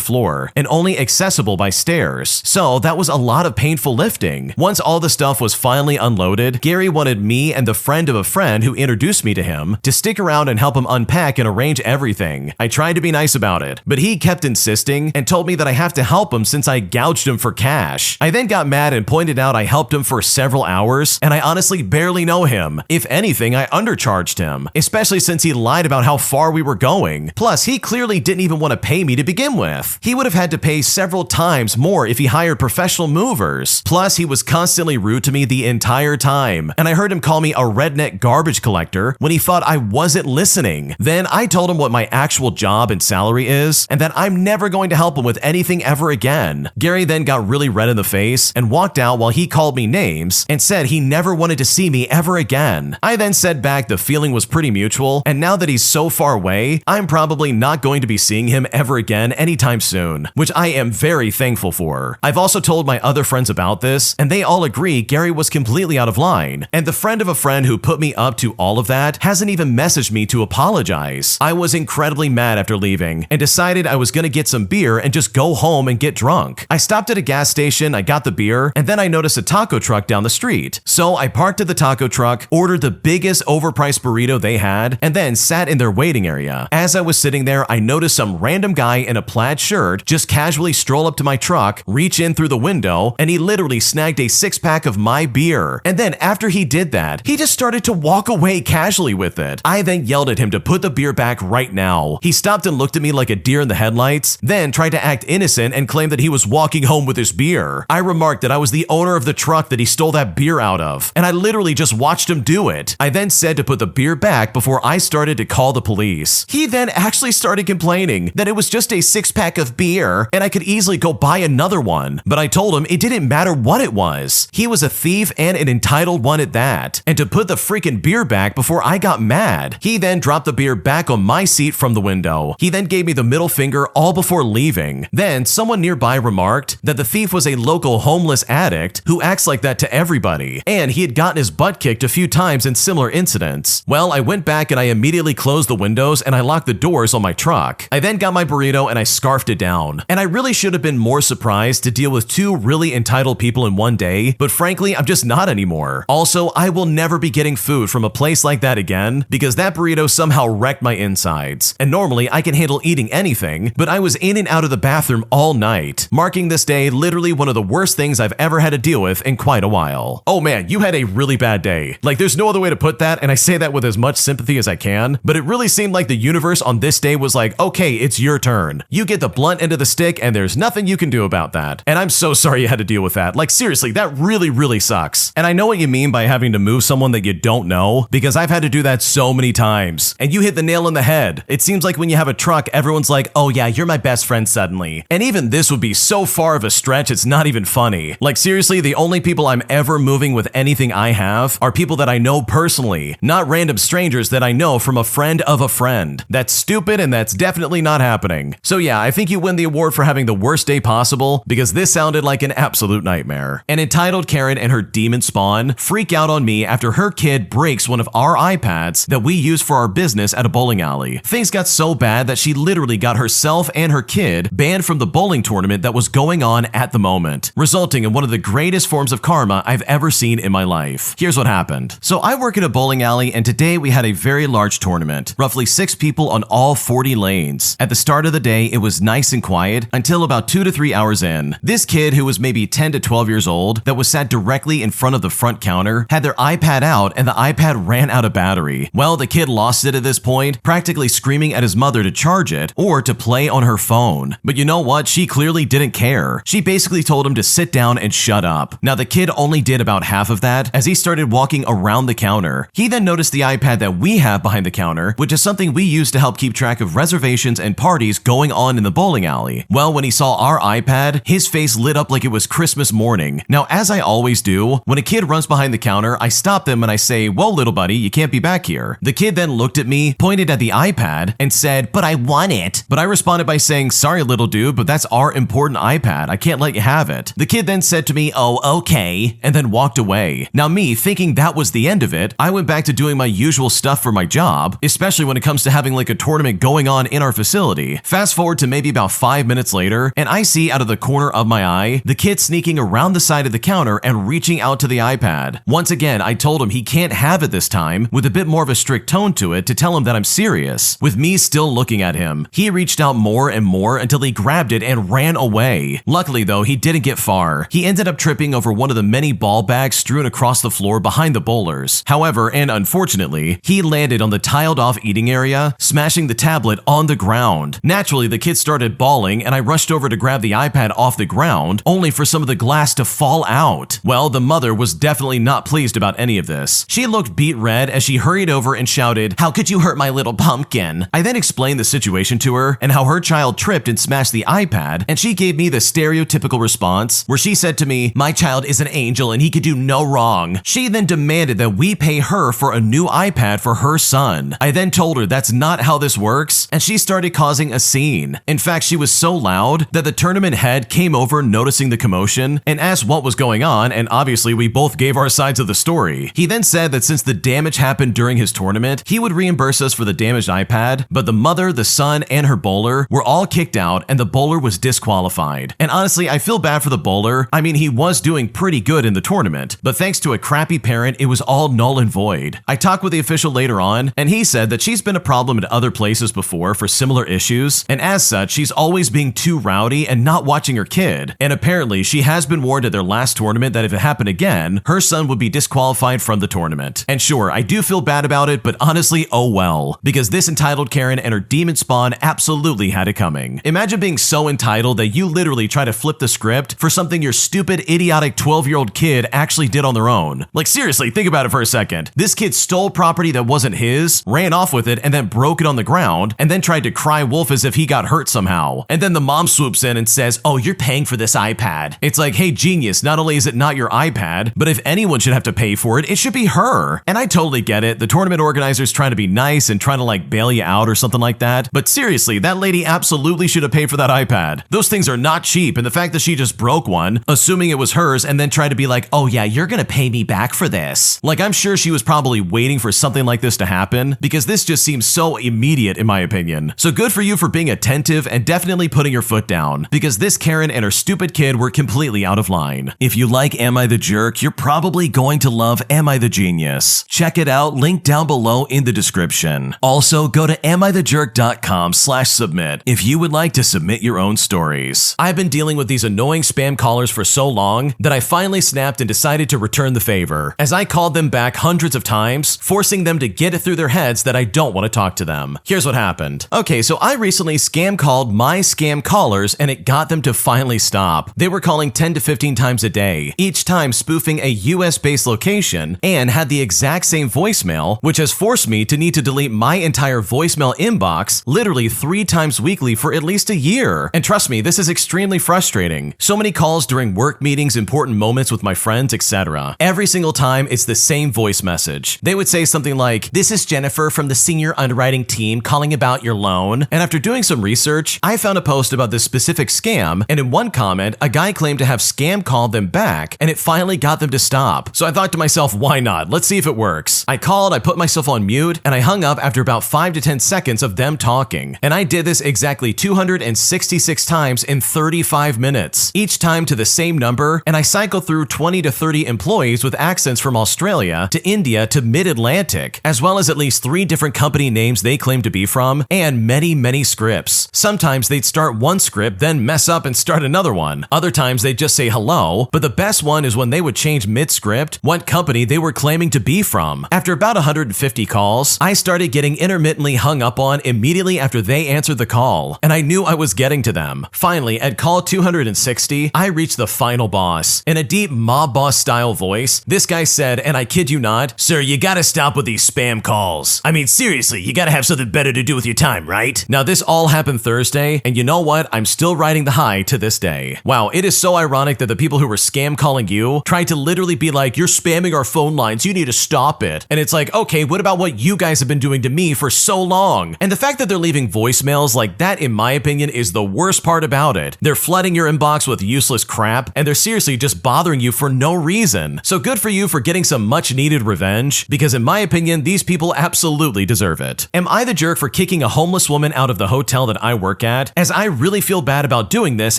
Speaker 1: floor and only accessible by stairs. So that was a lot of painful lifting. Once all the stuff was finally unloaded, Gary wanted me and the friend of a friend who introduced me to him to stick around and help him unpack and arrange everything. I tried to be nice about it, but he kept insisting and told me that I have to help him since I gouged him for cash. I then got mad and pointed out I helped him for several hours and I honestly barely know him. If anything, I undercharged him, especially since he lied about how far we were going. Plus, he clearly didn't even want to pay me to begin with. He would have had to pay several times more if he hired professional movers. Plus, he was constantly rude to me the entire time, and I heard him call me a redneck garbage collector when he thought I wasn't listening. Then I told him what my actual job and salary is, and that I'm never going to help him with anything ever again. Gary then got really red in the face and walked out while he called me names and said he never wanted to see me ever again. I then said back the feeling was pretty mutual, and now that he's so far away, I'm probably not going to be seeing him ever again anytime soon, which I am very thankful for. I've also told my other friends about this, and they all agree Gary was completely out of line, and the friend of a friend who put me up to all of that hasn't even messaged me to apologize. I was incredibly mad after leaving and decided I was gonna get some beer and just go home and get drunk. I stopped at a gas station, I got the beer, and then I noticed a taco truck down the street. So I parked at the taco truck, ordered the biggest overpriced burrito they had, and then sat in their waiting area. As I was sitting there, I noticed some random guy in a plaid shirt just casually stroll up to my truck, reach in through the window, and he literally snagged a 6-pack of my beer. And then after he did that, he just started to walk away casually with it. I then yelled at him to put the beer back right now. He stopped and looked at me like a deer in the headlights, then tried to act innocent and claimed that he was walking home with his beer. I remarked that I was the owner of the truck that he stole that beer out of, and I literally just watched him do it. I then said to put the beer back before I started to call the police. He then actually started complaining that it was just a 6-pack of beer and I could easily go buy another one, but I told him it didn't matter what it was. He was a thief and an entitled one at that, and to put the freaking beer back before I got mad. He then dropped the beer back on my seat from the window. He then gave me the middle finger all before leaving. Then someone nearby remarked that the thief was a local homeless addict who acts like that to everybody, and he had gotten his butt kicked a few times in similar incidents. Well, I went back and I immediately closed the windows and I locked the doors on my truck. I then got my burrito and I scarfed it down. And I really should have been more surprised to deal with 2 really entitled people in one day, but frankly, I'm just not anymore. Also, I will never be getting food from a place like that again because that burrito somehow wrecked my insides. And normally I can handle eating anything, but I was in and out of the bathroom all night, marking this day literally one of the worst things I've ever had to deal with in quite a while. Oh man, you had a really bad day. Like, there's no other way to put that, and I say that with as much sympathy as I can, but it really seemed like the universe on this day was like, okay, it's your turn. You get the blunt end of the stick and there's nothing you can do about that. And I'm so sorry you had to deal with that. Like, seriously, that really sucks. And I know what you mean by having to move someone that you don't know, because I've had to do that so many times. And you hit the nail on the head. It seems like when you have a truck, everyone's like, oh yeah, you're my best friend suddenly. And even this would be so far of a stretch it's not even funny. Like seriously, the only people I'm ever moving with anything I have are people that I know personally, not random strangers that I know from a friend of a friend. That's stupid and that's definitely not happening. So yeah, I think you win the award for having the worst day possible because this sounded like an absolute nightmare. An entitled Karen and her demon spawn freak out on me after her kid breaks one of our iPads that we use for our business at a bowling alley. Things got so bad that she literally got herself and her kid banned from the bowling tournament that was going on at the moment, resulting in one of the greatest forms of karma I've ever seen in my life. Here's what happened. So I work at a bowling alley and today we had a very large tournament, roughly 6 people on all 40 lanes. At the start of the day, it was nice and quiet until about 2 to 3 hours in. This kid who was maybe 10 to 12 years old that was sat directly in front of the front counter had their iPad out and the iPad ran out of battery. Well, the kid lost it at this point, practically screaming at his mother to charge it or to play on her phone. But you know what? She clearly didn't care. She basically told him to sit down and shut up. Now the kid only did about half of that as he started walking around the counter. He then noticed the iPad that we have behind the counter, which is something we use to help keep track of reservations and parties going on in the bowling alley. Well, when he saw our iPad, his face lit up like it was Christmas morning. Now, as I always do, when a kid runs behind the counter, I stop them and I say, "Whoa, little buddy, you can't be back here." The kid then looked at me, pointed at the iPad, and said, "But I want it." But I responded by saying, "Sorry, little dude, but that's our important iPad. I can't let you have it." The kid then said to me, "Oh, okay," and then walked away. Now me, thinking that was the end of it, I went back to doing my usual stuff for my job, especially when it comes to having like a tournament going on in our facility. Fast forward to maybe about 5 minutes later, and I see out of the corner of my eye, the kid sneaking around the side of the counter and reaching out to the iPad. Once again, I told him he can't have it this time, with a bit more of a strict tone to it to tell him that I'm serious. With me still looking at him, he reached out more and more until he grabbed it and ran away. Luckily though, he didn't get far. He ended up tripping over one of the many ball bags strewn across the floor behind the bowlers. However, and unfortunately, he landed on the tiled off eating area, smashing the tablet on the ground. Naturally, the kid started bawling and I rushed over to grab the iPad off the ground, only for some of the glass to fall out. Well, the mother was definitely not pleased about any of this. She looked beet red as she hurried over and shouted, "How could you hurt my little pumpkin?" I then explained the situation to her and how her child tripped and smashed the iPad, and she gave me the stereotypical response where she said to me, "My child is an angel and he could do no wrong." She then demanded that we pay her for a new iPad for her son. I then told her that's not how this works, and she started causing a scene. In fact, she was so loud that the tournament head came over noticing the commotion and asked what was going on, and obviously we both gave our sides of the story. He then said that since the damage happened during his tournament, he would reimburse us for the damaged iPad, but the mother, the son, and her bowler were all kicked out and the bowler was disqualified. And honestly, I feel bad for the bowler. I mean, he was doing pretty good in the tournament, but thanks to a crappy parent, it was all null and void. I talked with the official later on, and he said that she's been a problem at other places before for similar issues, and as such, she's always being too rowdy and not watching her kid. And apparently, she has been warned at their last tournament that if it happened again, her son would be disqualified from the tournament. And sure, I do feel bad about it, but honestly, oh well, because this entitled Karen and her demon spawn absolutely had it coming. Imagine being so entitled that you literally try to flip the script for something your stupid, idiotic 12-year-old kid actually did on their own. Like seriously, think about it for a second. This kid stole property that wasn't his, ran off with it, and then broke it on the ground, and then tried to cry wolf as if he got hurt somehow. And then the mom swoops in and says, "Oh, you're paying for this iPad." It's like, hey genius, not only is it not your iPad, but if anyone should have to pay for it, it should be her. And I totally get it. The tournament organizer's trying to be nice and trying to like bail you out or something like that. But seriously, that lady absolutely should have paid for that iPad. Those things are not cheap, and the fact that she just broke one, assuming it was hers, and then tried to be like, "Oh yeah, you're gonna pay me back for this." Like, I'm sure she was probably waiting for something like this to happen, because this just seems so immediate in my opinion. So good for you for being attentive and definitely putting your foot down, because this Karen and her stupid kid were completely out of line. If you like Am I the Jerk, you're probably going to love Am I the Genius. Check it out, link down below in the description. Also, go to amithejerk.com/submit if you would like to submit your own stories. I've been dealing with these annoying spam callers for so long that I finally snapped and decided to return the favor, as I called them back hundreds of times, forcing them to get it through their heads that I don't want to talk to them. Here's what happened. Okay, so I recently scam called my scam callers and it got them to finally stop. They were calling 10 to 15 times a day, each time spoofing a US-based location, and had the exact same voicemail, which has forced me to need to delete my entire voicemail inbox literally 3 times weekly for at least a year. And trust me, this is extremely extremely frustrating. So many calls during work meetings, important moments with my friends, etc. Every single time, it's the same voice message. They would say something like, "This is Jennifer from the senior underwriting team calling about your loan." And after doing some research, I found a post about this specific scam, and in one comment, a guy claimed to have scam called them back, and it finally got them to stop. So I thought to myself, why not? Let's see if it works. I called, I put myself on mute, and I hung up after about 5 to 10 seconds of them talking. And I did this exactly 266 times in 35 minutes, each time to the same number, and I cycled through 20 to 30 employees with accents from Australia to India to Mid-Atlantic, as well as at least 3 different company names they claim to be from, and many scripts. Sometimes they'd start one script, then mess up and start another one. Other times they'd just say hello, but the best one is when they would change mid-script what company they were claiming to be from. After about 150 calls, I started getting intermittently hung up on immediately after they answered the call, and I knew I was getting to them. Finally, at call 260, I reached the final boss. In a deep mob boss style voice, this guy said, and I kid you not, "Sir, you gotta stop with these spam calls. I mean, seriously, you gotta have something better to do with your time, right?" Now, this all happened Thursday, and you know what? I'm still riding the high to this day. Wow, it is so ironic that the people who were scam calling you tried to literally be like, "You're spamming our phone lines, you need to stop it." And it's like, okay, what about what you guys have been doing to me for so long? And the fact that they're leaving voicemails like that, in my opinion, is the worst part about it. They're flooding your inbox with useless crap, and they're seriously just bothering you for no reason. So good for you for getting some much needed revenge, because in my opinion, these people absolutely deserve it. Am I the jerk for kicking a homeless woman out of the hotel that I work at? As I really feel bad about doing this,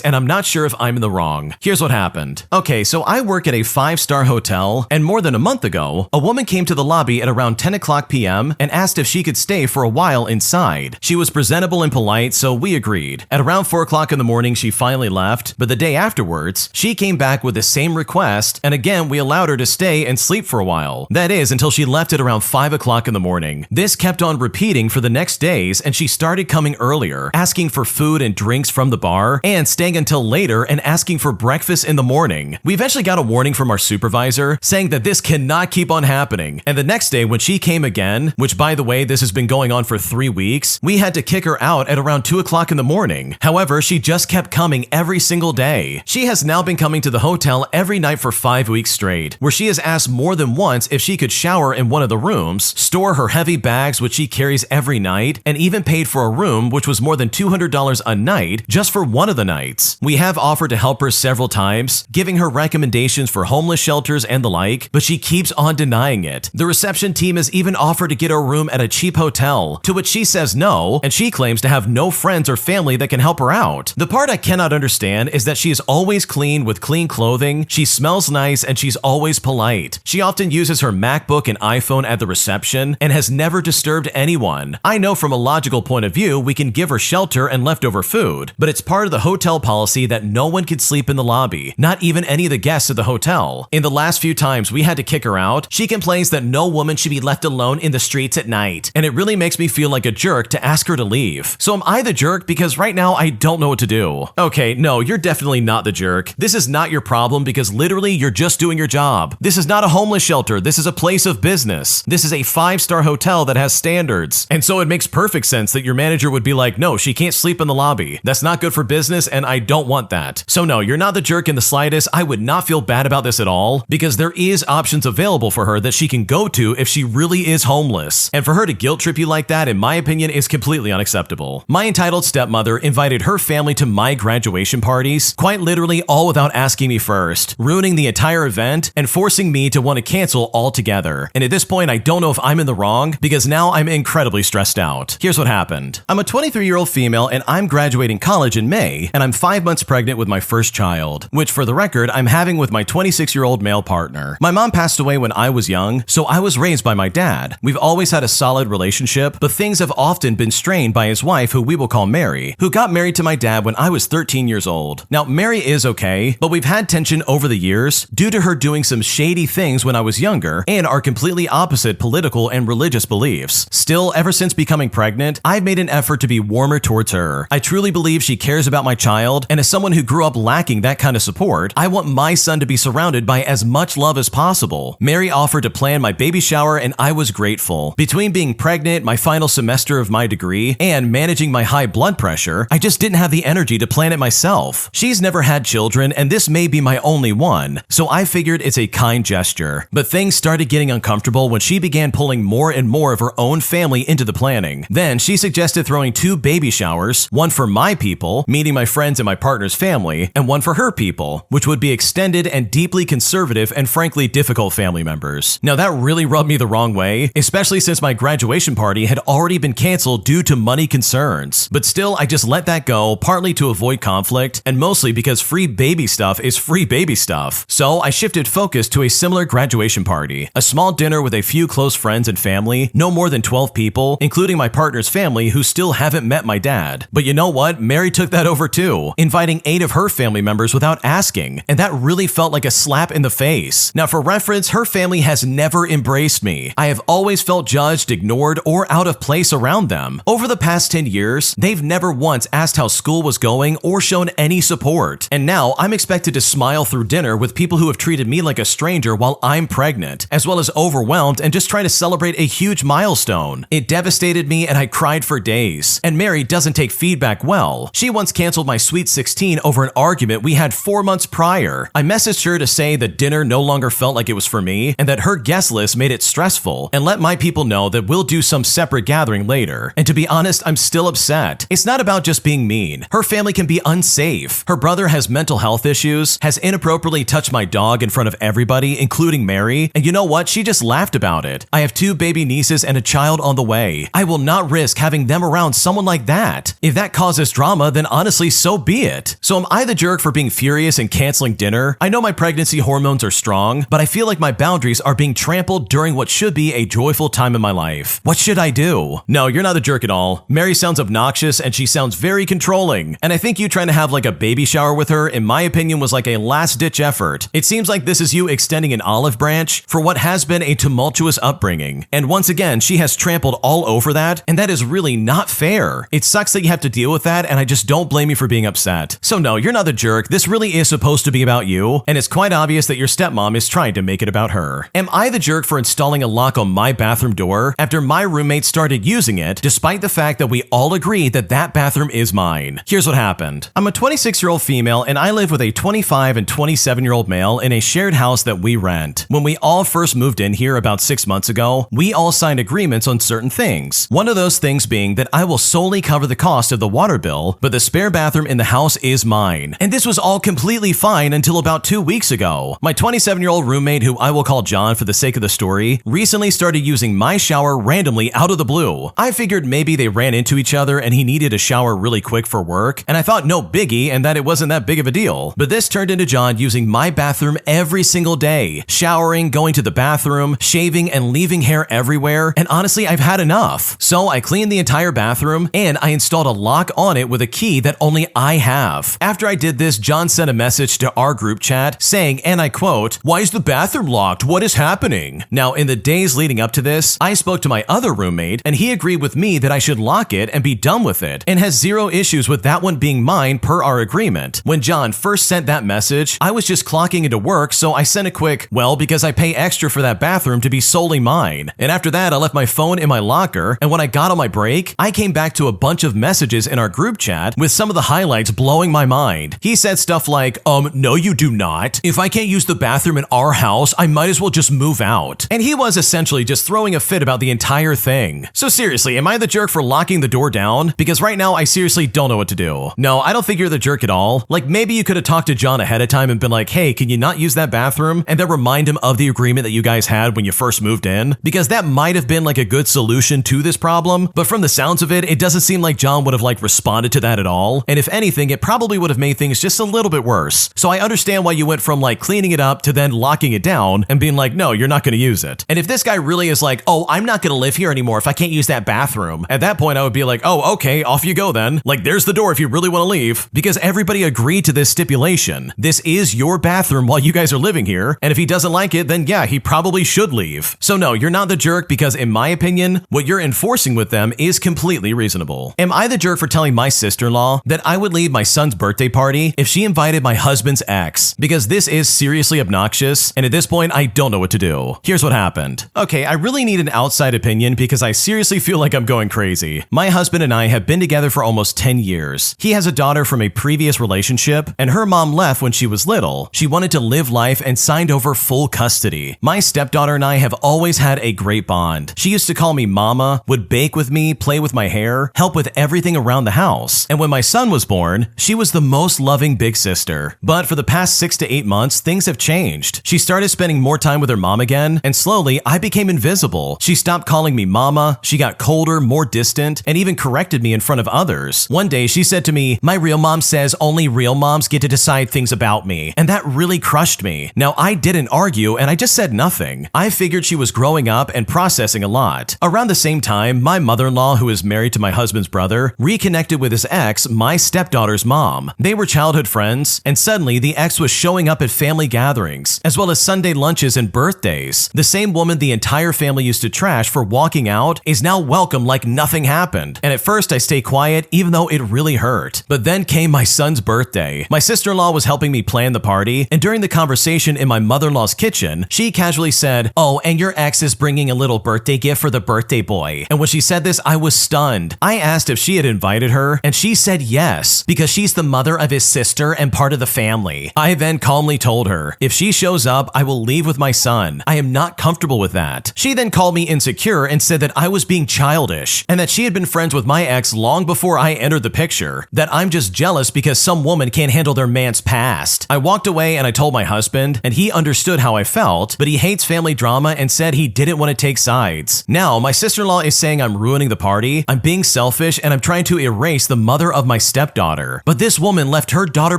Speaker 1: and I'm not sure if I'm in the wrong. Here's what happened. Okay, so I work at a 5-star hotel, and more than a month ago, a woman came to the lobby at around 10 o'clock p.m. and asked if she could stay for a while inside. She was presentable and polite, so we agreed. At around 4 o'clock in the morning, she finally left, but the day afterwards, she came back with the same request, and again, we allowed her to stay and sleep for a while. That is, until she left at around 5 o'clock in the morning. This kept on repeating for the next days, and she started coming earlier, asking for food and drinks from the bar, and staying until later and asking for breakfast in the morning. We eventually got a warning from our supervisor saying that this cannot keep on happening, and the next day when she came again, which by the way, this has been going on for 3 weeks, we had to kick her out at around 2 o'clock in the morning. However, she just kept coming every single day. She has now been coming to the hotel every night for 5 weeks straight, where she has asked more than once if she could shower in one of the rooms, store her heavy bags which she carries every night, and even paid for a room which was more than $200 a night just for one of the nights. We have offered to help her several times, giving her recommendations for homeless shelters and the like, but she keeps on denying it. The reception team has even offered to get her a room at a cheap hotel, to which she says no, and she claims to have no friends or family that can help her out. The part I cannot understand is that she is always clean with clean clothing, she smells nice, and she's always polite. She often uses her MacBook and iPhone at the reception and has never disturbed anyone. I know from a logical point of view we can give her shelter and leftover food, but it's part of the hotel policy that no one can sleep in the lobby, not even any of the guests at the hotel. In the last few times we had to kick her out, she complains that no woman should be left alone in the streets at night, and it really makes me feel like a jerk to ask her to leave. So am I the jerk? Because right now I don't know what to do. Okay, no, you're definitely not the jerk. This is not your problem because literally you're just doing your job. This is not a homeless shelter. This is a place of business. This is a 5-star hotel that has standards. And so it makes perfect sense that your manager would be like, no, she can't sleep in the lobby. That's not good for business and I don't want that. So no, you're not the jerk in the slightest. I would not feel bad about this at all because there is options available for her that she can go to if she really is homeless. And for her to guilt trip you like that, in my opinion, is completely unacceptable. My entitled stepmother invited her family to my graduation parties, quite literally all without asking me first, ruining the entire event and forcing me to want to cancel altogether. And at this point, I don't know if I'm in the wrong because now I'm incredibly stressed out. Here's what happened. I'm a 23-year-old female and I'm graduating college in May, and I'm 5 months pregnant with my first child, which for the record, I'm having with my 26-year-old male partner. My mom passed away when I was young, so I was raised by my dad. We've always had a solid relationship, but things have often been strained by his wife, who we will call Mary, who got married to my dad when I was 13 years old. Now, Mary is okay, but we've had tension over the years due to her doing some shady things when I was younger and our completely opposite political and religious beliefs. Still, ever since becoming pregnant, I've made an effort to be warmer towards her. I truly believe she cares about my child, and as someone who grew up lacking that kind of support, I want my son to be surrounded by as much love as possible. Mary offered to plan my baby shower, and I was grateful. Between being pregnant, my final semester of my degree, and managing my high blood pressure, I just didn't have the energy to plan it myself. She's never had children, and this may be my only one, so I figured it's a kind gesture. But things started getting uncomfortable when she began pulling more and more of her own family into the planning. Then she suggested throwing 2 baby showers, one for my people, meeting my friends and my partner's family, and one for her people, which would be extended and deeply conservative and frankly difficult family members. Now that really rubbed me the wrong way, especially since my graduation party had already been canceled due to money concerns. But still, I just let that go, partly to avoid conflict, and mostly because free baby stuff is free baby stuff. So I shifted focus to a similar graduation party, a small dinner with a few close friends and family, no more than 12 people, including my partner's family who still haven't met my dad. But you know what? Mary took that over too, inviting 8 of her family members without asking, and that really felt like a slap in the face. Now for reference, her family has never embraced me. I have always felt judged, ignored, or out of place around them. Over the past 10 years, they've never once asked how school was going or shown any support. And now I'm expected to smile through dinner with people who have treated me like a stranger while I'm pregnant, as well as overwhelmed and just try to celebrate a huge milestone. It devastated me and I cried for days. And Mary doesn't take feedback well. She once canceled my Sweet 16 over an argument we had 4 months prior. I messaged her to say that dinner no longer felt like it was for me and that her guest list made it stressful, and let my people know that we'll do some separate gathering later. And to be honest, I'm still upset. It's not about just being mean. Her family can be unsafe. Her brother has mental health issues, has inappropriately touched my dog in front of everybody, including Mary, and you know what? She just laughed about it. I have 2 baby nieces and a child on the way. I will not risk having them around someone like that. If that causes drama, then honestly, so be it. So am I the jerk for being furious and canceling dinner? I know my pregnancy hormones are strong, but I feel like my boundaries are being trampled during what should be a joyful time in my life. What should I do? No, you're not a jerk at all. Mary sounds obnoxious and she sounds very controlling. And I think you trying to have like a baby shower with her, in my opinion, was like a last-ditch effort. It seems like this is you extending an olive branch for what has been a tumultuous upbringing. And once again, she has trampled all over that, and that is really not fair. It sucks that you have to deal with that, and I just don't blame you for being upset. So no, you're not the jerk. This really is supposed to be about you, and it's quite obvious that your stepmom is trying to make it about her. Am I the jerk for installing a lock on my bathroom door after my roommate started using it, despite the fact that we all agree that that bathroom is mine? Here's what happened. I'm a 26-year-old female, and I live with a 25 and 27-year-old male in a shared house that we rent. When we all first moved in here about 6 months ago, we all signed agreements on certain things. One of those things being that I will solely cover the cost of the water bill, but the spare bathroom in the house is mine. And this was all completely fine until about 2 weeks ago. My 27-year-old roommate, who I will call John for the sake of the story, recently started using my shower randomly out of the blue. I figured maybe they ran into each other and he needed a shower really quick for work, and I thought no biggie and that it wasn't that big of a deal. But this turned into John using my bathroom every single day, showering, going to the bathroom, shaving, and leaving hair everywhere, and honestly, I've had enough. So I cleaned the entire bathroom and I installed a lock on it with a key that only I have. After I did this, John sent a message to our group chat saying, and I quote, "Why is the bathroom locked? What is happening?" Now, in the days leading up to this, I spoke to my other roommate and he agreed with me that I should lock it and be done with it, and has zero issues with that one being mine per our agreement. When John first sent that message, I was just clocking into work, so I sent a quick, "Well, because I pay extra for that bathroom to be solely mine." And after that, I left my phone in my locker, and when I got on my break, I came back to a bunch of messages in our group chat with some of the highlights blowing my mind. He said stuff like, "No you do not. If I can't use the bathroom in our house, I might as well just move out." And he was essentially just throwing a fit about the entire thing. So seriously, am I the jerk for locking the door down? Because right now, I seriously don't know what to do. No, I don't think you're the jerk at all. Like, maybe you could have talked to John ahead of time and been like, "Hey, can you not use that bathroom?" And then remind him of the agreement that you guys had when you first moved in. Because that might have been like a good solution to this problem, but from the sounds of it, it doesn't seem like John would have like responded to that at all. And if anything, it probably would have made things just a little bit worse. So I understand why you went from like cleaning it up to then locking it down and being like, "No, you're not going to use it." And if this guy really is like, "Oh, I'm not going to live here anymore if I can't use that bathroom," at that point I would be like, "Oh, okay, off you go then. Like, there's the door if you really want to leave." Because everybody agreed to this stipulation. This is your bathroom while you guys are living here, and if he doesn't like it, then yeah, he probably should leave. So no, you're not the jerk, because in my opinion, what you're enforcing with them is completely reasonable. Am I the jerk for telling my sister-in-law that I would leave my son's birthday party if she invited my husband's ex? Because this is seriously obnoxious, and at this point, I don't know what to do. Here's what happened. Okay, I really need an outside opinion because I seriously feel like I'm going crazy. My husband and I have been together for almost 10 years. He has a daughter from a previous relationship, and her mom left when she was little. She wanted to live life and signed over full custody. My stepdaughter and I have always had a great bond. She used to call me mama, would bake with me, play with my hair, help with everything around the house. And when my son was born, she was the most loving big sister. But for the past 6 to 8 months, things have changed. She started spending more time with her mom again, and slowly I became invisible. She stopped calling me mama, she got colder, more distant, and even corrected me in front of others. One day she said to me, "My real mom says only real moms get to decide things about me," and that really crushed me. Now I didn't argue and I just said nothing. I figured she was growing up and processing a lot. Around the same time, my mother-in-law, who is married to my husband's brother, reconnected with his ex, my stepdaughter's mom. They were childhood friends, and suddenly the ex was showing up at family gatherings, as well as Sunday lunches and birthdays. The same woman the entire family used to trash for walking out is now welcome like nothing happened. And at first I stayed quiet even though it really hurt. But then came my son's birthday. My sister-in-law was helping me plan the party, and during the conversation in my mother-in-law's kitchen, she casually said, "Oh, and your ex is bringing a little birthday gift for the birthday boy." And when she said this, I was stunned. I asked if she had invited her, and she said yes, because she's the mother of his sister and part of the family. I then calmly told her, if she shows up, I will leave with my son. I am not comfortable with that. She then called me insecure and said that I was being childish, and that she had been friends with my ex long before I entered the picture, that I'm just jealous because some woman can't handle their man's past. I walked away and I told my husband, and he understood how I felt, but he hates family drama and said he didn't want to take sides. Now, my sister-in-law is saying I'm ruining the party, I'm being selfish, and I'm trying to erase the mother of my stepdaughter. But this woman left her daughter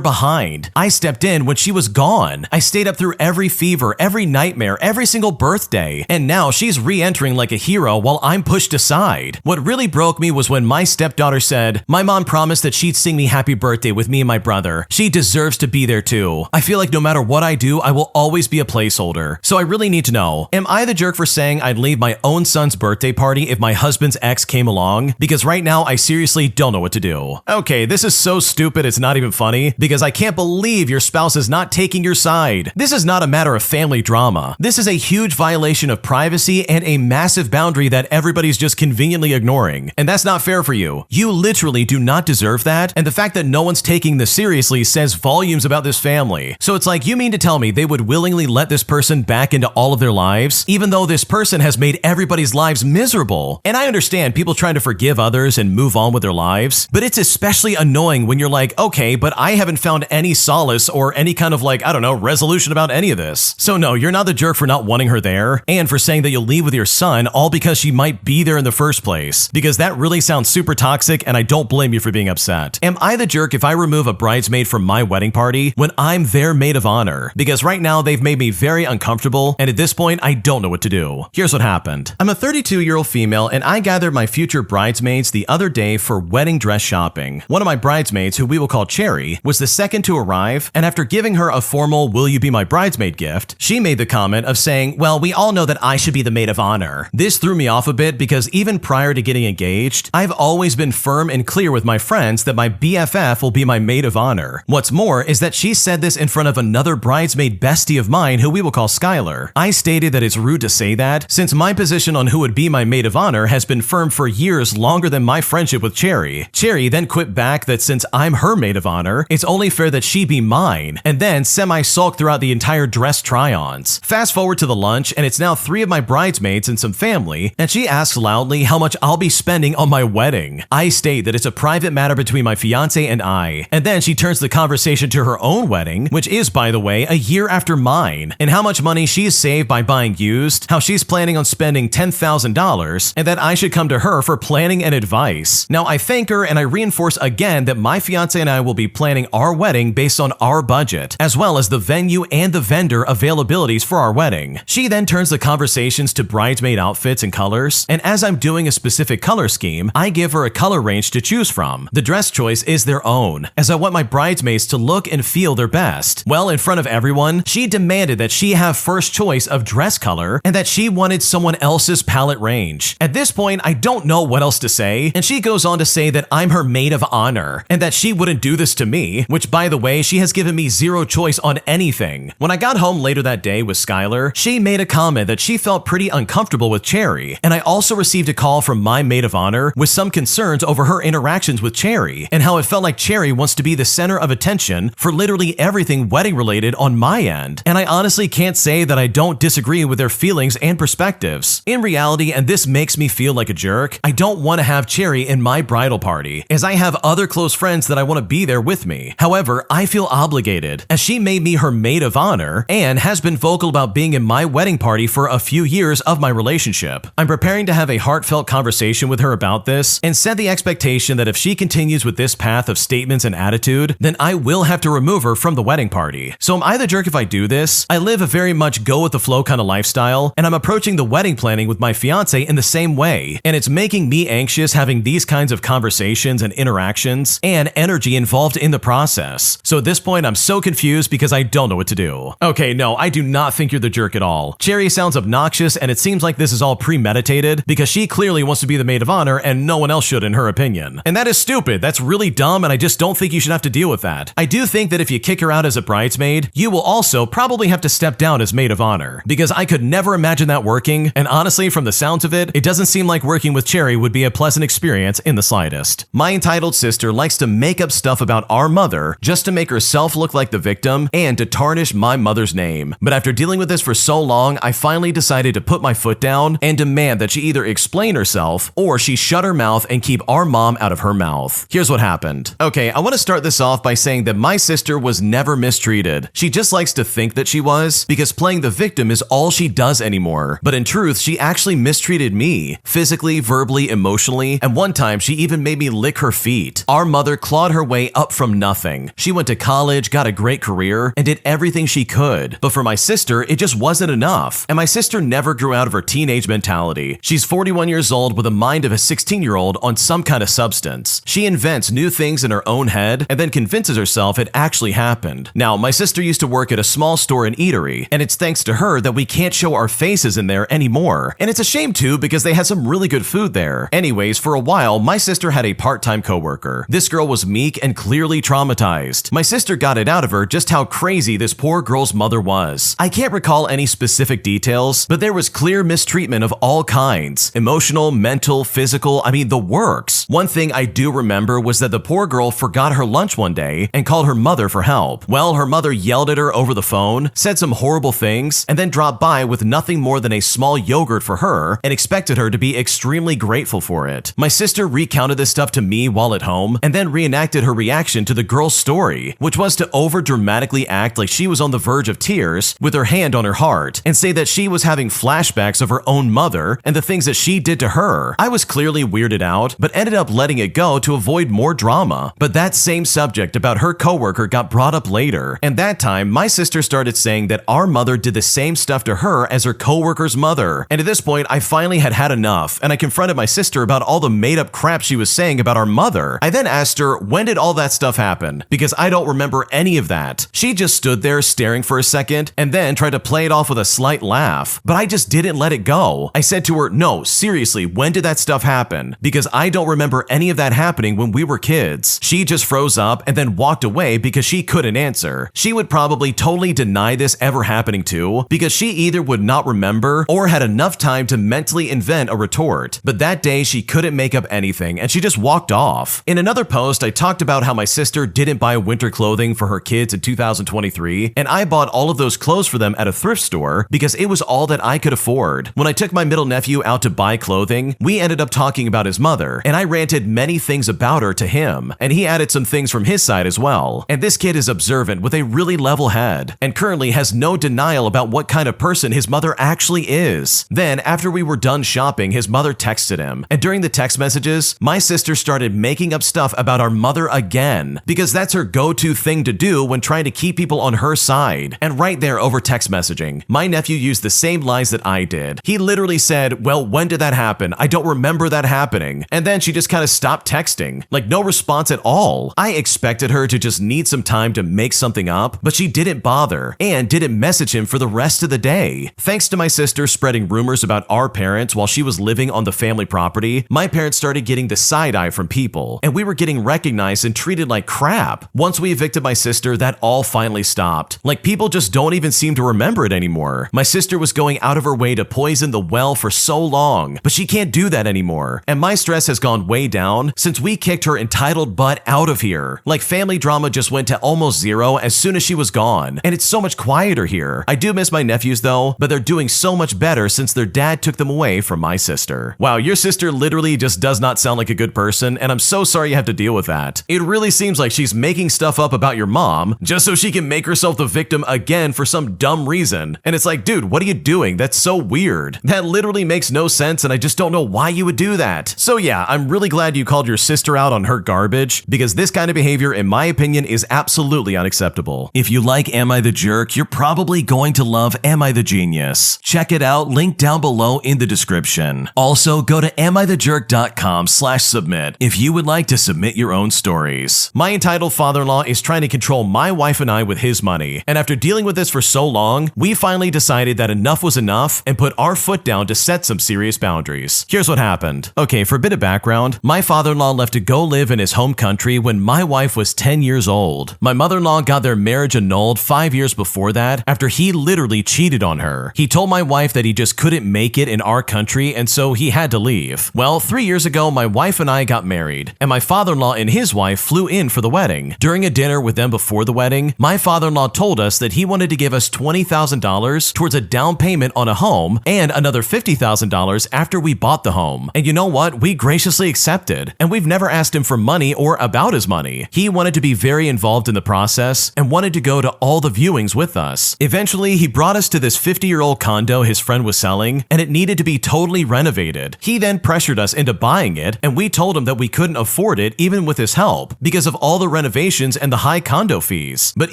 Speaker 1: behind. I stepped in when she was gone. I stayed up through every fever, every nightmare, every single birthday, and now she's re-entering like a hero while I'm pushed aside. What really broke me was when my stepdaughter said, "My mom promised that she'd sing me happy birthday with me and my brother. She deserves to be there too. I feel like no matter what I do, I will always be a placeholder." So I really need to know, am I the jerk for saying I'd leave my own son's birthday party if my husband's ex came along? Because right now I seriously don't know what to do. Okay, this is so stupid it's not even funny, because I can't believe your spouse is not taking your side. This is not a matter of family drama. This is a huge violation of privacy and a massive boundary that everybody's just conveniently ignoring. And that's not fair for you. You literally do not deserve that, and the fact that no one's taking this seriously says volumes about this family. So it's like, you mean to tell me they would willingly let this person back into all of their lives, even though this person has made everybody's lives miserable? And I understand people trying to forgive others and move on with their lives, but it's especially annoying when you're like, okay, but I haven't found any solace or any kind of like, I don't know, resolution about any of this. So no, you're not the jerk for not wanting her there, and for saying that you'll leave with your son all because she might be there in the first place, because that really sounds super toxic, and I don't blame you for being upset. Am I the jerk if I remove a bridesmaid from my wedding party when I'm their maid of honor? Because right now they've made me very uncomfortable, and at this point I don't know what to do. Here's what happened. I'm a 32-year-old female, and I gathered my future bridesmaids the other day for wedding dress shopping. One of my bridesmaids, who we will call Cherry, was the second to arrive, and after giving her a formal "will you be my bridesmaid" gift, she made the comment of saying, "Well, we all know that I should be the maid of honor." This threw me off a bit because even prior to getting engaged, I've always been firm and clear with my friends that my BFF will be my maid of honor. What's more is that she said this in front of another bridesmaid bestie of mine who we will call Skylar. I stated that it's rude to say that, since my position on who would be my maid of honor has been firm for years longer than my friendship with Cherry. Cherry then quipped back that since I'm her maid of honor, it's only fair that she be mine, and then semi-sulked throughout the entire dress try-ons. Fast forward to the lunch, and it's now 3 of my bridesmaids and some family, and she asks loudly how much I'll be spending on my wedding. I state that it's a private matter between my fiance and I, and then she turns the conversation to her own wedding, which is, by the way, a year after mine, and how much money she's saved by buying used, how she's planning on spending $10,000, and that I should come to her for planning and advice. Now, I thank her and I reinforce again that my fiance and I will be planning our wedding based on our budget, as well as the venue and the vendor availabilities for our wedding. She then turns the conversations to bridesmaid outfits and colors, and as I'm doing a specific color scheme, I give her a color range to choose from. The dress choice is their own, as I want my bridesmaids to look and feel their best. Well, in front of everyone, she demanded that she have first choice of dress color and that she wanted someone else's palette range. At this point, I don't know what else to say, and she goes on to say that I'm her maid of honor and that she wouldn't do this to me, which, by the way, she has given me zero choice on anything. When I got home later that day with Skylar, she made a comment that she felt pretty uncomfortable with Cherry, and I also received a call from my maid of honor with some concerns over her interactions with Cherry and how it felt like Cherry wants to be the center of attention for literally everything wedding related on my end. And I honestly can't say that I don't disagree with their feelings and perspectives. In reality, and this makes me feel like a jerk, I don't want to have Cherry in my bridal party, as I have other close friends that I want to be there with me. However, I feel obligated, as she made me her maid of honor and has been vocal about being in my wedding party for a few years of my relationship. I'm preparing to have a heartfelt conversation with her about this and set the expectation that if she continues with this path of statements and attitude, then I will have to remove her from the wedding party. So am I the jerk if I do this? I live a very much go with the flow kind of lifestyle, and I'm approaching the wedding planning with my fiance in the same way, and it's making me anxious having these kinds of conversations and interactions and energy involved in the process. So at this point, I'm so confused because I don't know what to do. Okay, no, I do not think you're the jerk at all. Cherry sounds obnoxious, and it seems like this is all premeditated because she clearly wants to be the maid of honor and no one else should in her opinion. And that is stupid. That's really dumb, and I just don't think you should have to deal with that. I do think that if you kick her out as a bridesmaid, you will also probably have to step down as maid of honor, because I could never imagine that working, and honestly, from the sounds of it, it doesn't seem like working with Cherry would be a pleasant experience in the slightest. My entitled sister likes to make up stuff about our mother just to make herself look like the victim and to tarnish my mother's name. But after dealing with this for so long, I finally decided to put my foot down and demand that she either explain herself or she shut her mouth and keep our mom out of her mouth. Here's what happened. Okay, I want to start this off by saying that my sister was never mistreated. She just likes to think that she was, because playing the victim is all she does anymore. But in truth, she actually mistreated me, physically, verbally, emotionally, and one time she even made me lick her feet. Our mother clawed her way up from nothing. She went to college, got a great career, and did everything she could. But for my sister, it just wasn't enough. And my sister never grew out of her teenage mentality. She's 41 years old with a mind of a 16-year-old on some kind of substance. She invents new things in her own head and then convinces herself it actually happened. Now, my sister used to work at a small store and eatery, and it's thanks to her that we can't show our faces in there anymore. And it's a shame too, because they had some really good food there. Anyways, for a while, my sister had a part-time coworker. This girl was meek and clearly traumatized. My sister got it out of her just how crazy this poor girl's mother was. I can't recall any specific details, but there was clear mistreatment of all kinds. Emotional, mental, physical, I mean the works. One thing I do remember was that the poor girl forgot her lunch one day and called her mother for help. Well, her mother yelled at her over the phone, said some horrible things, and then dropped by with nothing more than a small yogurt for her and expected her to be extremely grateful for it. My sister recounted this stuff to me while at home and then reenacted her reaction to the girl's story, which was to over-dramatically act like she was on the verge of tears with her hand on her heart and say that she was having flashbacks of her own mother and the things that she did to her. I was clearly weirded out, but ended up letting it go to avoid more drama. But that same subject about her coworker got brought up later, and that time my sister started saying that our mother did the same stuff to her as her coworker's mother. And at this point, I finally had had enough, and I confronted my sister about all the made-up crap she was saying about our mother. I then asked her, when did all that stuff happen? Because I don't remember any of that. She just stood there staring for a second and then tried to play it off with a slight laugh, but I just didn't let it go. I said to her, no, seriously, when did that stuff happen? Because I don't remember any of that happening when we were kids. She just froze up and then walked away because she couldn't answer. She would probably totally deny this ever happening too, because she either would not remember or had enough time to mentally invent a retort. But that day she couldn't make up anything and she just walked off. In another post, I talked about how my sister didn't buy winter clothing for her kids in 2023, and I bought all of those clothes for them at a thrift store because it was all that I could afford. When I took my middle nephew out to buy clothing, we ended up talking about his mother, and I ranted many things about her to him, and he added some things from his side as well. And this kid is observant with a really level head, and currently has no denial about what kind of person his mother actually is. Then, after we were done shopping, his mother texted him, and during the text messages, my sister started making up stuff about our mother again, because that's her go-to thing to do when trying to keep people on her side. And right there over text messaging, my nephew used the same lies that I did. He literally said, well, when did that happen? I don't remember that happening. And then she just kind of stopped texting, like no response at all. I expected her to just need some time to make something up, but she didn't bother and didn't message him for the rest of the day. Thanks to my sister spreading rumors about our parents while she was living on the family property, my parents started getting the side eye from people, and we were getting recognized and treated like crap. Once we evicted my sister, that all finally stopped. Like, people just don't even seem to remember it anymore. My sister was going out of her way to poison the well for so long, but she can't do that anymore. And my stress has gone way down since we kicked her entire entitled butt out of here. Like, family drama just went to almost zero as soon as she was gone, and it's so much quieter here. I do miss my nephews though, but they're doing so much better since their dad took them away from my sister. Wow, your sister literally just does not sound like a good person, and I'm so sorry you have to deal with that. It really seems like she's making stuff up about your mom just so she can make herself the victim again for some dumb reason. And it's like, dude, what are you doing? That's so weird. That literally makes no sense, and I just don't know why you would do that. So yeah, I'm really glad you called your sister out on her garbage, because this kind of behavior, in my opinion, is absolutely unacceptable. If you like Am I the Jerk, you're probably going to love Am I the Genius. Check it out, link down below in the description. Also, go to amithejerk.com/submit if you would like to submit your own stories. My entitled father-in-law is trying to control my wife and I with his money, and after dealing with this for so long, we finally decided that enough was enough and put our foot down to set some serious boundaries. Here's what happened. Okay, for a bit of background, my father-in-law left to go live in his home country when my wife was 10 years old. My mother-in-law got their marriage annulled 5 years before that after he literally cheated on her. He told my wife that he just couldn't make it in our country, and so he had to leave. Well, 3 years ago, my wife and I got married, and my father-in-law and his wife flew in for the wedding. During a dinner with them before the wedding, my father-in-law told us that he wanted to give us $20,000 towards a down payment on a home and another $50,000 after we bought the home. And you know what? We graciously accepted, and we've never asked him for money or about his money. He wanted to be very involved in the process and wanted to go to all the viewings with us. Eventually, he brought us to this 50-year-old condo his friend was selling, and it needed to be totally renovated. He then pressured us into buying it, and we told him that we couldn't afford it even with his help because of all the renovations and the high condo fees. But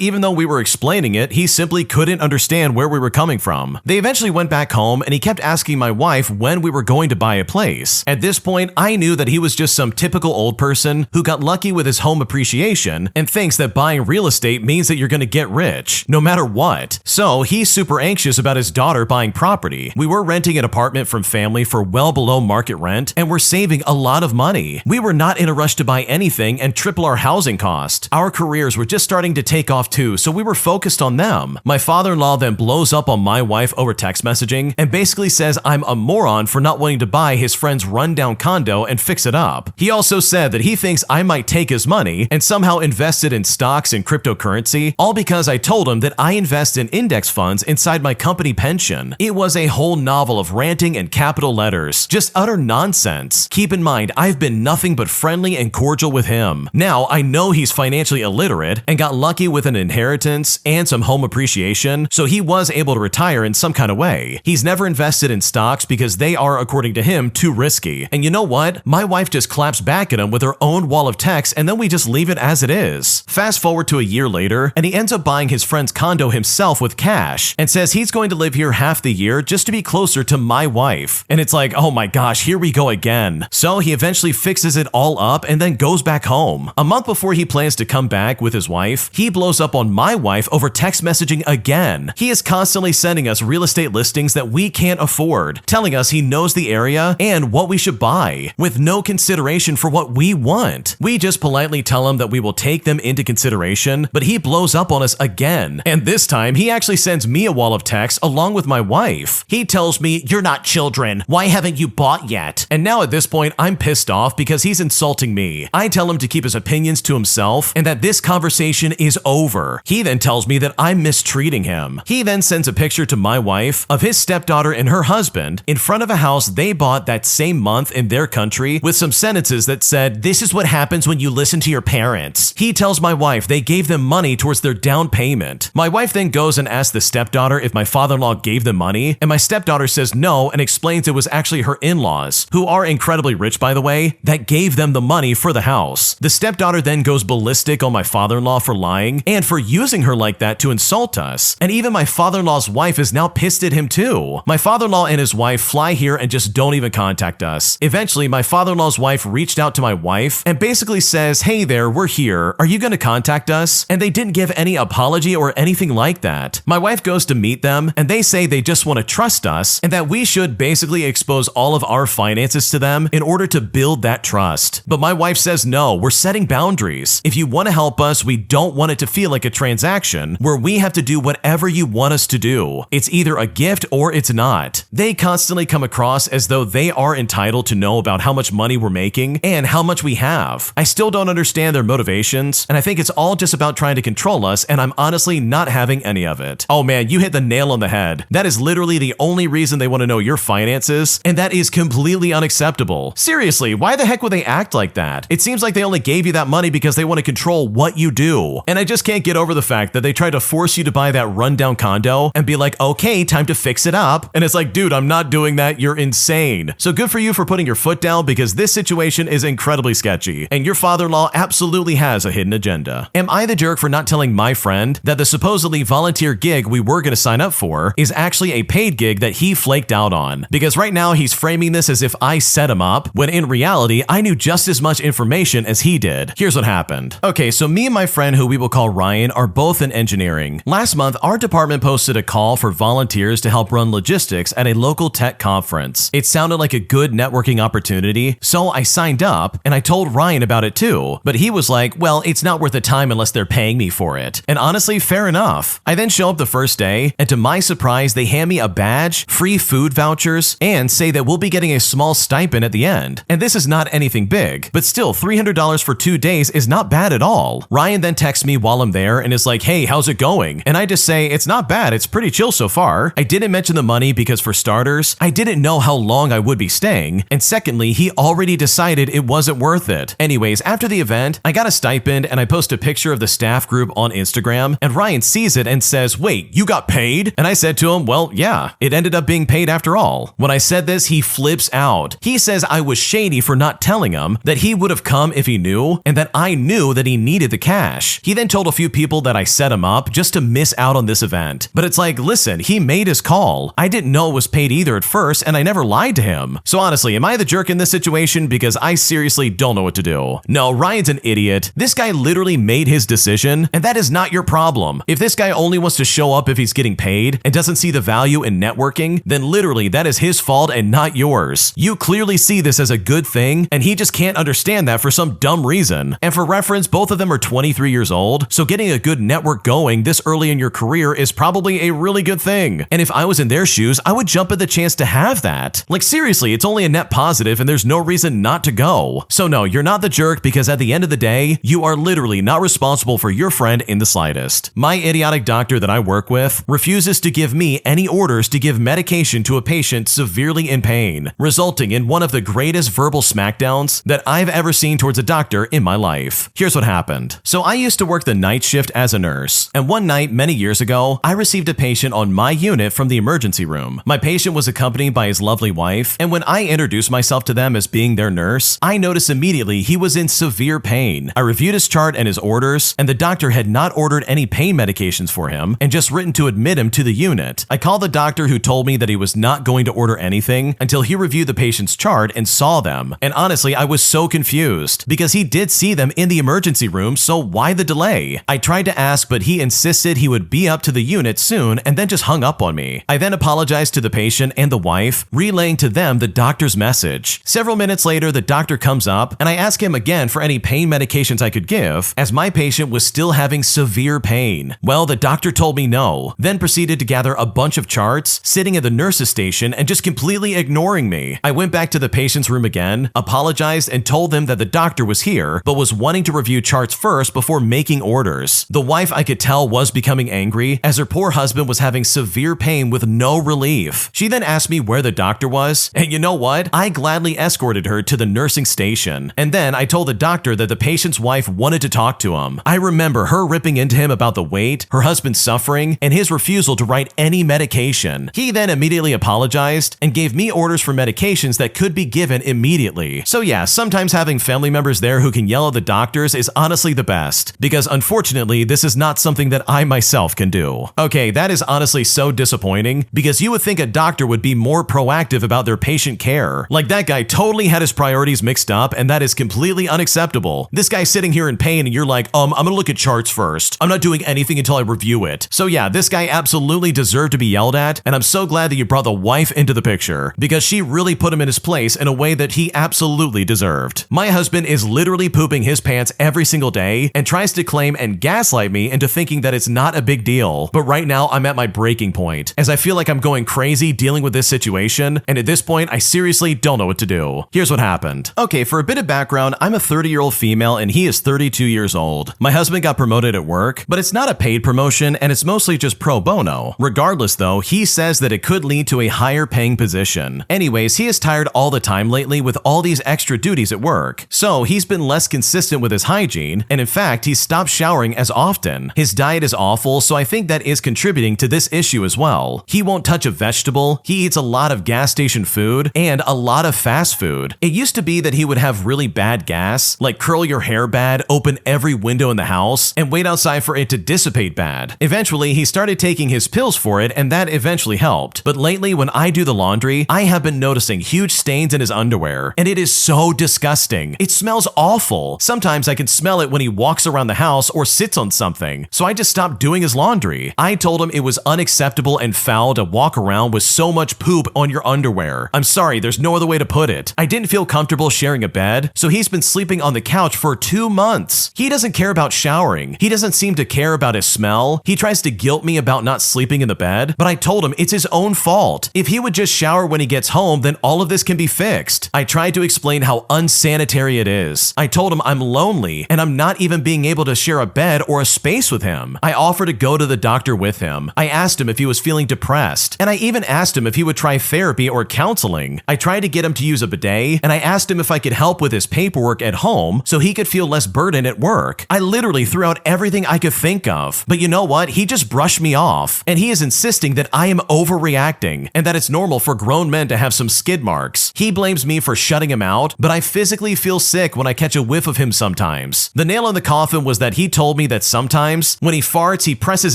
Speaker 1: even though we were explaining it, he simply couldn't understand where we were coming from. They eventually went back home, and he kept asking my wife when we were going to buy a place. At this point, I knew that he was just some typical old person who got lucky with his home appreciation and thinks that buying real estate means that you're going to get rich, no matter what. So he's super anxious about his daughter buying property. We were renting an apartment from family for well below market rent, and we're saving a lot of money. We were not in a rush to buy anything and triple our housing cost. Our careers were just starting to take off too, so we were focused on them. My father-in-law then blows up on my wife over text messaging and basically says I'm a moron for not wanting to buy his friend's rundown condo and fix it up. He also said that he thinks I might take his money and somehow invest it in stocks and cryptocurrency, all because I told him that I invest in index funds inside my company pension. It was a whole novel of ranting and capital letters, just utter nonsense. Keep in mind, I've been nothing but friendly and cordial with him. Now, I know he's financially illiterate and got lucky with an inheritance and some home appreciation, so he was able to retire in some kind of way. He's never invested in stocks because they are, according to him, too risky. And you know what? My wife just claps back at him with her own wall of text, and then we just leave it as it is. Fast forward to a year later, and he ends up buying his friend's condo himself with cash and says he's going to live here half the year just to be closer to my wife. And it's like, oh my gosh, here we go again. So he eventually fixes it all up and then goes back home. A month before he plans to come back with his wife, he blows up on my wife over text messaging again. He is constantly sending us real estate listings that we can't afford, telling us he knows the area and what we should buy, with no consideration for what we want. We just politely tell him that we will take them into consideration, but he blows up on us again. And this time, he actually sends me a wall of text along with my wife. He tells me, "You're not children. Why haven't you bought yet?" And now at this point, I'm pissed off because he's insulting me. I tell him to keep his opinions to himself and that this conversation is over. He then tells me that I'm mistreating him. He then sends a picture to my wife of his stepdaughter and her husband in front of a house they bought that same month in their country with some sentences that said, "This is what happens when you listen to your parents." He tells my wife they gave them money towards their down payment. My wife then goes and asks the stepdaughter if my father-in-law gave them money, and my stepdaughter says no and explains it was actually her in-laws, who are incredibly rich by the way, that gave them the money for the house. The stepdaughter then goes ballistic on my father-in-law for lying and for using her like that to insult us. And even my father-in-law's wife is now pissed at him too. My father-in-law and his wife fly here and just don't even contact us. Eventually, my father-in-law's wife reached out to my wife and basically says, "Hey there, we're here. Are you going to contact us?" And they didn't give any apology or anything like that. My wife goes to meet them and they say they just want to trust us and that we should basically expose all of our finances to them in order to build that trust. But my wife says no, we're setting boundaries. If you want to help us, we don't want it to feel like a transaction where we have to do whatever you want us to do. It's either a gift or it's not. They constantly come across as though they are entitled to know about how much money we're making and how much we have have. I still don't understand their motivations, and I think it's all just about trying to control us, and I'm honestly not having any of it. Oh man, you hit the nail on the head. That is literally the only reason they want to know your finances, and that is completely unacceptable. Seriously, why the heck would they act like that? It seems like they only gave you that money because they want to control what you do. And I just can't get over the fact that they tried to force you to buy that rundown condo and be like, okay, time to fix it up. And it's like, dude, I'm not doing that. You're insane. So good for you for putting your foot down, because this situation is incredibly sketchy, and your father-in-law absolutely has a hidden agenda. Am I the jerk for not telling my friend that the supposedly volunteer gig we were going to sign up for is actually a paid gig that he flaked out on? Because right now he's framing this as if I set him up, when in reality, I knew just as much information as he did. Here's what happened. Okay, so me and my friend, who we will call Ryan, are both in engineering. Last month, our department posted a call for volunteers to help run logistics at a local tech conference. It sounded like a good networking opportunity, so I signed up, and I told Ryan about it too, but he was like, well, it's not worth the time unless they're paying me for it. And honestly, fair enough. I then show up the first day, and to my surprise, they hand me a badge, free food vouchers, and say that we'll be getting a small stipend at the end. And this is not anything big, but still $300 for 2 days is not bad at all. Ryan then texts me while I'm there and is like, hey, how's it going? And I just say, it's not bad, it's pretty chill so far. I didn't mention the money because, for starters, I didn't know how long I would be staying, and secondly, he already decided it wasn't worth it. Anyways, after the event, I got a stipend and I post a picture of the staff group on Instagram, and Ryan sees it and says, wait, you got paid? And I said to him, well, yeah, it ended up being paid after all. When I said this, he flips out. He says I was shady for not telling him, that he would have come if he knew, and that I knew that he needed the cash. He then told a few people that I set him up just to miss out on this event. But it's like, listen, he made his call. I didn't know it was paid either at first, and I never lied to him. So honestly, am I the jerk in this situation? Because I seriously don't know what to do. No, Ryan's an idiot. This guy literally made his decision, and that is not your problem. If this guy only wants to show up if he's getting paid and doesn't see the value in networking, then literally that is his fault and not yours. You clearly see this as a good thing, and he just can't understand that for some dumb reason. And for reference, both of them are 23 years old, so getting a good network going this early in your career is probably a really good thing. And if I was in their shoes, I would jump at the chance to have that. Like seriously, it's only a net positive and there's no reason not to go. So no, you're not the jerk, because at the end of the day, you are literally not responsible for your friend in the slightest. My idiotic doctor that I work with refuses to give me any orders to give medication to a patient severely in pain, resulting in one of the greatest verbal smackdowns that I've ever seen towards a doctor in my life. Here's what happened. So I used to work the night shift as a nurse, and one night many years ago, I received a patient on my unit from the emergency room. My patient was accompanied by his lovely wife, and when I introduced myself to them as being their nurse, I noticed immediately he was in severe pain. I reviewed his chart and his orders, and the doctor had not ordered any pain medications for him and just written to admit him to the unit. I called the doctor, who told me that he was not going to order anything until he reviewed the patient's chart and saw them. And honestly, I was so confused because he did see them in the emergency room, so why the delay? I tried to ask, but he insisted he would be up to the unit soon and then just hung up on me. I then apologized to the patient and the wife, relaying to them the doctor's message. Several minutes later, the doctor comes up and I ask him again for any pain medications I could give, as my patient was still having severe pain. Well, the doctor told me no, then proceeded to gather a bunch of charts, sitting at the nurse's station and just completely ignoring me. I went back to the patient's room again, apologized, and told them that the doctor was here, but was wanting to review charts first before making orders. The wife, I could tell, was becoming angry, as her poor husband was having severe pain with no relief. She then asked me where the doctor was, and you know what? I gladly escorted her to the nursing station. And then I told the doctor that the patient's wife wanted to talk to him. I remember her ripping into him about the wait, her husband's suffering, and his refusal to write any medication. He then immediately apologized and gave me orders for medications that could be given immediately. So yeah, sometimes having family members there who can yell at the doctors is honestly the best, because unfortunately, this is not something that I myself can do. Okay, that is honestly so disappointing, because you would think a doctor would be more proactive about their patient care. Like, that guy totally had his priorities mixed up, and that is completely unacceptable. This guy's sitting here in pain and you're like, I'm gonna look at charts first. I'm not doing anything until I review it. So yeah, this guy absolutely deserved to be yelled at, and I'm so glad that you brought the wife into the picture, because she really put him in his place in a way that he absolutely deserved. My husband is literally pooping his pants every single day and tries to claim and gaslight me into thinking that it's not a big deal. But right now, I'm at my breaking point, as I feel like I'm going crazy dealing with this situation, and at this point, I seriously don't know what to do. Here's what happened. Okay, for a bit of background, background, I'm a 30-year-old female and he is 32 years old. My husband got promoted at work, but it's not a paid promotion and it's mostly just pro bono. Regardless though, he says that it could lead to a higher paying position. Anyways, he is tired all the time lately with all these extra duties at work. So he's been less consistent with his hygiene, and in fact, he's stopped showering as often. His diet is awful, so I think that is contributing to this issue as well. He won't touch a vegetable, he eats a lot of gas station food, and a lot of fast food. It used to be that he would have really bad gas, like curl your hair bad, open every window in the house, and wait outside for it to dissipate bad. Eventually, he started taking his pills for it, and that eventually helped. But lately, when I do the laundry, I have been noticing huge stains in his underwear, and it is so disgusting. It smells awful. Sometimes I can smell it when he walks around the house or sits on something, so I just stopped doing his laundry. I told him it was unacceptable and foul to walk around with so much poop on your underwear. I'm sorry, there's no other way to put it. I didn't feel comfortable sharing a bed, so he's been sleeping on the couch for 2 months. He doesn't care about showering. He doesn't seem to care about his smell. He tries to guilt me about not sleeping in the bed, but I told him it's his own fault. If he would just shower when he gets home, then all of this can be fixed. I tried to explain how unsanitary it is. I told him I'm lonely and I'm not even being able to share a bed or a space with him. I offered to go to the doctor with him. I asked him if he was feeling depressed, and I even asked him if he would try therapy or counseling. I tried to get him to use a bidet, and I asked him if I could help with his paperwork at home so he could feel less burden at work. I literally threw out everything I could think of. But you know what? He just brushed me off, and he is insisting that I am overreacting and that it's normal for grown men to have some skid marks. He blames me for shutting him out, but I physically feel sick when I catch a whiff of him sometimes. The nail in the coffin was that he told me that sometimes when he farts, he presses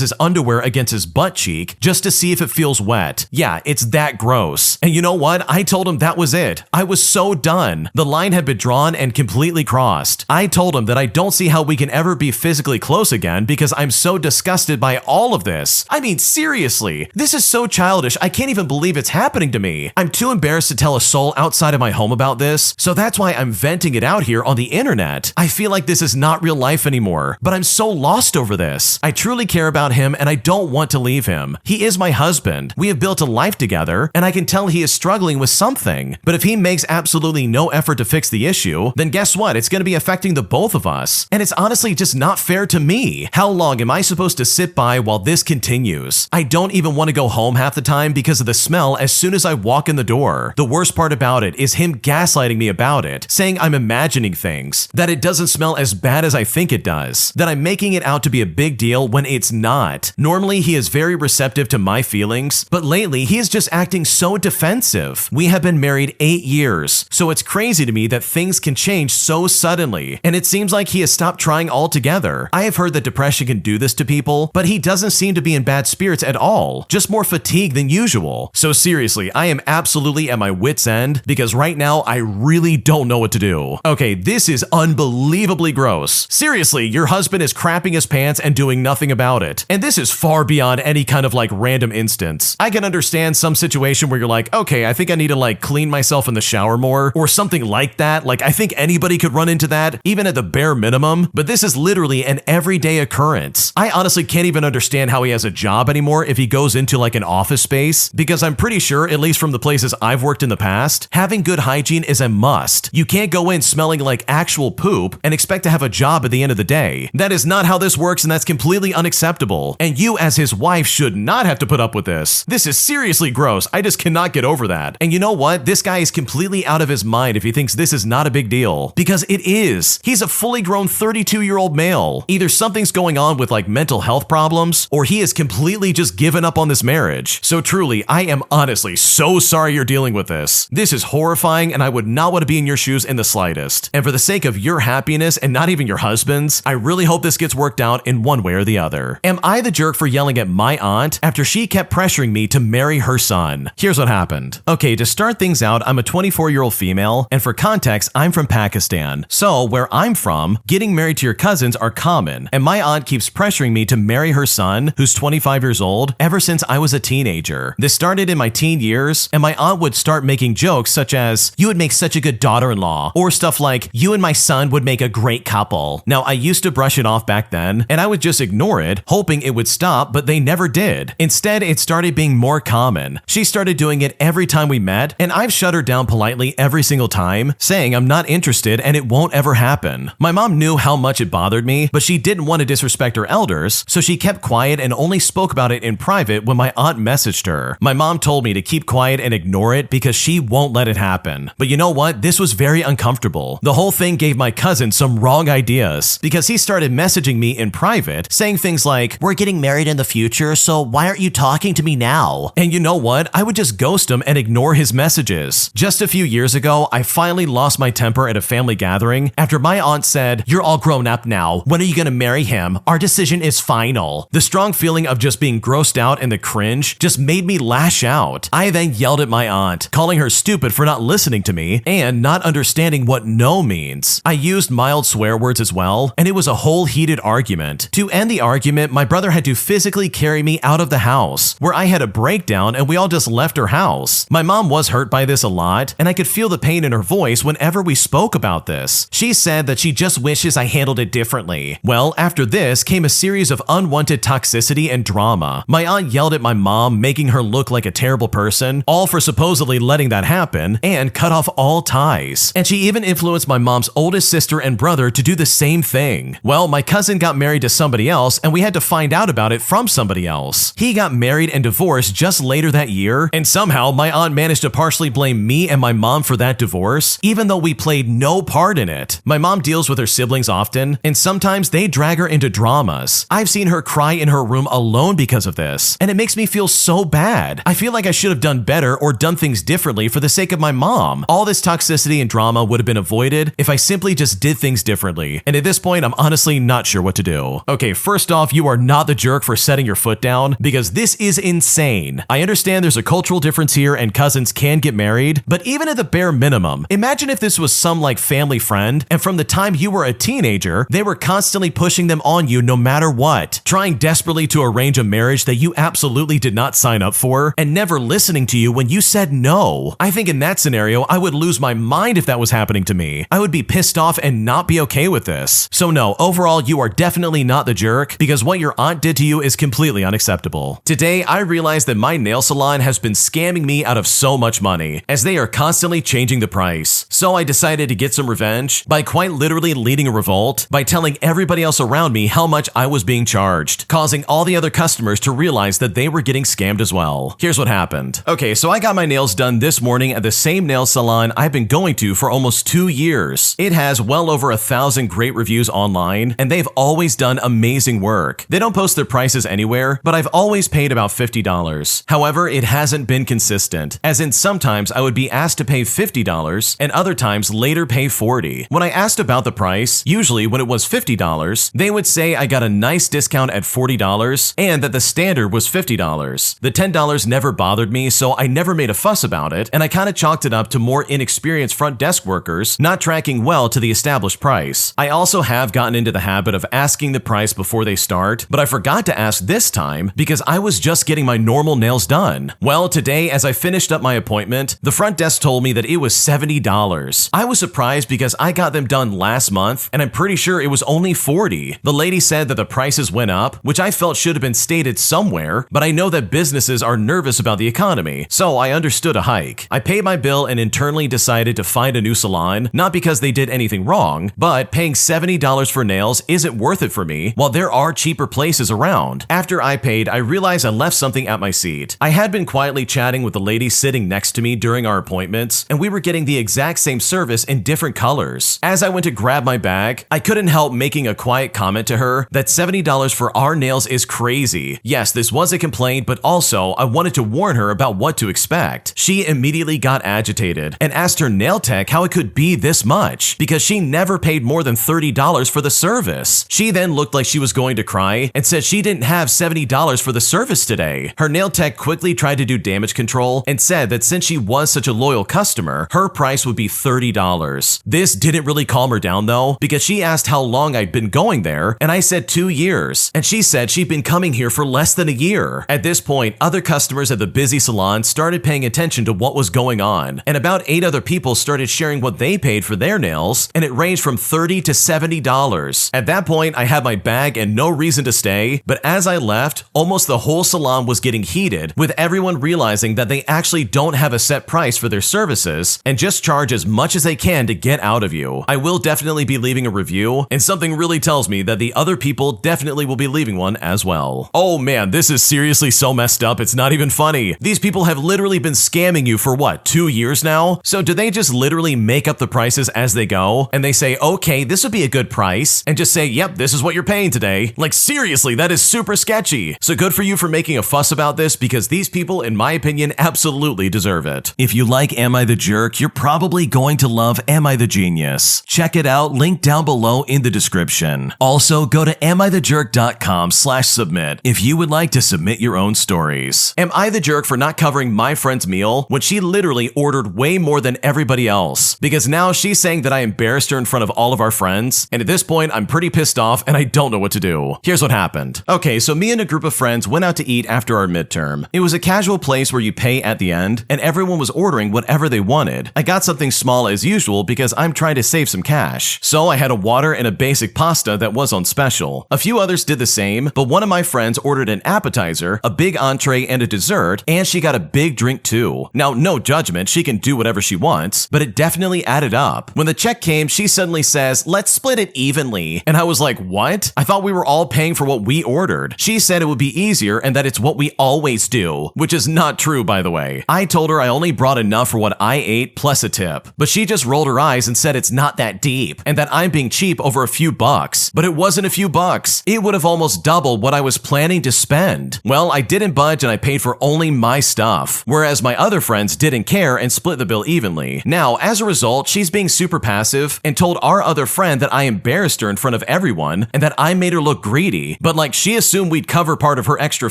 Speaker 1: his underwear against his butt cheek just to see if it feels wet. Yeah, it's that gross. And you know what? I told him that was it. I was so done. The line had been drawn and completely crossed. I told him that I don't see how we can ever be physically close again because I'm so disgusted by all of this. I mean, seriously, this is so childish. I can't even believe it's happening to me. I'm too embarrassed to tell a soul outside of my home about this, so that's why I'm venting it out here on the internet. I feel like this is not real life anymore, but I'm so lost over this. I truly care about him and I don't want to leave him. He is my husband. We have built a life together and I can tell he is struggling with something. But if he makes absolutely no effort to fix the issue, then guess what? It's going to be affecting the both of us. And it's honestly just not fair to me. How long am I supposed to sit by while this continues? I don't even want to go home half the time because of the smell as soon as I walk in the door. The worst part about it is him gaslighting me about it, saying I'm imagining things, that it doesn't smell as bad as I think it does, that I'm making it out to be a big deal when it's not. Normally, he is very receptive to my feelings, but lately he is just acting so defensive. We have been married 8 years, so it's crazy to me that things can change so suddenly, and it seems like he has stopped trying altogether. I have heard that depression can do this to people, but he doesn't seem to be in bad spirits at all, just more fatigued than usual. So seriously, I am absolutely at my wit's end because right now I really don't know what to do. Okay, this is unbelievably gross. Seriously, your husband is crapping his pants and doing nothing about it. And this is far beyond any kind of like random instance. I can understand some situation where you're like, okay, I think I need to like clean myself in the shower more or something like that. Like I think anybody could run into that, even at the bare minimum, but this is literally an everyday occurrence. I honestly can't even understand how he has a job anymore if he goes into like an office space, because I'm pretty sure, at least from the places I've worked in the past, having good hygiene is a must. You can't go in smelling like actual poop and expect to have a job at the end of the day. That is not how this works, and that's completely unacceptable. And you as his wife should not have to put up with this. This is seriously gross. I just cannot get over that. And you know what? This guy is completely out of his mind if he thinks this is not a big deal, because it is. He's a fully grown 32-year-old male. Either something's going on with like mental health problems, or he is completely just given up on this marriage. So truly, I am honestly so sorry you're dealing with this. This is horrifying, and I would not want to be in your shoes in the slightest. And for the sake of your happiness and not even your husband's, I really hope this gets worked out in one way or the other. Am I the jerk for yelling at my aunt after she kept pressuring me to marry her son? Here's what happened. Okay, to start things out, I'm a 24-year-old female, and for context, I'm from Pakistan. So where I'm from, getting married to your cousins are common, and my aunt keeps pressuring me to marry her son, who's 25 years old, ever since I was a teenager. This started in my teen years, and my aunt would start making jokes such as, "You would make such a good daughter-in-law," or stuff like, "You and my son would make a great couple." Now, I used to brush it off back then, and I would just ignore it, hoping it would stop, but they never did. Instead, it started being more common. She started doing it every time we met, and I've shut her down politely every single time, saying I'm not not interested and it won't ever happen. My mom knew how much it bothered me, but she didn't want to disrespect her elders, so she kept quiet and only spoke about it in private when my aunt messaged her. My mom told me to keep quiet and ignore it because she won't let it happen. But you know what? This was very uncomfortable. The whole thing gave my cousin some wrong ideas because he started messaging me in private, saying things like,
Speaker 2: "We're getting married in the future, so why aren't you talking to me now?"
Speaker 1: and you know what? I would just ghost him and ignore his messages. Just a few years ago, I finally lost my temper at a family gathering after my aunt said, "You're all grown up now. When are you gonna marry him? Our decision is final." The strong feeling of just being grossed out and the cringe just made me lash out. I then yelled at my aunt, calling her stupid for not listening to me and not understanding what no means. I used mild swear words as well, and it was a whole heated argument. To end the argument, my brother had to physically carry me out of the house, where I had a breakdown and we all just left her house. My mom was hurt by this a lot, and I could feel the pain in her voice whenever we spoke about this. She said that she just wishes I handled it differently. Well, after this came a series of unwanted toxicity and drama. My aunt yelled at my mom, making her look like a terrible person, all for supposedly letting that happen, and cut off all ties. And she even influenced my mom's oldest sister and brother to do the same thing. Well, my cousin got married to somebody else, and we had to find out about it from somebody else. He got married and divorced just later that year, and somehow my aunt managed to partially blame me and my mom for that divorce, even though we played no part in it. My mom deals with her siblings often, and sometimes they drag her into dramas. I've seen her cry in her room alone because of this, and it makes me feel so bad. I feel like I should have done better or done things differently for the sake of my mom. All this toxicity and drama would have been avoided if I simply just did things differently, and at this point, I'm honestly not sure what to do. Okay, first off, you are not the jerk for setting your foot down, because this is insane. I understand there's a cultural difference here and cousins can get married, but even at the bare minimum, imagine if this was some like family friend, and from the time you were a teenager, they were constantly pushing them on you no matter what, trying desperately to arrange a marriage that you absolutely did not sign up for, and never listening to you when you said no. I think in that scenario, I would lose my mind if that was happening to me. I would be pissed off and not be okay with this. So no, overall, you are definitely not the jerk, because what your aunt did to you is completely unacceptable. Today, I realized that my nail salon has been scamming me out of so much money, as they are constantly changing the price. So I decided to get some revenge by quite literally leading a revolt by telling everybody else around me how much I was being charged, causing all the other customers to realize that they were getting scammed as well. Here's what happened. Okay, so I got my nails done this morning at the same nail salon I've been going to for almost 2 years. It has well over 1,000 great reviews online, and they've always done amazing work. They don't post their prices anywhere, but I've always paid about $50. However, it hasn't been consistent, as in sometimes I would be asked to pay $50 and other times later pay $40. When I asked about the price, usually when it was $50, they would say I got a nice discount at $40 and that the standard was $50. The $10 never bothered me, so I never made a fuss about it, and I kind of chalked it up to more inexperienced front desk workers not tracking well to the established price. I also have gotten into the habit of asking the price before they start, but I forgot to ask this time because I was just getting my normal nails done. Well, today as I finished up my appointment, the front desk told me that it was $70. I was surprised because I got them done last month, and I'm pretty sure it was only $40. The lady said that the prices went up, which I felt should have been stated somewhere, but I know that businesses are nervous about the economy, so I understood a hike. I paid my bill and internally decided to find a new salon, not because they did anything wrong, but paying $70 for nails isn't worth it for me while there are cheaper places around. After I paid, I realized I left something at my seat. I had been quietly chatting with the lady sitting next to me during our appointments, and we were getting the exact same service in different colors. As I went to grab my bag, I couldn't help making a quiet comment to her that $70 for our nails is crazy. Yes, this was a complaint, but also I wanted to warn her about what to expect. She immediately got agitated and asked her nail tech how it could be this much, because she never paid more than $30 for the service. She then looked like she was going to cry and said she didn't have $70 for the service today. Her nail tech quickly tried to do damage control and said that since she was such a loyal customer, her price would be $30. This didn't really calm her down though, because she asked how long I'd been going there, and I said 2 years, and she said she'd been coming here for less than a year. At this point, other customers at the busy salon started paying attention to what was going on, and about 8 other people started sharing what they paid for their nails, and it ranged from $30 to $70. At that point, I had my bag and no reason to stay, but as I left, almost the whole salon was getting heated, with everyone realizing that they actually don't have a set price for their services and just charge as much as as I can to get out of you. I will definitely be leaving a review, and something really tells me that the other people definitely will be leaving one as well. Oh man, this is seriously so messed up, it's not even funny. These people have literally been scamming you for what, 2 years now? So do they just literally make up the prices as they go? And they say, okay, this would be a good price, and just say, yep, this is what you're paying today. Like seriously, that is super sketchy. So good for you for making a fuss about this, because these people, in my opinion, absolutely deserve it. If you like Am I the Jerk, you're probably going to love Am I the Genius. Check it out, link down below in the description. Also, go to amithejerk.com/submit if you would like to submit your own stories. Am I the jerk for not covering my friend's meal when she literally ordered way more than everybody else? Because now she's saying that I embarrassed her in front of all of our friends, and at this point, I'm pretty pissed off and I don't know what to do. Here's what happened. Okay, so me and a group of friends went out to eat after our midterm. It was a casual place where you pay at the end, and everyone was ordering whatever they wanted. I got something small as usual because I'm trying to save some cash. So I had a water and a basic pasta that was on special. A few others did the same, but one of my friends ordered an appetizer, a big entree, and a dessert, and she got a big drink too. Now, no judgment, she can do whatever she wants, but it definitely added up. When the check came, she suddenly says, let's split it evenly. And I was like, what? I thought we were all paying for what we ordered. She said it would be easier and that it's what we always do, which is not true, by the way. I told her I only brought enough for what I ate plus a tip, but she just rolled her eyes and said it's not that deep and that I'm being cheap over a few bucks. But it wasn't a few bucks. It would have almost doubled what I was planning to spend. Well, I didn't budge and I paid for only my stuff, whereas my other friends didn't care and split the bill evenly. Now, as a result, she's being super passive and told our other friend that I embarrassed her in front of everyone and that I made her look greedy, but like she assumed we'd cover part of her extra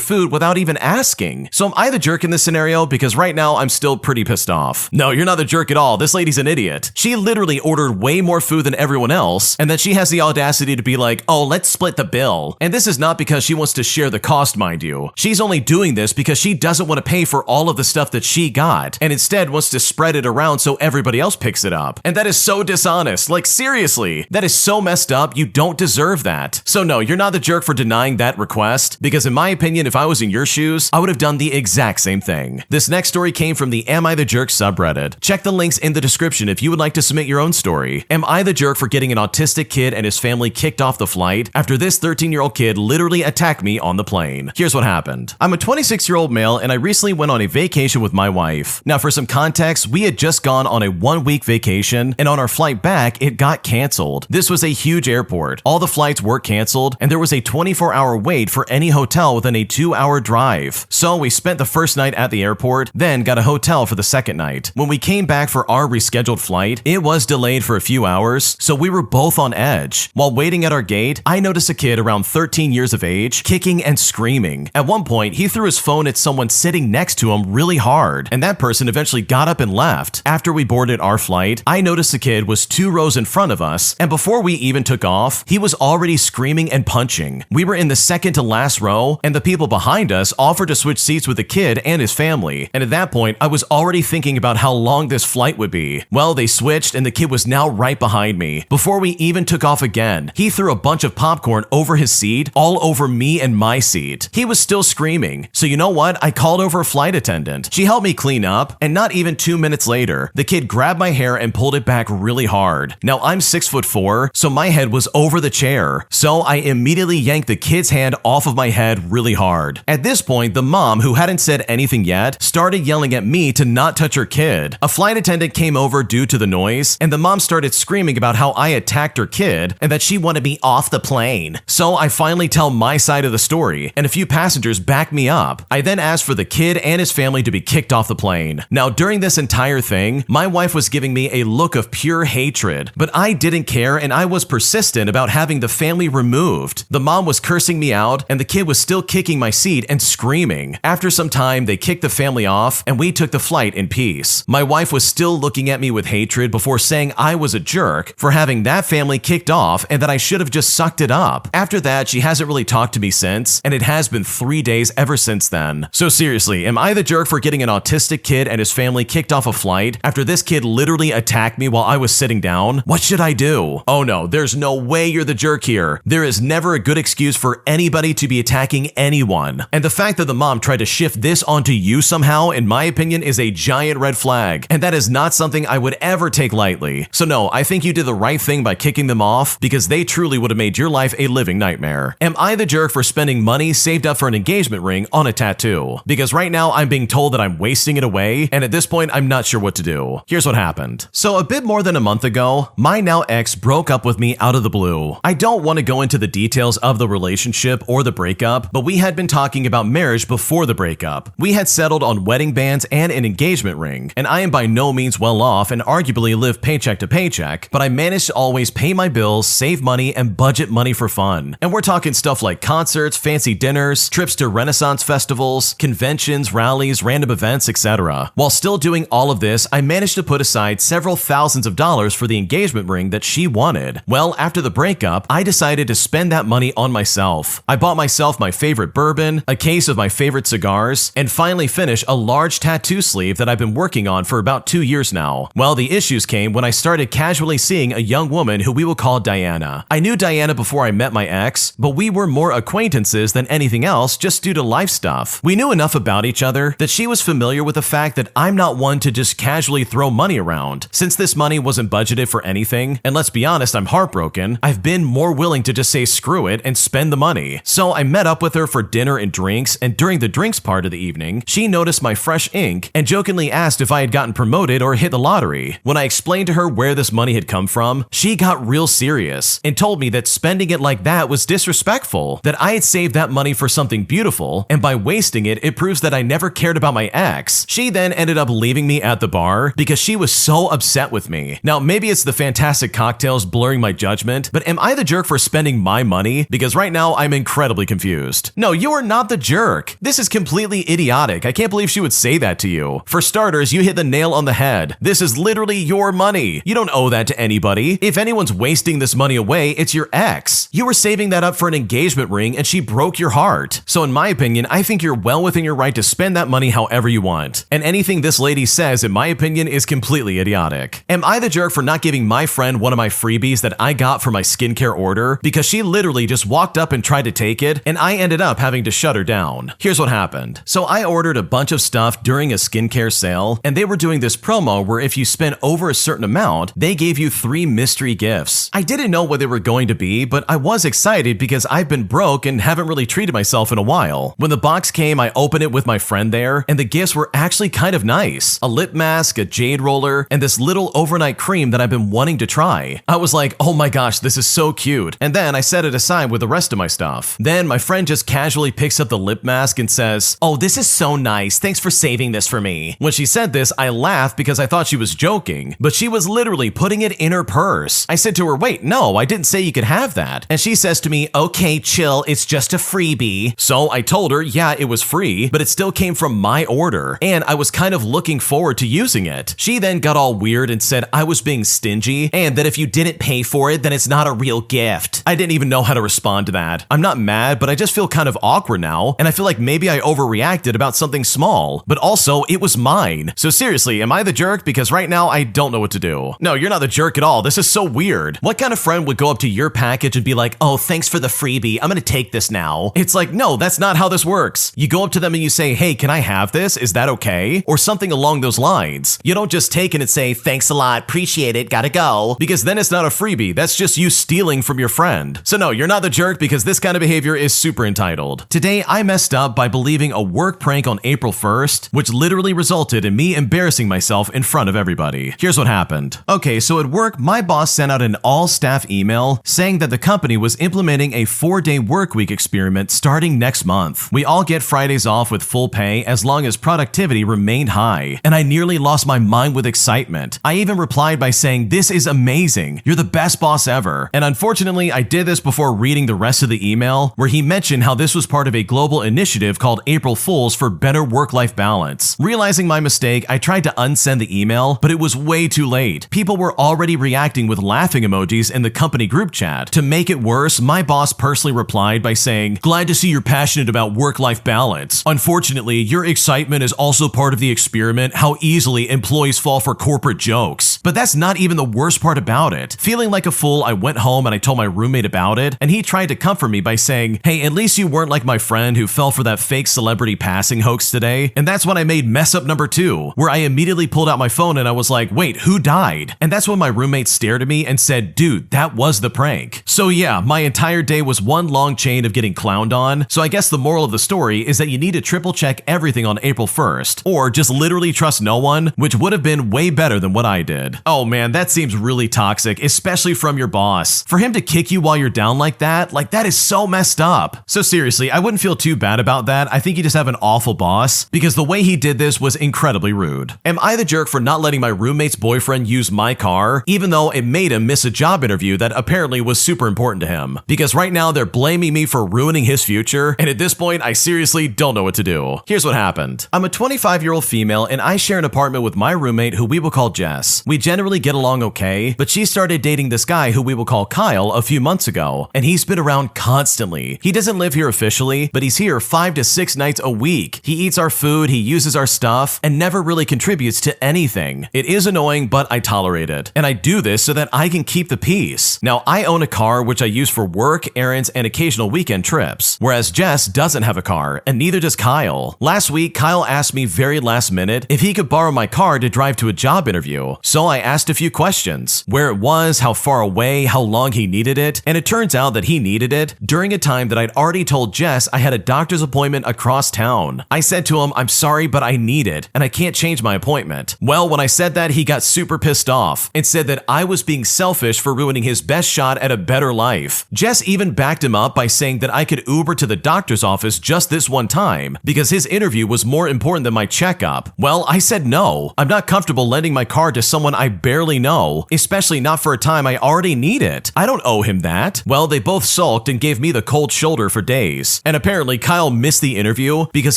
Speaker 1: food without even asking. So am I the jerk in this scenario? Because right now I'm still pretty pissed off. No, you're not the jerk at all. This lady's an idiot. She literally ordered way more food than everyone else, and then she has the audacity to be like, oh, let's split the bill. And this is not because she wants to share the cost, mind you. She's only doing this because she doesn't want to pay for all of the stuff that she got, and instead wants to spread it around so everybody else picks it up. And that is so dishonest. Like seriously, that is so messed up. You don't deserve that. So no, you're not the jerk for denying that request, because in my opinion, if I was in your shoes, I would have done the exact same thing. This next story came from the Am I the Jerk subreddit. Check the links in the description if you would like to submit your own story. Am I the jerk for getting an autistic kid and his family kicked off the flight after this 13-year-old kid literally attacked me on the plane? Here's what happened. I'm a 26-year-old male and I recently went on a vacation with my wife. Now for some context, we had just gone on a 1-week vacation, and on our flight back, it got canceled. This was a huge airport. All the flights were canceled, and there was a 24-hour wait for any hotel within a 2-hour drive. So we spent the first night at the airport, then got a hotel for the second night. When we came back for our rescheduled flight, it was delayed for a few hours, so we were both on edge. While waiting at our gate, I noticed a kid around 13 years of age kicking and screaming. At one point, he threw his phone at someone sitting next to him really hard, and that person eventually got up and left. After we boarded our flight, I noticed the kid was 2 rows in front of us, and before we even took off, he was already screaming and punching. We were in the second to last row, and the people behind us offered to switch seats with the kid and his family, and at that point, I was already thinking about how long this flight would be. Well, they switched, and the kid was now right behind me. Before we even took off again, he threw a bunch of popcorn over his seat, all over me and my seat. He was still screaming, so you know what? I called over a flight attendant. She helped me clean up, and not even 2 minutes later, the kid grabbed my hair and pulled it back really hard. Now, I'm 6'4", so my head was over the chair, so I immediately yanked the kid's hand off of my head really hard. At this point, the mom, who hadn't said anything yet, started yelling at me to not touch her kid. A flight attendant came over due to the noise, and the mom started screaming about how I attacked her kid and that she wanted me off the plane. So I finally tell my side of the story, and a few passengers backed me up. I then asked for the kid and his family to be kicked off the plane. Now, during this entire thing, my wife was giving me a look of pure hatred, but I didn't care and I was persistent about having the family removed. The mom was cursing me out, and the kid was still kicking my seat and screaming. After some time, they kicked the family off, and we took the flight in peace. My wife was still looking at me with hatred before saying I was a jerk for having that family kicked off and that I should have just sucked it up. After that, she hasn't really talked to me since, and it has been 3 days ever since then. So seriously, am I the jerk for getting an autistic kid and his family kicked off a flight after this kid literally attacked me while I was sitting down? What should I do? Oh no, there's no way you're the jerk here. There is never a good excuse for anybody to be attacking anyone. And the fact that the mom tried to shift this onto you somehow, in my opinion, is a giant red flag. And that is not something I would ever take lightly. So no, I think you did the right thing by kicking them off because they truly would have made your life a living nightmare. Am I the jerk for spending money saved up for an engagement ring on a tattoo? Because right now I'm being told that I'm wasting it away, and at this point I'm not sure what to do. Here's what happened. So a bit more than a month ago, my now ex broke up with me out of the blue. I don't want to go into the details of the relationship or the breakup, but we had been talking about marriage before the breakup. We had settled on wedding bands and an engagement ring, and I am by no means well off and arguably live paycheck to paycheck, but I managed to always pay my bills, save money, and budget money for fun. And we're talking stuff like concerts, fancy dinners, trips to Renaissance festivals, conventions, rallies, random events, etc. While still doing all of this, I managed to put aside several thousands of dollars for the engagement ring that she wanted. Well, after the breakup, I decided to spend that money on myself. I bought myself my favorite bourbon, a case of my favorite cigars, and finally finished a large tattoo sleeve that I've been working on for about 2 years now. Well, the issues came when I started casually seeing a young woman who we will call Diana. I knew Diana before I met my ex, but we were more acquaintances than anything else just due to life stuff. We knew enough about each other that she was familiar with the fact that I'm not one to just casually throw money around. Since this money wasn't budgeted for anything, and let's be honest, I'm heartbroken, I've been more willing to just say screw it and spend the money. So I met up with her for dinner and drinks, and during the drinks part of the evening, she noticed my fresh ink and jokingly asked if I had gotten promoted or hit the lottery. When I explained to her where this money had come from, she got real serious and told me that spending it like that was disrespectful, that I had saved that money for something beautiful, and by wasting it, it proves that I never cared about my ex. She then ended up leaving me at the bar because she was so upset with me. Now, maybe it's the fantastic cocktails blurring my judgment, but am I the jerk for spending my money? Because right now, I'm incredibly confused. No, you are not the jerk. This is completely idiotic. I can't believe she would say that to you. For starters, you hit the nail on the head. This is literally your money. You don't owe that to anybody. If anyone's wasting this money away, it's your ex. You were saving that up for an engagement ring and she broke your heart. So in my opinion, I think you're well within your right to spend that money however you want. And anything this lady says, in my opinion, is completely idiotic. Am I the jerk for not giving my friend one of my freebies that I got for my skincare order? Because she literally just walked up and tried to take it, and I ended up having to shut her down. Here's what happened. So I ordered a bunch of stuff during a skincare sale, and they were doing this promo where if you spent over a certain amount, they gave you 3 mystery gifts. I didn't know what they were going to be, but I was excited because I've been broke and haven't really treated myself in a while. When the box came, I opened it with my friend there, and the gifts were actually kind of nice. A lip mask, a jade roller, and this little overnight cream that I've been wanting to try. I was like, oh my gosh, this is so cute. And then I set it aside with the rest of my stuff. Then my friend just casually picks up the lip mask and says, oh, this is so nice. Thanks for saving this for me. When she said this, I laughed because I thought she was joking, but she was literally putting it in her purse. I said to her, wait, no, I didn't say you could have that. And she says to me, okay, chill, it's just a freebie. So I told her, yeah, it was free, but it still came from my order, and I was kind of looking forward to using it. She then got all weird and said I was being stingy, and that if you didn't pay for it, then it's not a real gift. I didn't even know how to respond to that. I'm not mad, but I just feel kind of awkward now, and I feel like maybe I overreacted about something small, but also it was mine. So seriously, am I the jerk? Because right now I don't know what to do. No, you're not the jerk at all. This is so weird. What kind of friend would go up to your package and be like, oh, thanks for the freebie, I'm gonna take this now? It's like, no, that's not how this works. You go up to them and you say, hey, can I have this? Is that okay? Or something along those lines. You don't just take it and say, thanks a lot, appreciate it, gotta go. Because then it's not a freebie, that's just you stealing from your friend. So no, you're not the jerk because this kind of behavior is super entitled. Today, I messed up by believing a work prank on April 1st, which literally resulted in me embarrassing myself in front of everybody. Here's what happened. Okay, so at work, my boss sent out an all-staff email saying that the company was implementing a 4-day workweek experiment starting next month. We all get Fridays off with full pay as long as productivity remained high, and I nearly lost my mind with excitement. I even replied by saying, this is amazing, you're the best boss ever. And unfortunately, I did this before reading the rest of the email, where he mentioned how this was part of a global initiative called April Fools for better work-life balance. Realizing my mistake, I tried to unsend the email, but it was way too late. People were already reacting with laughing emojis in the company group chat. To make it worse, my boss personally replied by saying, glad to see you're passionate about work-life balance. Unfortunately, your excitement is also part of the experiment how easily employees fall for corporate jokes. But that's not even the worst part about it. Feeling like a fool, I went home and I told my roommate about it, and he tried to comfort me by saying, hey, at least you weren't like my friend who fell for that fake celebrity passing hoax today. And that's when I made mess up number 2, where I immediately pulled out my phone and I was was like, wait, who died? And that's when my roommate stared at me and said, dude, that was the prank. So yeah, my entire day was one long chain of getting clowned on. So I guess the moral of the story is that you need to triple check everything on April 1st, or just literally trust no one, which would have been way better than what I did. Oh man, that seems really toxic, especially from your boss. For him to kick you while you're down like that is so messed up. So seriously, I wouldn't feel too bad about that. I think you just have an awful boss, because the way he did this was incredibly rude. Am I the jerk for not letting my roommate's boyfriend use my car, even though it made him miss a job interview that apparently was super important to him? Because right now they're blaming me for ruining his future, and at this point, I seriously don't know what to do. Here's what happened. I'm a 25-year-old female, and I share an apartment with my roommate who we will call Jess. We generally get along okay, but she started dating this guy who we will call Kyle a few months ago, and he's been around constantly. He doesn't live here officially, but he's here 5 to 6 nights a week. He eats our food, he uses our stuff, and never really contributes to anything. It is annoying, but I tolerate it. And I do this so that I can keep the peace. Now, I own a car which I use for work, errands, and occasional weekend trips, whereas Jess doesn't have a car, and neither does Kyle. Last week, Kyle asked me very last minute if he could borrow my car to drive to a job interview. So I asked a few questions: where it was, how far away, how long he needed it, and it turns out that he needed it during a time that I'd already told Jess I had a doctor's appointment across town. I said to him, I'm sorry, but I need it, and I can't change my appointment. Well, when I said that, he got super pissed off and said that I was being selfish for ruining his best shot at a better life. Jess even backed him up by saying that I could Uber to the doctor's office just this one time because his interview was more important than my checkup. Well, I said no. I'm not comfortable lending my car to someone I barely know, especially not for a time I already need it. I don't owe him that. Well, they both sulked and gave me the cold shoulder for days. And apparently Kyle missed the interview because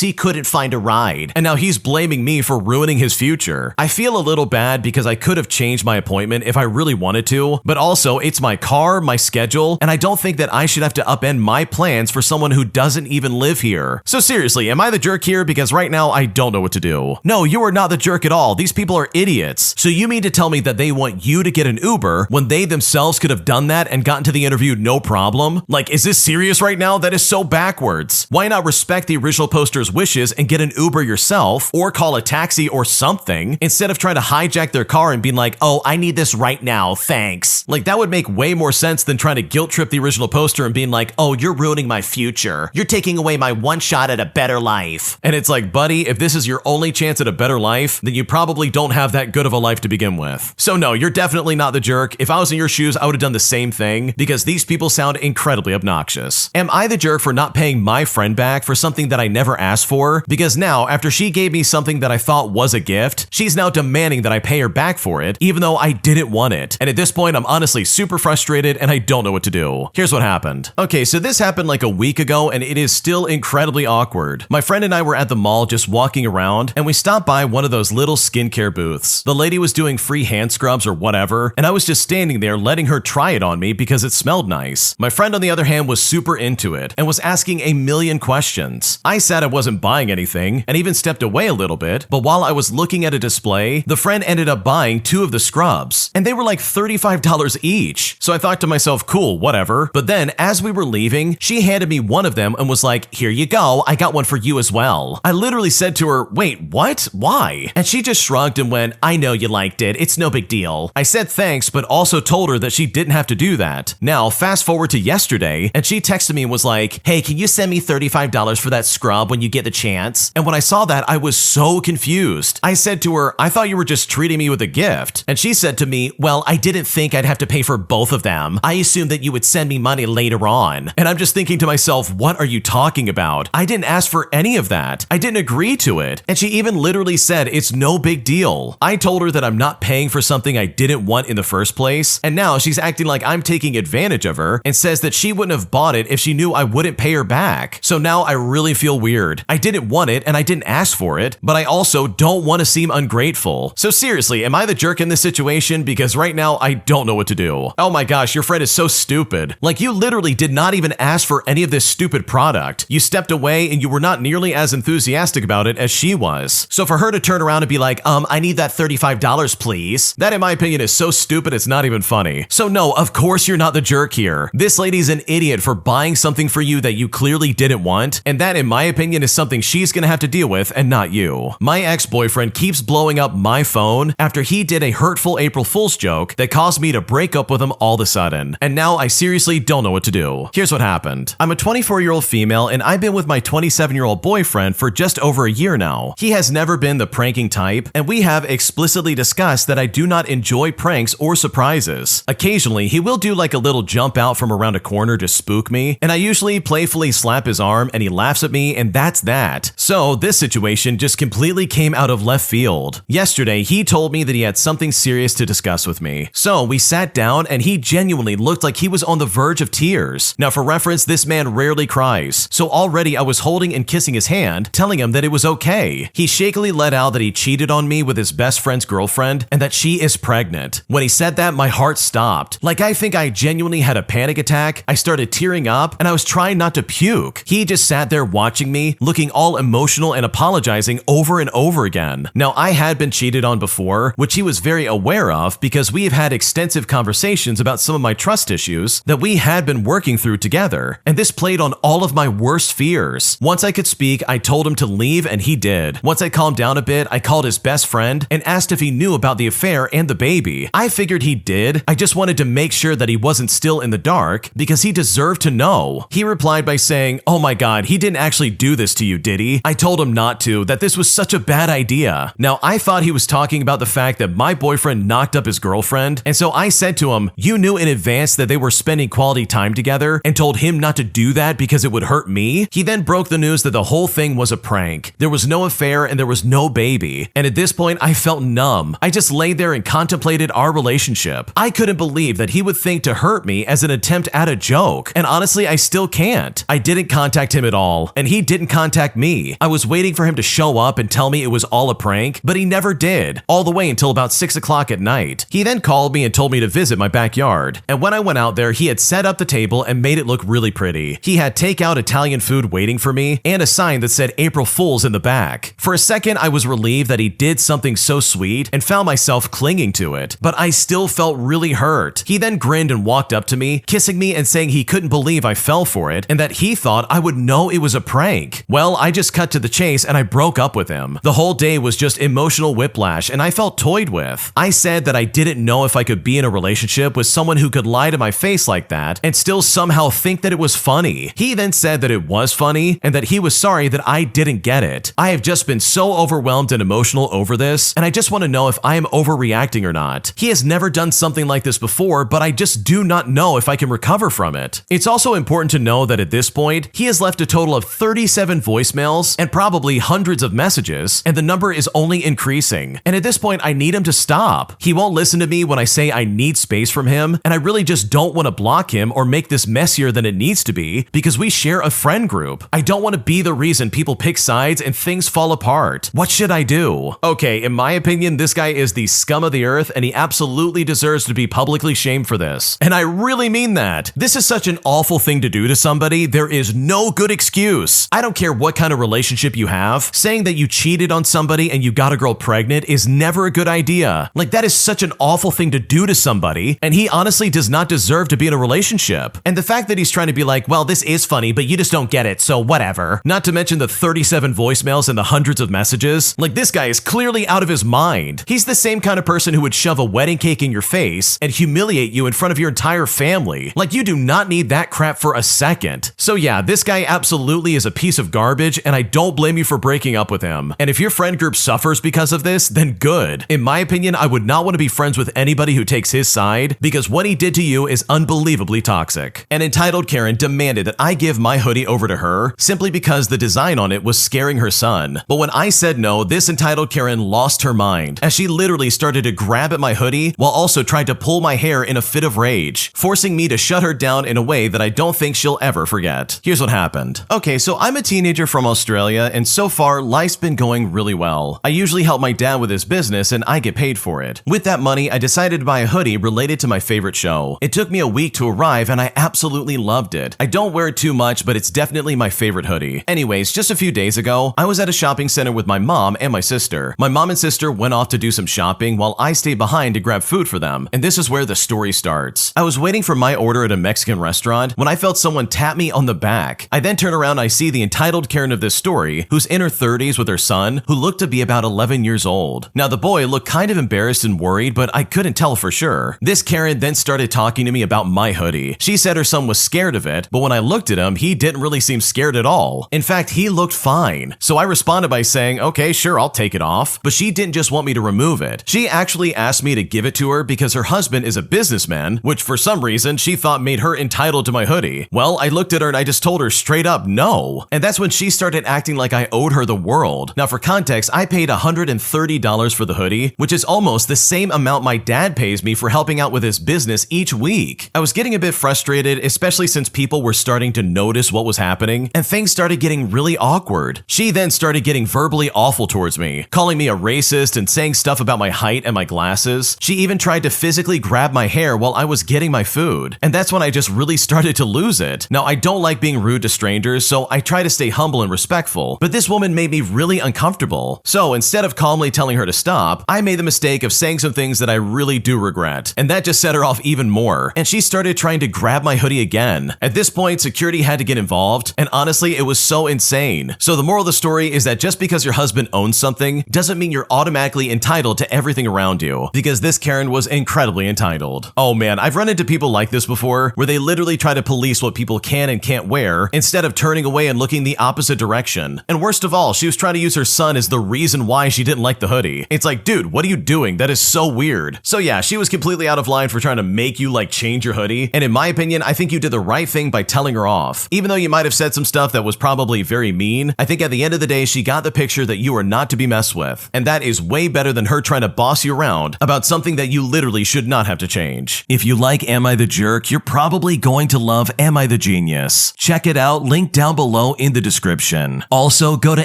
Speaker 1: he couldn't find a ride, and now he's blaming me for ruining his future. I feel a little bad because I could have changed my appointment if I really wanted to, but also it's my car, my schedule, and I don't think that I should have to upend my plans for someone who doesn't even live here. So seriously, am I the jerk here? Because right now I don't know what to do. No, you are not the jerk at all. These people are idiots. So you mean to tell me that they want you to get an Uber when they themselves could have done that and gotten to the interview no problem? Like, is this serious right now? That is so backwards. Why not respect the original poster's wishes and get an Uber yourself, or call a taxi or something, instead of trying to hijack their car and being like, oh, I need this right now, thanks. Like, that would make way more sense than trying to guilt trip the original poster and being like, oh, you're ruining my future. You're taking away my one shot at a better life. And it's like, buddy, if this is your only chance at a better life, then you probably don't have that good of a life to begin with. So no, you're definitely not the jerk. If I was in your shoes, I would have done the same thing, because these people sound incredibly obnoxious. Am I the jerk for not paying my friend back for something that I never asked for? Because now, after she gave me something that I thought was a gift, she's now demanding that I pay her back for it, even though I didn't want it. And at this point, I'm honestly super frustrated and I don't know what to do. Here's what happened. Okay, so this happened like a week ago and it is still incredibly awkward. My friend and I were at the mall just walking around, and we stopped by one of those little skincare booths. The lady was doing free hand scrubs or whatever, and I was just standing there letting her try it on me because it smelled nice. My friend, on the other hand, was super into it and was asking a million questions. I said I wasn't buying anything and even stepped away a little bit, but while I was looking at a display, the friend ended up buying 2 of the scrubs, and they were like $35 each. So I thought to myself, cool, whatever. But then as we were leaving, she handed me one of them and was like, here you go, I got one for you as well. I literally said to her, wait, what? Why? And she just shrugged and went, I know you liked it, it's no big deal. I said thanks, but also told her that she didn't have to do that. Now, fast forward to yesterday, and she texted me and was like, hey, can you send me $35 for that scrub when you get the chance? And when I saw that, I was so confused. I said to her, I thought you were just treating me with a gift. And she said to me, well, I didn't think I'd have to pay for both of them. I assumed that you would send me money later on. And I'm just thinking to myself, what are you talking about? I didn't ask for any of that. I didn't agree to it. And she even literally said it's no big deal. I told her that I'm not paying for something I didn't want in the first place, and now she's acting like I'm taking advantage of her and says that she wouldn't have bought it if she knew I wouldn't pay her back. So now I really feel weird. I didn't want it and I didn't ask for it, but I also don't want to seem ungrateful. So seriously, am I the jerk in this situation? Because right now I don't know what to do. Oh my gosh, your friend is so stupid. Like, you literally did not even ask for any of this stupid product. You stepped away and you were not nearly as enthusiastic about it as she was. So for her to turn around and be like, I need that $35 please, that in my opinion is so stupid it's not even funny. So no, of course you're not the jerk here. This lady's an idiot for buying something for you that you clearly didn't want, and that in my opinion is something she's gonna have to deal with and not you. My ex-boyfriend keeps blowing up my phone phone after he did a hurtful April Fool's joke that caused me to break up with him all of a sudden. And now I seriously don't know what to do. Here's what happened. I'm a 24-year-old female and I've been with my 27-year-old boyfriend for just over a year now. He has never been the pranking type, and we have explicitly discussed that I do not enjoy pranks or surprises. Occasionally, he will do like a little jump out from around a corner to spook me, and I usually playfully slap his arm and he laughs at me, and that's that. So this situation just completely came out of left field. Yesterday, he told me that he had something serious to discuss with me. So we sat down and he genuinely looked like he was on the verge of tears. Now for reference, this man rarely cries. So already I was holding and kissing his hand, telling him that it was okay. He shakily let out that he cheated on me with his best friend's girlfriend and that she is pregnant. When he said that, my heart stopped. Like I think I genuinely had a panic attack. I started tearing up and I was trying not to puke. He just sat there watching me, looking all emotional and apologizing over and over again. Now I had been cheated on before, which he was very aware of because we have had extensive conversations about some of my trust issues that we had been working through together, and this played on all of my worst fears. Once I could speak, I told him to leave and he did. Once I calmed down a bit, I called his best friend and asked if he knew about the affair and the baby. I figured he did. I just wanted to make sure that he wasn't still in the dark because he deserved to know. He replied by saying, "Oh my god, he didn't actually do this to you, did he?" I told him not to, that this was such a bad idea. Now I thought he was talking about the fact that my boyfriend knocked up his girlfriend, and so I said to him, "You knew in advance that they were spending quality time together and told him not to do that because it would hurt me?" He then broke the news that the whole thing was a prank. There was no affair and there was no baby. And at this point, I felt numb. I just laid there and contemplated our relationship. I couldn't believe that he would think to hurt me as an attempt at a joke. And honestly, I still can't. I didn't contact him at all, and he didn't contact me. I was waiting for him to show up and tell me it was all a prank, but he never did, all the way until about 6 o'clock at night. He then called me and told me to visit my backyard. And when I went out there, he had set up the table and made it look really pretty. He had takeout Italian food waiting for me and a sign that said April Fool's in the back. For a second, I was relieved that he did something so sweet and found myself clinging to it, but I still felt really hurt. He then grinned and walked up to me, kissing me and saying he couldn't believe I fell for it and that he thought I would know it was a prank. Well, I just cut to the chase and I broke up with him. The whole day was just emotional whiplash and I felt toyed with. I said that I didn't know if I could be in a relationship with someone who could lie to my face like that and still somehow think that it was funny. He then said that it was funny and that he was sorry that I didn't get it. I have just been so overwhelmed and emotional over this, and I just want to know if I am overreacting or not. He has never done something like this before, but I just do not know if I can recover from it. It's also important to know that at this point, he has left a total of 37 voicemails and probably hundreds of messages, and the number is only increasing. And at this point, I need him to stop. He won't listen to me when I say I need space from him, and I really just don't want to block him or make this messier than it needs to be because we share a friend group. I don't want to be the reason people pick sides and things fall apart. What should I do? Okay, in my opinion, this guy is the scum of the earth and he absolutely deserves to be publicly shamed for this. And I really mean that. This is such an awful thing to do to somebody. There is no good excuse. I don't care what kind of relationship you have. Saying that you cheated on somebody and you got a girl pregnant is never a good idea. Like, that is such an awful thing to do to somebody, and he honestly does not deserve to be in a relationship. And the fact that he's trying to be like, well, this is funny, but you just don't get it, so whatever. Not to mention the 37 voicemails and the hundreds of messages. Like, this guy is clearly out of his mind. He's the same kind of person who would shove a wedding cake in your face and humiliate you in front of your entire family. Like, you do not need that crap for a second. So yeah, this guy absolutely is a piece of garbage, and I don't blame you for breaking up with him. And if your friend group suffers because of this, then good. In my opinion, I would not want to be friends with anybody who takes his side because what he did to you is unbelievably toxic. An entitled Karen demanded that I give my hoodie over to her simply because the design on it was scaring her son. But when I said no, this entitled Karen lost her mind as she literally started to grab at my hoodie while also tried to pull my hair in a fit of rage, forcing me to shut her down in a way that I don't think she'll ever forget. Here's what happened. Okay, so I'm a teenager from Australia, and so far life's been going really well. I usually help my dad with his business and I get paid for it. With that money, I decided to buy a hoodie related to my favorite show. It took me a week to arrive and I absolutely loved it. I don't wear it too much, but it's definitely my favorite hoodie. Anyways, just a few days ago, I was at a shopping center with my mom and my sister. My mom and sister went off to do some shopping while I stayed behind to grab food for them, and this is where the story starts. I was waiting for my order at a Mexican restaurant when I felt someone tap me on the back. I then turn around and I see the entitled Karen of this story, who's in her 30s with her son, who looked to be about 11 years old. Now the boy looked kind of embarrassed and worried, but I couldn't tell for sure. This Karen then started talking to me about my hoodie. She said her son was scared of it, but when I looked at him, he didn't really seem scared at all. In fact, he looked fine. So I responded by saying, okay, sure, I'll take it off. But she didn't just want me to remove it. She actually asked me to give it to her because her husband is a businessman, which for some reason she thought made her entitled to my hoodie. Well, I looked at her and I just told her straight up no. And that's when she started acting like I owed her the world. Now for context, I paid $130 for the hoodie, which is almost the same amount my dad pays me for helping out with his business each week. I was getting a bit frustrated, especially since people were starting to notice what was happening, and things started getting really awkward. She then started getting verbally awful towards me, calling me a racist and saying stuff about my height and my glasses. She even tried to physically grab my hair while I was getting my food. And that's when I just really started to lose it. Now, I don't like being rude to strangers, so I try to stay humble and respectful, but this woman made me really uncomfortable. So instead of calmly telling her to stop, I made the mistake of saying some things that I really do regret. And that just set her off even more. And she started trying to grab my hoodie again. At this point, security had to get involved, and honestly, it was so insane. So the moral of the story is that just because your husband owns something doesn't mean you're automatically entitled to everything around you, because this Karen was incredibly entitled. Oh man, I've run into people like this before, where they literally try to police what people can and can't wear instead of turning away and looking the opposite direction. And worst of all, she was trying to use her son as the reason why she didn't like the hoodie. It's like, dude, what are you doing? That is so weird. So yeah, she was completely out of line for trying to make you like change your hoodie. And in my opinion, I think you did the right thing by telling her off. Even though you might have said some stuff that was probably very mean, I think at the end of the day, she got the picture that you are not to be messed with. And that is way better than her trying to boss you around about something that you literally should not have to change. If you like Am I the Jerk, you're probably going to love Am I the Genius. Check it out, link down below in the description. Also, go to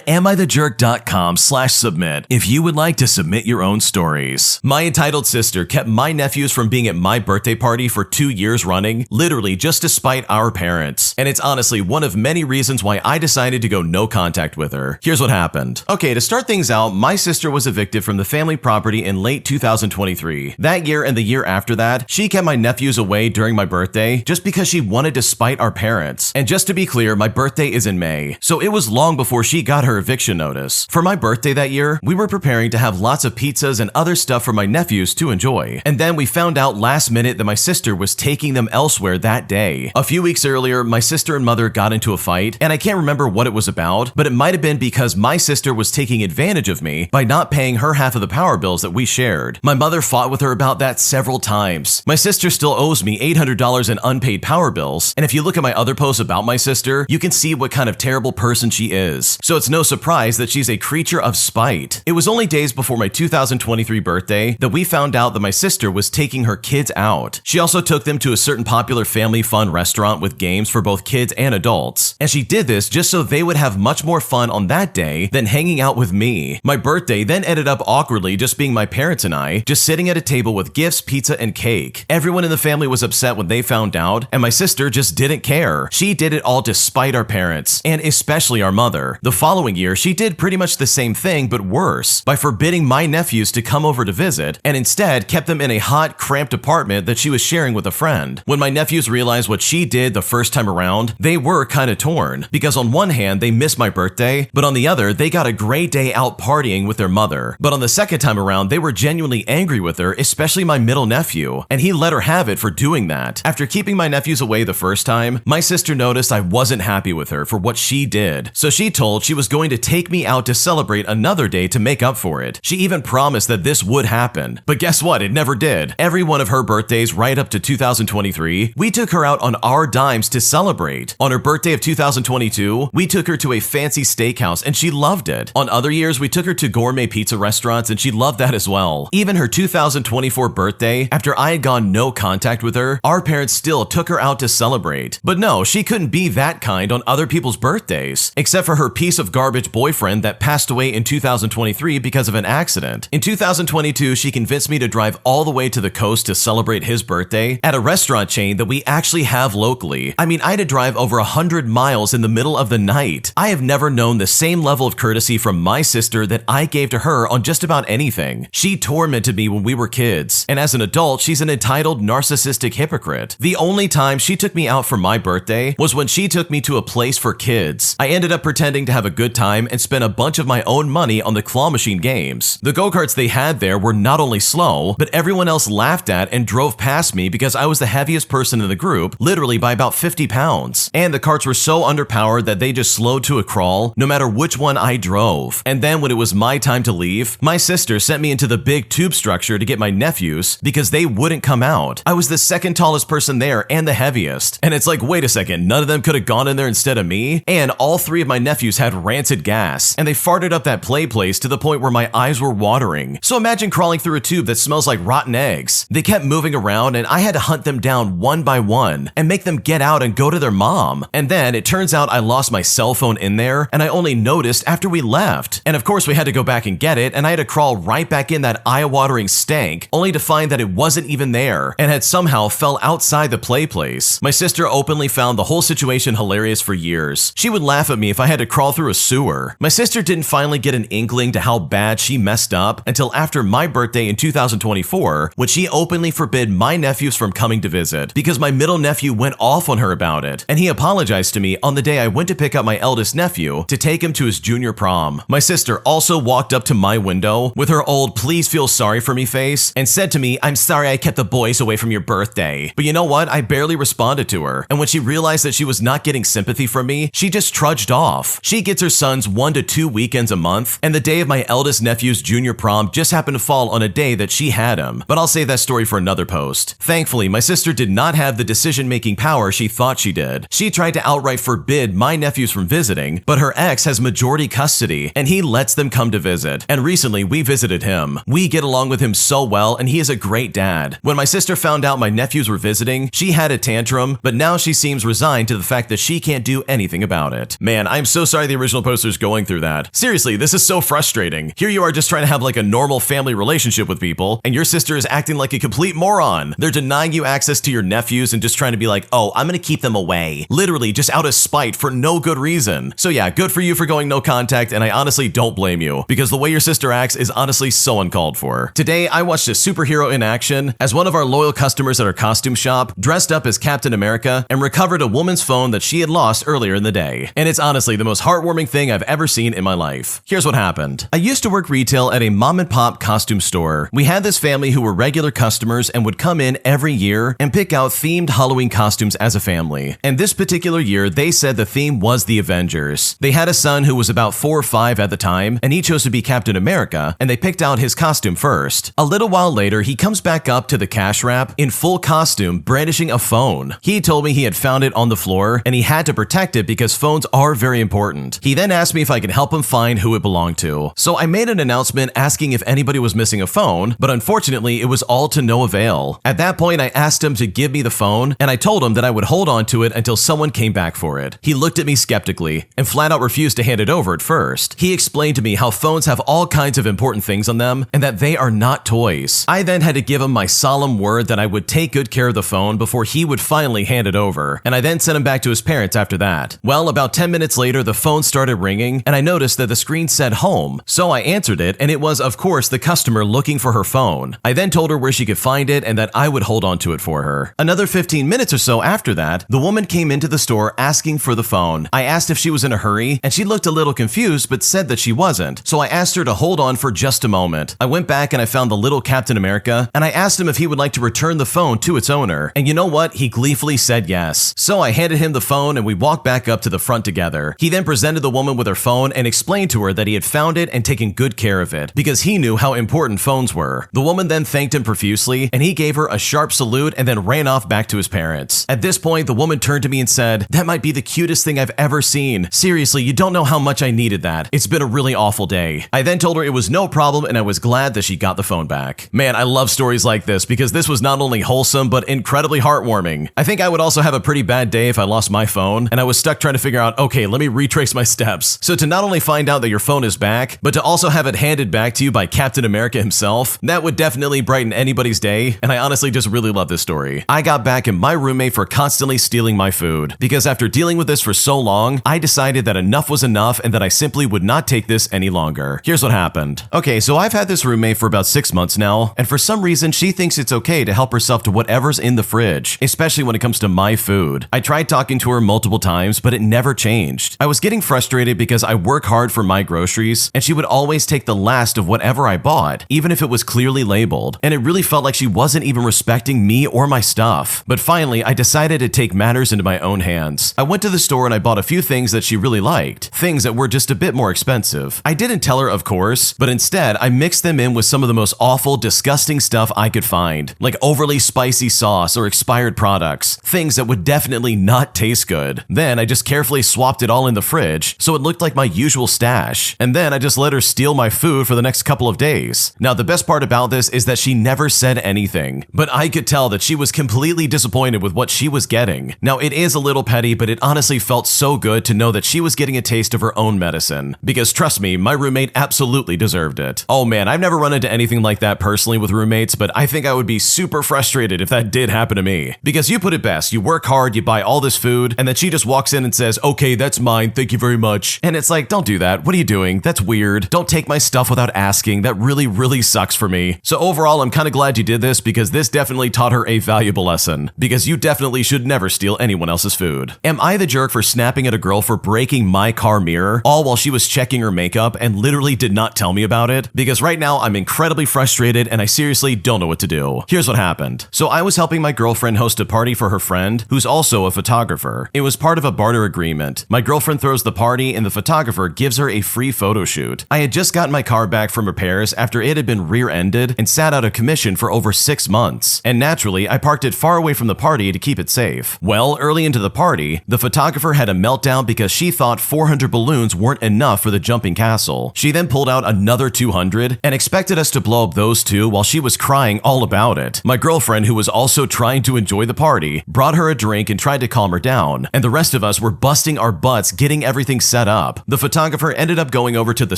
Speaker 1: amithejerk.com/submit if you would like to submit your own stories. My entitled sister kept my nephews from being at my birthday party for 2 years running, literally just to spite our parents. And it's honestly one of many reasons why I decided to go no contact with her. Here's what happened. Okay, to start things out, my sister was evicted from the family property in late 2023. That year and the year after that, she kept my nephews away during my birthday just because she wanted to spite our parents. And just to be clear, my birthday is in May, so it was long before she got her eviction notice. For my birthday that year, we were preparing to have lots of pizzas and other stuff for my nephews to enjoy. And then we found out last minute that my sister was taking them elsewhere that day. A few weeks earlier, my sister and mother got into a fight, and I can't remember what it was about, but it might have been because my sister was taking advantage of me by not paying her half of the power bills that we shared. My mother fought with her about that several times. My sister still owes me $800 in unpaid power bills, and if you look at my other posts about my sister, you can see what kind of terrible person she is. So it's no surprise that she's a creature of spite. It was only days before my 2023 birthday that we found out that my sister was taking her kids out. She also took them to a certain popular family fun restaurant with games for both kids and adults. And she did this just so they would have much more fun on that day than hanging out with me. My birthday then ended up awkwardly just being my parents and I, just sitting at a table with gifts, pizza, and cake. Everyone in the family was upset when they found out, and my sister just didn't care. She did it all to spite our parents, and especially our mother. The following year, she did pretty much the same thing, but worse, by forbidding my nephews to come over to visit, and instead kept them in a hot, cramped apartment that she was sharing with a friend. When my nephews realized what she did the first time around, they were kind of torn, because on one hand, they missed my birthday, but on the other, they got a great day out partying with their mother. But on the second time around, they were genuinely angry with her, especially my middle nephew, and he let her have it for doing that. After keeping my nephews away the first time, my sister noticed I wasn't happy with her for what she did, so she told she was going to take me out to celebrate another day to make up for it. She even promised that this would happen, but guess what? It never did. Every one of her birthdays right up to 2023, we took her out on our dimes to celebrate. On her birthday of 2022, we took her to a fancy steakhouse and she loved it. On other years, we took her to gourmet pizza restaurants and she loved that as well. Even her 2024 birthday, after I had gone no contact with her, our parents still took her out to celebrate. But no, she couldn't be that kind on other people's birthdays, except for her piece of garbage boyfriend that passed away in 2023 because of an accident. In 2022, she convinced me to drive all the way to the coast to celebrate his birthday at a restaurant chain that we actually have locally. I mean, I had to drive over 100 miles in the middle of the night. I have never known the same level of courtesy from my sister that I gave to her on just about anything. She tormented me when we were kids, and as an adult, she's an entitled, narcissistic hypocrite. The only time she took me out for my birthday was when she took me to a place for kids. I ended up pretending to have a good time and spent a bunch of my own money on the claw machine game. games. The go-karts they had there were not only slow, but everyone else laughed at and drove past me because I was the heaviest person in the group, literally by about 50 pounds. And the carts were so underpowered that they just slowed to a crawl no matter which one I drove. And then when it was my time to leave, my sister sent me into the big tube structure to get my nephews because they wouldn't come out. I was the second tallest person there and the heaviest. And it's like, wait a second, none of them could have gone in there instead of me? And all three of my nephews had rancid gas, and they farted up that play place to the point where my eyes were watering. So imagine crawling through a tube that smells like rotten eggs. They kept moving around and I had to hunt them down one by one and make them get out and go to their mom. And then it turns out I lost my cell phone in there and I only noticed after we left. And of course we had to go back and get it, and I had to crawl right back in that eye-watering stank only to find that it wasn't even there and had somehow fell outside the play place. My sister openly found the whole situation hilarious for years. She would laugh at me if I had to crawl through a sewer. My sister didn't finally get an inkling to how bad she messed up until after my birthday in 2024, when she openly forbid my nephews from coming to visit because my middle nephew went off on her about it, and he apologized to me on the day I went to pick up my eldest nephew to take him to his junior prom. My sister also walked up to my window with her old "please feel sorry for me" face and said to me, "I'm sorry I kept the boys away from your birthday." But you know what? I barely responded to her, and when she realized that she was not getting sympathy from me, she just trudged off. She gets her sons 1 to 2 weekends a month, and the day of my eldest nephew's junior prom just happened to fall on a day that she had him. But I'll save that story for another post. Thankfully, my sister did not have the decision-making power she thought she did. She tried to outright forbid my nephews from visiting, but her ex has majority custody, and he lets them come to visit. And recently, we visited him. We get along with him so well, and he is a great dad. When my sister found out my nephews were visiting, she had a tantrum, but now she seems resigned to the fact that she can't do anything about it. Man, I'm so sorry the original poster's going through that. Seriously, this is so frustrating. Here you are just trying to have like a normal family relationship with people, and your sister is acting like a complete moron. They're denying you access to your nephews and just trying to be like, oh, I'm gonna keep them away. Literally just out of spite for no good reason. So yeah, good for you for going no contact, and I honestly don't blame you, because the way your sister acts is honestly so uncalled for. Today, I watched a superhero in action as one of our loyal customers at our costume shop dressed up as Captain America and recovered a woman's phone that she had lost earlier in the day. And it's honestly the most heartwarming thing I've ever seen in my life. Here's what happened. I used to work retail at a mom and pop costume store. We had this family who were regular customers and would come in every year and pick out themed Halloween costumes as a family. And this particular year, they said the theme was the Avengers. They had a son who was about 4 or 5 at the time, and he chose to be Captain America, and they picked out his costume first. A little while later, he comes back up to the cash wrap in full costume, brandishing a phone. He told me he had found it on the floor, and he had to protect it because phones are very important. He then asked me if I could help him find who it belonged to. So I made an announcement asking if anybody was missing a phone, but unfortunately, it was all to no avail. At that point, I asked him to give me the phone, and I told him that I would hold on to it until someone came back for it. He looked at me skeptically and flat out refused to hand it over at first. He explained to me how phones have all kinds of important things on them and that they are not toys. I then had to give him my solemn word that I would take good care of the phone before he would finally hand it over, and I then sent him back to his parents after that. Well, about 10 minutes later, the phone started ringing, and I noticed that the screen said home. So I answered it, and it was, of course, the customer looking for her phone. I then told her where she could find it and that I would hold on to it for her. Another 15 minutes or so after that, the woman came into the store asking for the phone. I asked if she was in a hurry, and she looked a little confused but said that she wasn't. So I asked her to hold on for just a moment. I went back and I found the little Captain America, and I asked him if he would like to return the phone to its owner. And you know what? He gleefully said yes. So I handed him the phone and we walked back up to the front together. He then presented the woman with her phone and explained to her that he had found it and taken good care of it because he knew how important phones were. The woman then thanked him profusely, and he gave her a sharp salute and then ran off back to his parents. At this point, the woman turned to me and said, "That might be the cutest thing I've ever seen. Seriously, you don't know how much I needed that. It's been a really awful day." I then told her it was no problem and I was glad that she got the phone back. Man, I love stories like this because this was not only wholesome but incredibly heartwarming. I think I would also have a pretty bad day if I lost my phone and I was stuck trying to figure out, okay, let me retrace my steps. So to not only find out that your phone is back, but to also have it handed back to you by Captain America himself, that would definitely brighten anybody's day, and I honestly just really love this story. I got back at my roommate for constantly stealing my food, because after dealing with this for so long, I decided that enough was enough and that I simply would not take this any longer. Here's what happened. Okay, so I've had this roommate for about 6 months now, and for some reason she thinks it's okay to help herself to whatever's in the fridge, especially when it comes to my food. I tried talking to her multiple times, but it never changed. I was getting frustrated because I work hard for my groceries, and she would always take take the last of whatever I bought, even if it was clearly labeled, and it really felt like she wasn't even respecting me or my stuff. But finally, I decided to take matters into my own hands. I went to the store and I bought a few things that she really liked, things that were just a bit more expensive. I didn't tell her, of course, but instead, I mixed them in with some of the most awful, disgusting stuff I could find, like overly spicy sauce or expired products, things that would definitely not taste good. Then I just carefully swapped it all in the fridge so it looked like my usual stash, and then I just let her steal my food for the next couple of days. Now, the best part about this is that she never said anything, but I could tell that she was completely disappointed with what she was getting. Now, it is a little petty, but it honestly felt so good to know that she was getting a taste of her own medicine, because trust me, my roommate absolutely deserved it. Oh man, I've never run into anything like that personally with roommates, but I think I would be super frustrated if that did happen to me. Because you put it best, you work hard, you buy all this food, and then she just walks in and says, okay, that's mine, thank you very much. And it's like, don't do that. What are you doing? That's weird. Don't take my stuff without asking. That really sucks for me. So overall, I'm kind of glad you did this, because this definitely taught her a valuable lesson. Because you definitely should never steal anyone else's food. Am I the jerk for snapping at a girl for breaking my car mirror, all while she was checking her makeup and literally did not tell me about it? Because right now, I'm incredibly frustrated and I seriously don't know what to do. Here's what happened. So I was helping my girlfriend host a party for her friend, who's also a photographer. It was part of a barter agreement. My girlfriend throws the party and the photographer gives her a free photo shoot. I had just gotten my car back from repairs after it had been rear-ended and sat out of commission for over 6 months. And naturally, I parked it far away from the party to keep it safe. Well, early into the party, the photographer had a meltdown because she thought 400 balloons weren't enough for the jumping castle. She then pulled out another 200 and expected us to blow up those two while she was crying all about it. My girlfriend, who was also trying to enjoy the party, brought her a drink and tried to calm her down, and the rest of us were busting our butts getting everything set up. The photographer ended up going over to the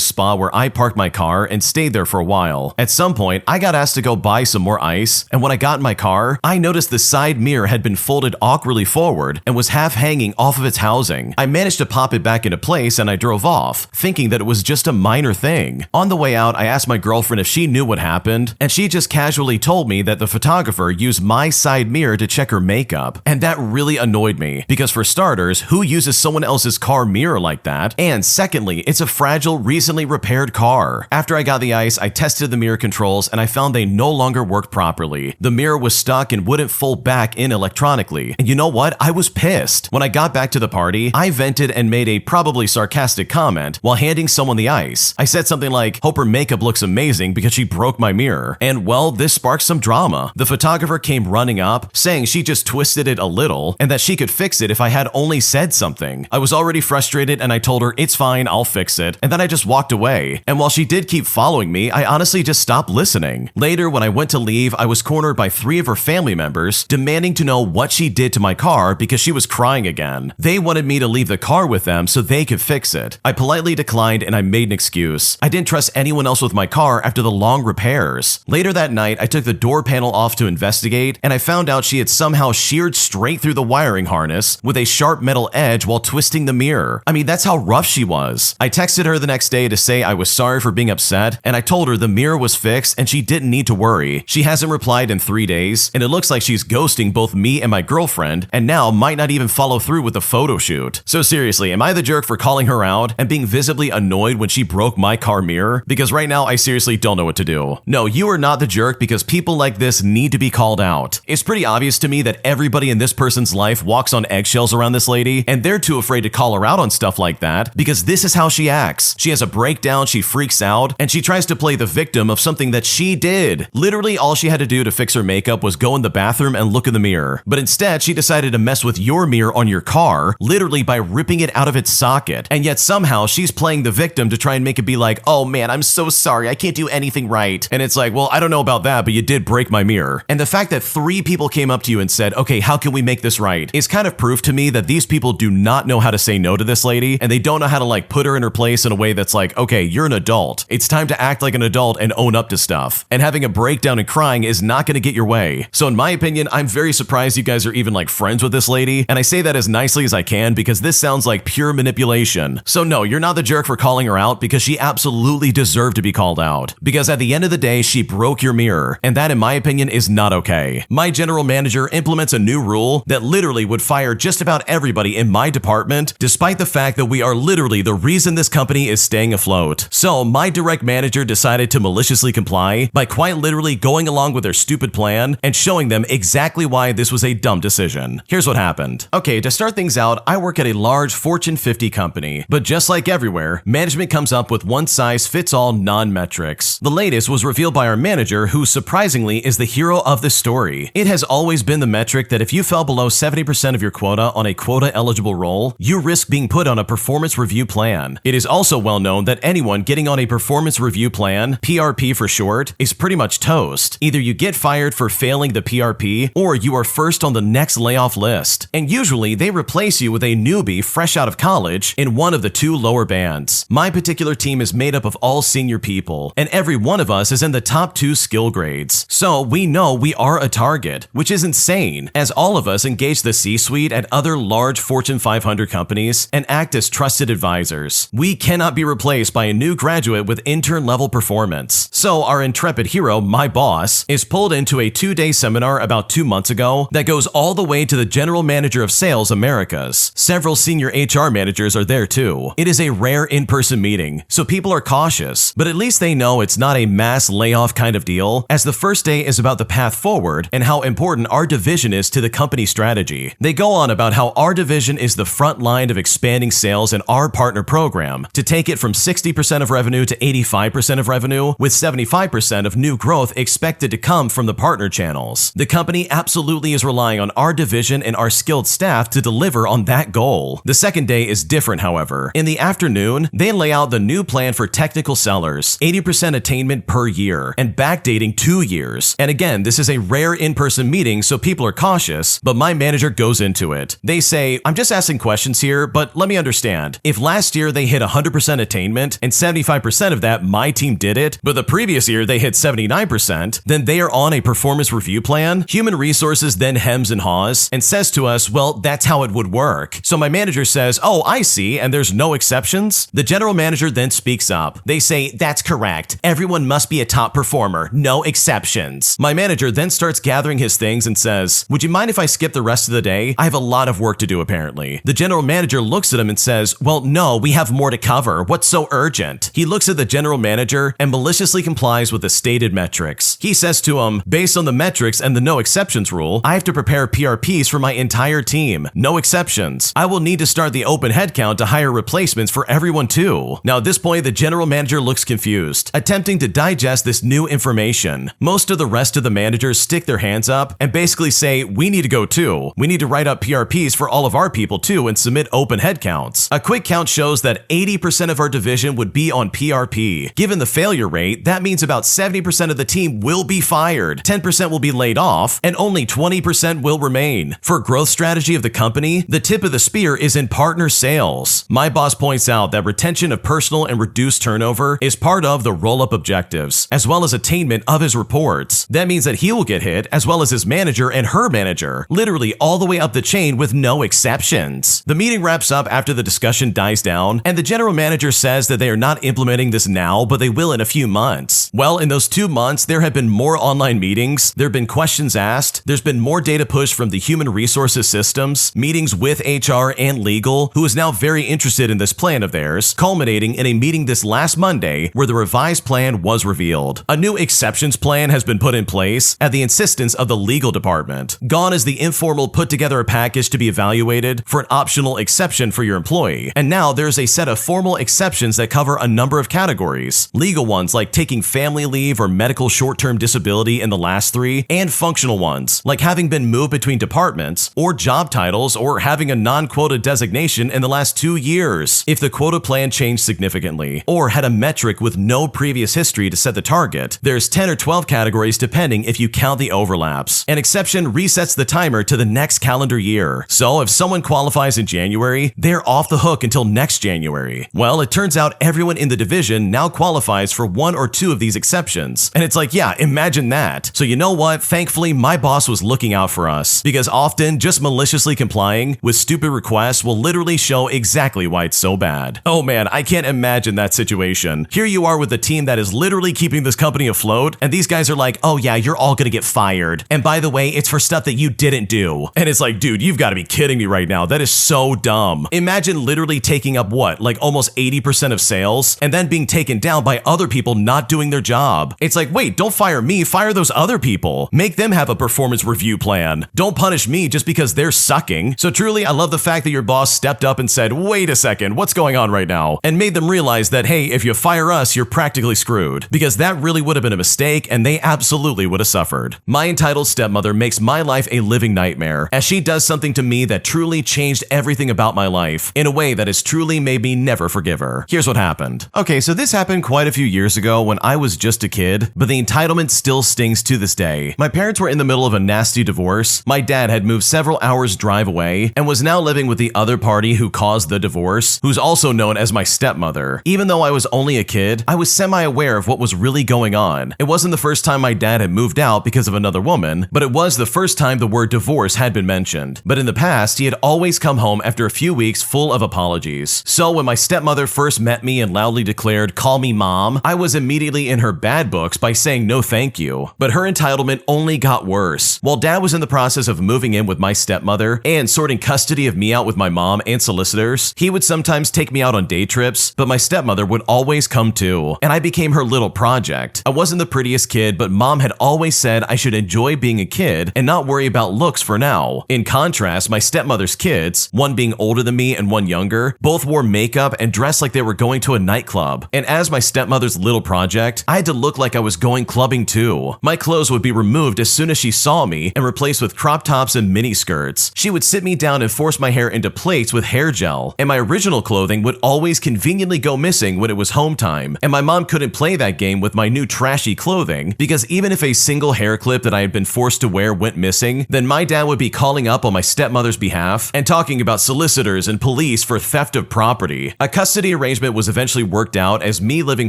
Speaker 1: spa where I parked my car and stayed there for a while. At some point, I got asked to go buy some more ice, and when I got in my car, I noticed the side mirror had been folded awkwardly forward and was half hanging off of its housing. I managed to pop it back into place and I drove off, thinking that it was just a minor thing. On the way out, I asked my girlfriend if she knew what happened, and she just casually told me that the photographer used my side mirror to check her makeup. And that really annoyed me, because for starters, who uses someone else's car mirror like that? And secondly, it's a fragile, recently repaired car. After I got the ice, I tested the mirror controls and I found they no longer worked properly. The mirror was stuck and wouldn't fold back in electronically. And you know what? I was pissed. When I got back to the party, I vented and made a probably sarcastic comment while handing someone the ice. I said something like, hope her makeup looks amazing because she broke my mirror. And well, this sparked some drama. The photographer came running up, saying she just twisted it a little and that she could fix it if I had only said something. I was already frustrated and I told her, it's fine, I'll fix it. And then I just walked away. And while she did keep following me, I honestly just stopped listening. Later, when I went to leave, I was cornered by 3 of her family members demanding to know what she did to my car because she was crying again. They wanted me to leave the car with them so they could fix it. I politely declined and I made an excuse. I didn't trust anyone else with my car after the long repairs. Later that night, I took the door panel off to investigate, and I found out she had somehow sheared straight through the wiring harness with a sharp metal edge while twisting the mirror. I mean, that's how rough she was. I texted her the next day to say I was sorry for being upset, and I told her the mirror was fixed and she didn't need to worry. She hasn't replied in 3 days, and it looks like she's ghosting both me and my girlfriend, and now might not even follow through with the photo shoot. So seriously, am I the jerk for calling her out and being visibly annoyed when she broke my car mirror? Because right now, I seriously don't know what to do. No, you are not the jerk, because people like this need to be called out. It's pretty obvious to me that everybody in this person's life walks on eggshells around this lady, and they're too afraid to call her out on stuff like that because this is how she acts. She has a breakdown, she freaks out, and she tries to play the victim of something that she did. Literally, all she had to do to fix her makeup was go in the bathroom and look in the mirror. But instead, she decided to mess with your mirror on your car, literally by ripping it out of its socket. And yet somehow she's playing the victim to try and make it be like, oh man, I'm so sorry, I can't do anything right. And it's like, well, I don't know about that, but you did break my mirror. And the fact that 3 people came up to you and said, okay, how can we make this right, is kind of proof to me that these people do not know how to say no to this lady, and they don't know how to like put her in her place in a way that's like, okay, you're an adult. It's time to act like an adult and own up to stuff. And having a breakdown and crying is not going to get your way. So in my opinion, I'm very surprised you guys are even like friends with this lady, and I say that as nicely as I can because this sounds like pure manipulation. So no, you're not the jerk for calling her out, because she absolutely deserved to be called out. Because at the end of the day, she broke your mirror, and that in my opinion is not okay. My general manager implements a new rule that literally would fire just about everybody in my department, despite the fact that we are literally the reason this company is staying afloat. So So my direct manager decided to maliciously comply by quite literally going along with their stupid plan and showing them exactly why this was a dumb decision. Here's what happened. Okay, to start things out, I work at a large Fortune 50 company, but just like everywhere, management comes up with one-size-fits-all non-metrics. The latest was revealed by our manager, who surprisingly is the hero of this story. It has always been the metric that if you fell below 70% of your quota on a quota-eligible role, you risk being put on a performance review plan. It is also well known that anyone getting on a performance review plan, PRP for short, is pretty much toast. Either you get fired for failing the PRP, or you are first on the next layoff list. And usually they replace you with a newbie fresh out of college in one of the two lower bands. My particular team is made up of all senior people, and every one of us is in the top 2 skill grades. So we know we are a target, which is insane, as all of us engage the C-suite at other large Fortune 500 companies and act as trusted advisors. We cannot be replaced by a new graduate with intern-level performance. So our intrepid hero, my boss, is pulled into a 2-day seminar about 2 months ago that goes all the way to the General Manager of Sales Americas. Several senior HR managers are there too. It is a rare in-person meeting, so people are cautious, but at least they know it's not a mass layoff kind of deal, as the first day is about the path forward and how important our division is to the company strategy. They go on about how our division is the front line of expanding sales in our partner program to take it from 60% of revenue to 85% of revenue, with 75% of new growth expected to come from the partner channels. The company absolutely is relying on our division and our skilled staff to deliver on that goal. The second day is different, however. In the afternoon, they lay out the new plan for technical sellers, 80% attainment per year, and backdating 2 years. And again, this is a rare in-person meeting, so people are cautious, but my manager goes into it. They say, I'm just asking questions here, but let me understand. If last year they hit 100% attainment and 75% of that my team did it, but the previous year they hit 79%, then they are on a performance review plan. Human resources then hems and haws and says to us, well, that's how it would work. So my manager says, oh, I see, and there's no exceptions. The general manager then speaks up. They say, that's correct. Everyone must be a top performer. No exceptions. My manager then starts gathering his things and says, would you mind if I skip the rest of the day? I have a lot of work to do, apparently. The general manager looks at him and says, well, no, we have more to cover. What's so urgent? He looks at the general manager and maliciously complies with the stated metrics. He says to him, based on the metrics and the no exceptions rule, I have to prepare PRPs for my entire team. No exceptions. I will need to start the open headcount to hire replacements for everyone too. Now at this point, the general manager looks confused, attempting to digest this new information. Most of the rest of the managers stick their hands up and basically say, we need to go too. We need to write up PRPs for all of our people too and submit open headcounts. A quick count shows that 80% of our division would be on PRP. Given the failure rate, that means about 70% of the team will be fired, 10% will be laid off, and only 20% will remain. For growth strategy of the company, the tip of the spear is in partner sales. My boss points out that retention of personal and reduced turnover is part of the roll-up objectives, as well as attainment of his reports. That means that he will get hit, as well as his manager and her manager, literally all the way up the chain with no exceptions. The meeting wraps up after the discussion dies down, and the general manager says that they are not implementing this now, but they will in a few months. Well, in those 2 months, there have been more online meetings, there have been questions asked, there's been more data pushed from the human resources systems, meetings with HR and legal, who is now very interested in this plan of theirs, culminating in a meeting this last Monday where the revised plan was revealed. A new exceptions plan has been put in place at the insistence of the legal department. Gone is the informal put together a package to be evaluated for an optional exception for your employee, and now there's a set of formal exceptions that cover a number of categories. Legal ones like taking family leave or medical short-term disability in the last 3, and functional ones like having been moved between departments or job titles or having a non-quota designation in the last 2 years if the quota plan changed significantly or had a metric with no previous history to set the target. There's 10 or 12 categories depending if you count the overlaps. An exception resets the timer to the next calendar year. So if someone qualifies in January, they're off the hook until next January. Well, it turns out everyone in the division now qualifies for 1 or 2 of these exceptions. And it's like, yeah, imagine that. So you know what? Thankfully, my boss was looking out for us, because often just maliciously complying with stupid requests will literally show exactly why it's so bad. Oh man, I can't imagine that situation. Here you are with a team that is literally keeping this company afloat, and these guys are like, oh yeah, you're all gonna get fired. And by the way, it's for stuff that you didn't do. And it's like, dude, you've gotta be kidding me right now. That is so dumb. Imagine literally taking up what, like almost 80% of sales and then being taken down by other people not doing their job. It's like, wait, don't fire me, fire those other people. Make them have a performance review plan. Don't punish me just because they're sucking. So truly, I love the fact that your boss stepped up and said, wait a second, what's going on right now? And made them realize that, hey, if you fire us, you're practically screwed. Because that really would have been a mistake, and they absolutely would have suffered. My entitled stepmother makes my life a living nightmare, as she does something to me that truly changed everything about my life, in a way that has truly made me never forgive her. Here's what happened. Okay, so this happened quite a few years ago when I was just a kid, but the entitlement still stings to this day. My parents were in the middle of a nasty divorce. My dad had moved several hours drive away and was now living with the other party who caused the divorce, who's also known as my stepmother. Even though I was only a kid, I was semi-aware of what was really going on. It wasn't the first time my dad had moved out because of another woman, but it was the first time the word divorce had been mentioned. But in the past, he had always come home after a few weeks full of apologies. So when my stepmother first met me and loudly declared, "Call me mom," I was immediately in her bad books by saying no thank you. But her entitlement only got worse. While dad was in the process of moving in with my stepmother and sorting custody of me out with my mom and solicitors, he would sometimes take me out on day trips, but my stepmother would always come too, and I became her little project. I wasn't the prettiest kid, but mom had always said I should enjoy being a kid and not worry about looks for now. In contrast, my stepmother's kids, one being older than me and one younger, both wore makeup and dressed like they were going to a nightclub. And as my stepmother's little project, I had to look like I was going clubbing too. My clothes would be removed as soon as she saw me and replaced with crop tops and mini skirts. She would sit me down and force my hair into plaits with hair gel, and my original clothing would always conveniently go missing when it was home time, and my mom couldn't play that game with my new trashy clothing, because even if a single hair clip that I had been forced to wear went missing, then my dad would be calling up on my stepmother's behalf and talking about solicitors and police for theft of property. A custody arrangement was eventually worked out as me living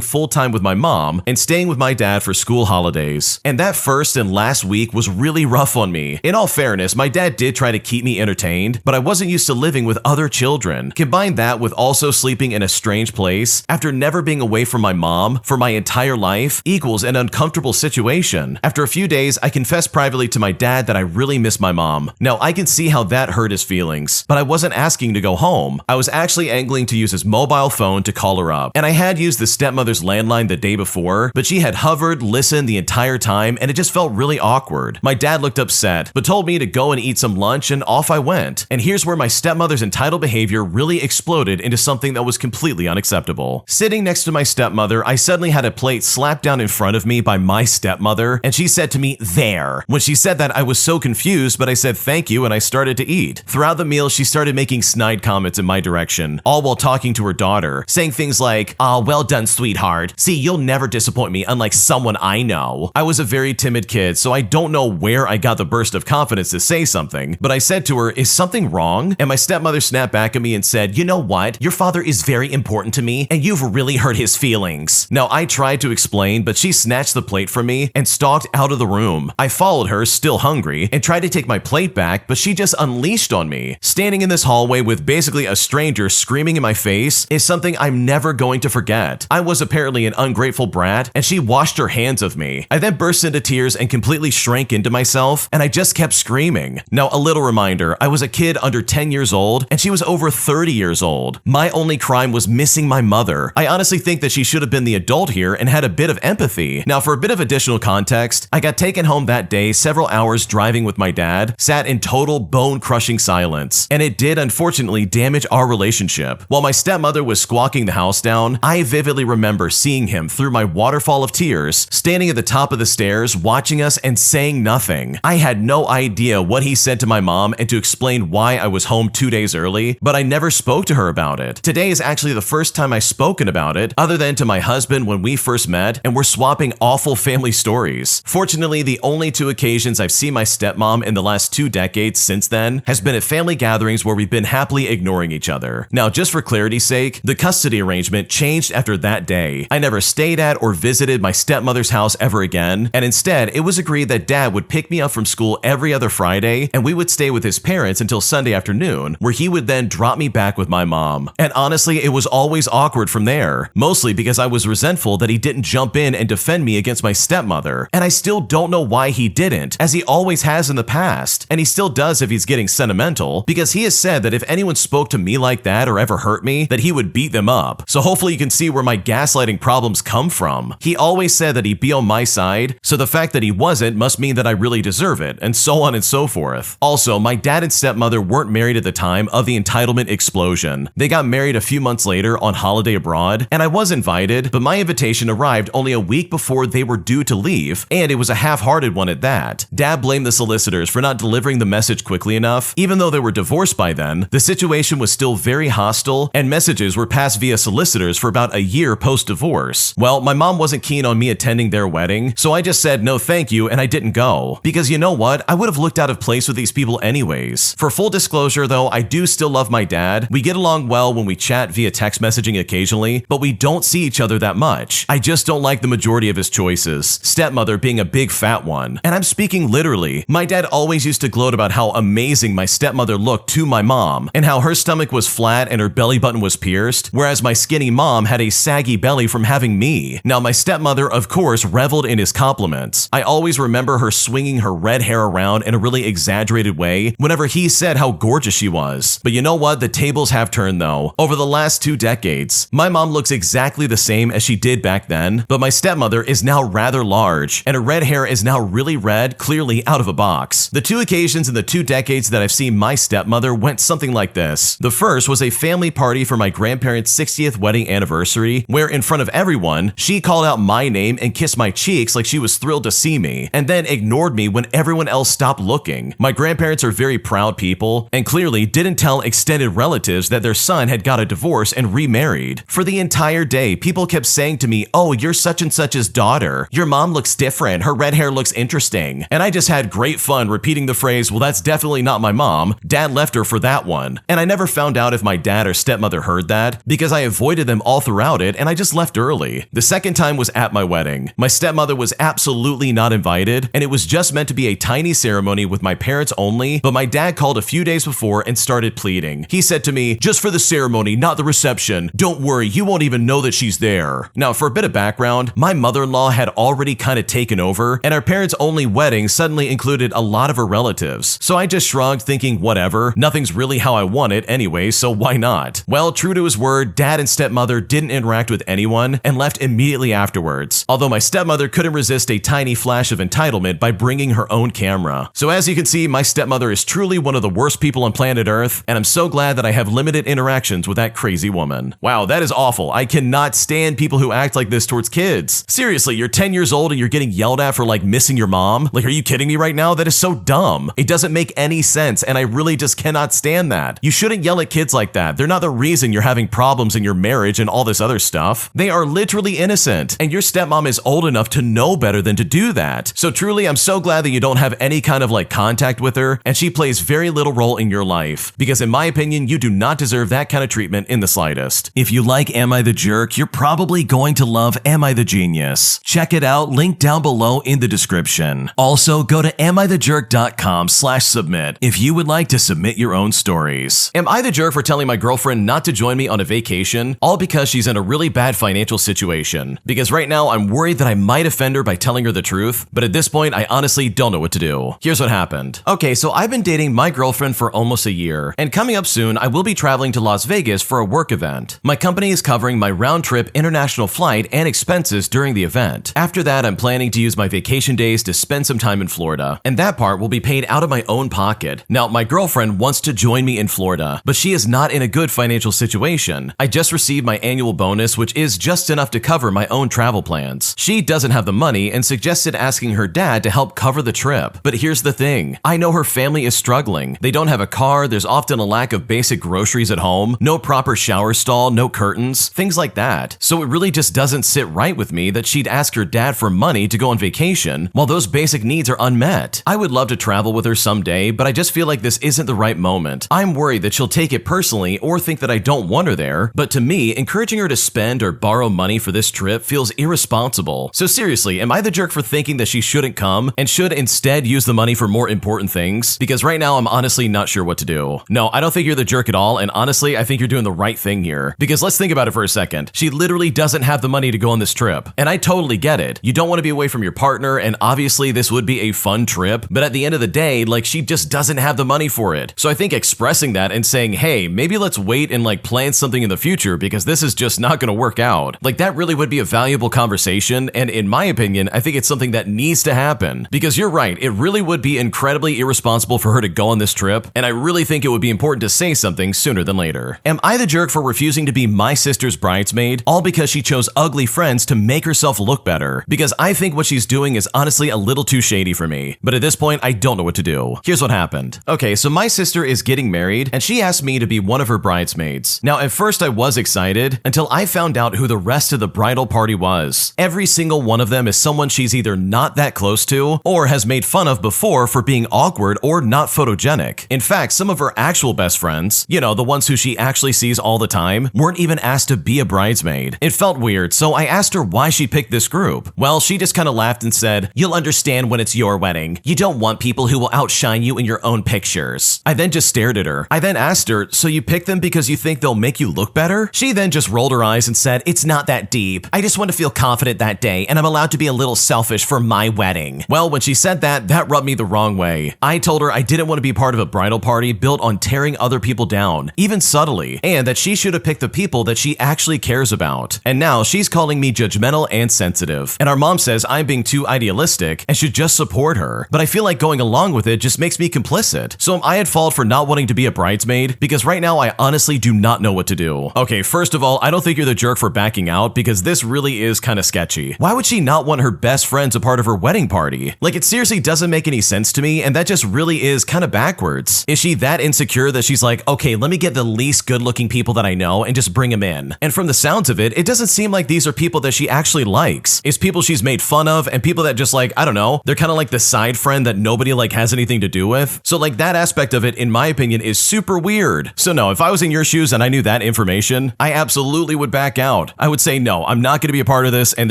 Speaker 1: full-time with my mom and staying with my dad for school holidays. And that first and last week was really rough on me. In all fairness, my dad did try to keep me entertained, but I wasn't used to living with other children. Combine that with also sleeping in a strange place after never being away from my mom for my entire life equals an uncomfortable situation. After a few days, I confessed privately to my dad that I really miss my mom. Now, I can see how that hurt his feelings, but I wasn't asking to go home. I was actually angling to use his mobile phone to call her up, and I had used the stepmother's landline the day before, but she had hovered, listened the entire time, and it just felt really awkward. My dad looked upset, but told me to go and eat some lunch, and off I went. And here's where my stepmother's entitled behavior really exploded into something that was completely unacceptable. Sitting next to my stepmother, I suddenly had a plate slapped down in front of me by my stepmother, and she said to me, "There." When she said that, I was so confused, but I said thank you and I started to eat. Throughout the meal, she started making snide comments in my direction, all while talking to her daughter, saying things like, "Ah, well done, sweetheart. See, you'll never disappoint me, unlike someone I know." I was a very timid kid, so I don't know where I got the burst of confidence to say something, but I said to her, "Is something wrong?" And my stepmother snapped back at me and said, "You know what? Your father is very important to me, and you've really hurt his feelings." Now, I tried to explain, but she snatched the plate from me and stalked out of the room. I followed her, still hungry, and tried to take my plate back, but she just unleashed on me. Standing in this hallway with basically a stranger screaming in my face is something I'm never going to forget. I was apparently an ungrateful brat, and she washed her hands of me. I then burst into tears and completely shrank into myself, and I just kept screaming. Now, a little reminder, I was a kid under 10 years old, and she was over 30 years old. My only crime was missing my mother. I honestly think that she should have been the adult here and had a bit of empathy. Now, for a bit of additional context, I got taken home that day, several hours driving with my dad, sat in total bone-crushing silence, and it did unfortunately damage our relationship. While my stepmother was squawking the house down, I vividly remember seeing him through my waterfall of tears, standing at the top of the stairs, watching us and saying nothing. I had no idea what he said to my mom and to explain why I was home 2 days early, but I never spoke to her about it. Today is actually the first time I've spoken about it, other than to my husband when we first met, and we're swapping awful family stories. Fortunately, the only 2 occasions I've seen my stepmom in the last 2 decades since then has been at family gatherings where we've been happily ignoring each other. Now, just for clarity's sake, the custody arrangement changed after that day. I never stayed at or visited my stepmother's house ever again, and instead, it was agreed that dad would pick me up from school every other Friday, and we would stay with his parents until Sunday afternoon, where he would then drop me back with my mom. And honestly, it was always awkward from there, mostly because I was resentful that he didn't jump in and defend me against my stepmother, and I still don't know why he didn't, as he always has in the past, and he still does if he's getting sentimental, because he has said that if anyone spoke to me like that or ever hurt me, that he would beat them up. So hopefully hopefully you can see where my gaslighting problems come from. He always said that he'd be on my side, so the fact that he wasn't must mean that I really deserve it, and so on and so forth. Also, my dad and stepmother weren't married at the time of the entitlement explosion. They got married a few months later on holiday abroad, and I was invited, but my invitation arrived only a week before they were due to leave, and it was a half-hearted one at that. Dad blamed the solicitors for not delivering the message quickly enough. Even though they were divorced by then, the situation was still very hostile, and messages were passed via solicitors for about a year post-divorce. Well, my mom wasn't keen on me attending their wedding, so I just said no thank you and I didn't go. Because you know what? I would have looked out of place with these people anyways. For full disclosure though, I do still love my dad. We get along well when we chat via text messaging occasionally, but we don't see each other that much. I just don't like the majority of his choices, stepmother being a big fat one. And I'm speaking literally. My dad always used to gloat about how amazing my stepmother looked to my mom, and how her stomach was flat and her belly button was pierced, whereas my skinny mom had a saggy belly from having me. Now my stepmother of course reveled in his compliments. I always remember her swinging her red hair around in a really exaggerated way whenever he said how gorgeous she was. But you know what? The tables have turned though. Over the last 2 decades, my mom looks exactly the same as she did back then, but my stepmother is now rather large, and her red hair is now really red, clearly out of a box. The 2 occasions in the 2 decades that I've seen my stepmother went something like this. The first was a family party for my grandparents' 60th wedding anniversary, where in front of everyone, she called out my name and kissed my cheeks like she was thrilled to see me, and then ignored me when everyone else stopped looking. My grandparents are very proud people, and clearly didn't tell extended relatives that their son had got a divorce and remarried. For the entire day, people kept saying to me, "Oh, you're such and such's daughter. Your mom looks different. Her red hair looks interesting." And I just had great fun repeating the phrase, "Well, that's definitely not my mom. Dad left her for that one." And I never found out if my dad or stepmother heard that, because I avoided them all throughout it and I just left early. The second time was at my wedding. My stepmother was absolutely not invited, and it was just meant to be a tiny ceremony with my parents only, but my dad called a few days before and started pleading. He said to me, "Just for the ceremony, not the reception. Don't worry, you won't even know that she's there." Now, for a bit of background, my mother-in-law had already kind of taken over, and our parents' only wedding suddenly included a lot of her relatives. So I just shrugged, thinking, whatever, nothing's really how I want it anyway, so why not? Well, true to his word, dad and stepmother didn't interact with anyone and left immediately afterwards. Although my stepmother couldn't resist a tiny flash of entitlement by bringing her own camera. So as you can see, my stepmother is truly one of the worst people on planet Earth, and I'm so glad that I have limited interactions with that crazy woman. Wow, that is awful. I cannot stand people who act like this towards kids. Seriously, you're 10 years old and you're getting yelled at for like missing your mom? Like, are you kidding me right now? That is so dumb. It doesn't make any sense, and I really just cannot stand that. You shouldn't yell at kids like that. They're not the reason you're having problems in your marriage and all this other stuff. They are literally innocent, and your stepmom is old enough to know better than to do that. So truly, I'm so glad that you don't have any kind of like contact with her, and she plays very little role in your life, because in my opinion, you do not deserve that kind of treatment in the slightest. If you like Am I the Jerk, you're probably going to love Am I the Genius. Check it out, link down below in the description. Also, go to amithejerk.com/submit if you would like to submit your own stories. Am I the jerk for telling my girlfriend not to join me on a vacation, all because she's in a really bad financial situation? Because right now, I'm worried that I might offend her by telling her the truth, but at this point, I honestly don't know what to do. Here's what happened. Okay, so I've been dating my girlfriend for almost a year, and coming up soon, I will be traveling to Las Vegas for a work event. My company is covering my round-trip international flight and expenses during the event. After that, I'm planning to use my vacation days to spend some time in Florida, and that part will be paid out of my own pocket. Now, my girlfriend wants to join me in Florida, but she is not in a good financial situation. I just received my annual bonus, which is just enough to cover my own travel plans. She doesn't have the money and suggested asking her dad to help cover the trip. But here's the thing. I know her family is struggling. They don't have a car, there's often a lack of basic groceries at home, no proper shower stall, no curtains, things like that. So it really just doesn't sit right with me that she'd ask her dad for money to go on vacation while those basic needs are unmet. I would love to travel with her someday, but I just feel like this isn't the right moment. I'm worried that she'll take it personally or think that I don't want her there, but to me, encouraging her to spend or borrow money for this trip feels irresponsible. So seriously, am I the jerk for thinking that she shouldn't come and should instead use the money for more important things? Because right now, I'm honestly not sure what to do. No, I don't think you're the jerk at all, and honestly, I think you're doing the right thing here. Because let's think about it for a second. She literally doesn't have the money to go on this trip, and I totally get it. You don't want to be away from your partner, and obviously this would be a fun trip, but at the end of the day, like, she just doesn't have the money for it. So I think expressing that and saying, hey, maybe let's wait and like plan something in the future because because this is just not gonna work out. Like, that really would be a valuable conversation, and in my opinion, I think it's something that needs to happen. Because you're right, it really would be incredibly irresponsible for her to go on this trip, and I really think it would be important to say something sooner than later. Am I the jerk for refusing to be my sister's bridesmaid, all because she chose ugly friends to make herself look better? Because I think what she's doing is honestly a little too shady for me. But at this point, I don't know what to do. Here's what happened. Okay, so my sister is getting married, and she asked me to be one of her bridesmaids. Now, at first I was excited until I found out who the rest of the bridal party was. Every single one of them is someone she's either not that close to or has made fun of before for being awkward or not photogenic. In fact, some of her actual best friends, you know, the ones who she actually sees all the time, weren't even asked to be a bridesmaid. It felt weird, so I asked her why she picked this group. Well, she just kind of laughed and said, "You'll understand when it's your wedding. You don't want people who will outshine you in your own pictures." I then just stared at her. I then asked her, "So you picked them because you think they'll make you look better?" She then just rolled her eyes and said, "It's not that deep. I just want to feel confident that day, and I'm allowed to be a little selfish for my wedding." Well, when she said that rubbed me the wrong way. I told her I didn't want to be part of a bridal party built on tearing other people down, even subtly, and that she should have picked the people that she actually cares about. And now she's calling me judgmental and sensitive. And our mom says I'm being too idealistic and should just support her. But I feel like going along with it just makes me complicit. So am I at fault for not wanting to be a bridesmaid? Because right now I honestly do not know what to do. Okay, first of all, I don't think you're the jerk for backing out, because this really is kind of sketchy. Why would she not want her best friends a part of her wedding party? Like, it seriously doesn't make any sense to me, and that just really is kind of backwards. Is she that insecure that she's like, okay, let me get the least good-looking people that I know and just bring them in? And from the sounds of it, it doesn't seem like these are people that she actually likes. It's people she's made fun of and people that just, like, I don't know, they're kind of like the side friend that nobody like has anything to do with. So like, that aspect of it, in my opinion, is super weird. So no, if I was in your shoes and I knew that information, I absolutely would back out. I would say, no, I'm not going to be a part of this, and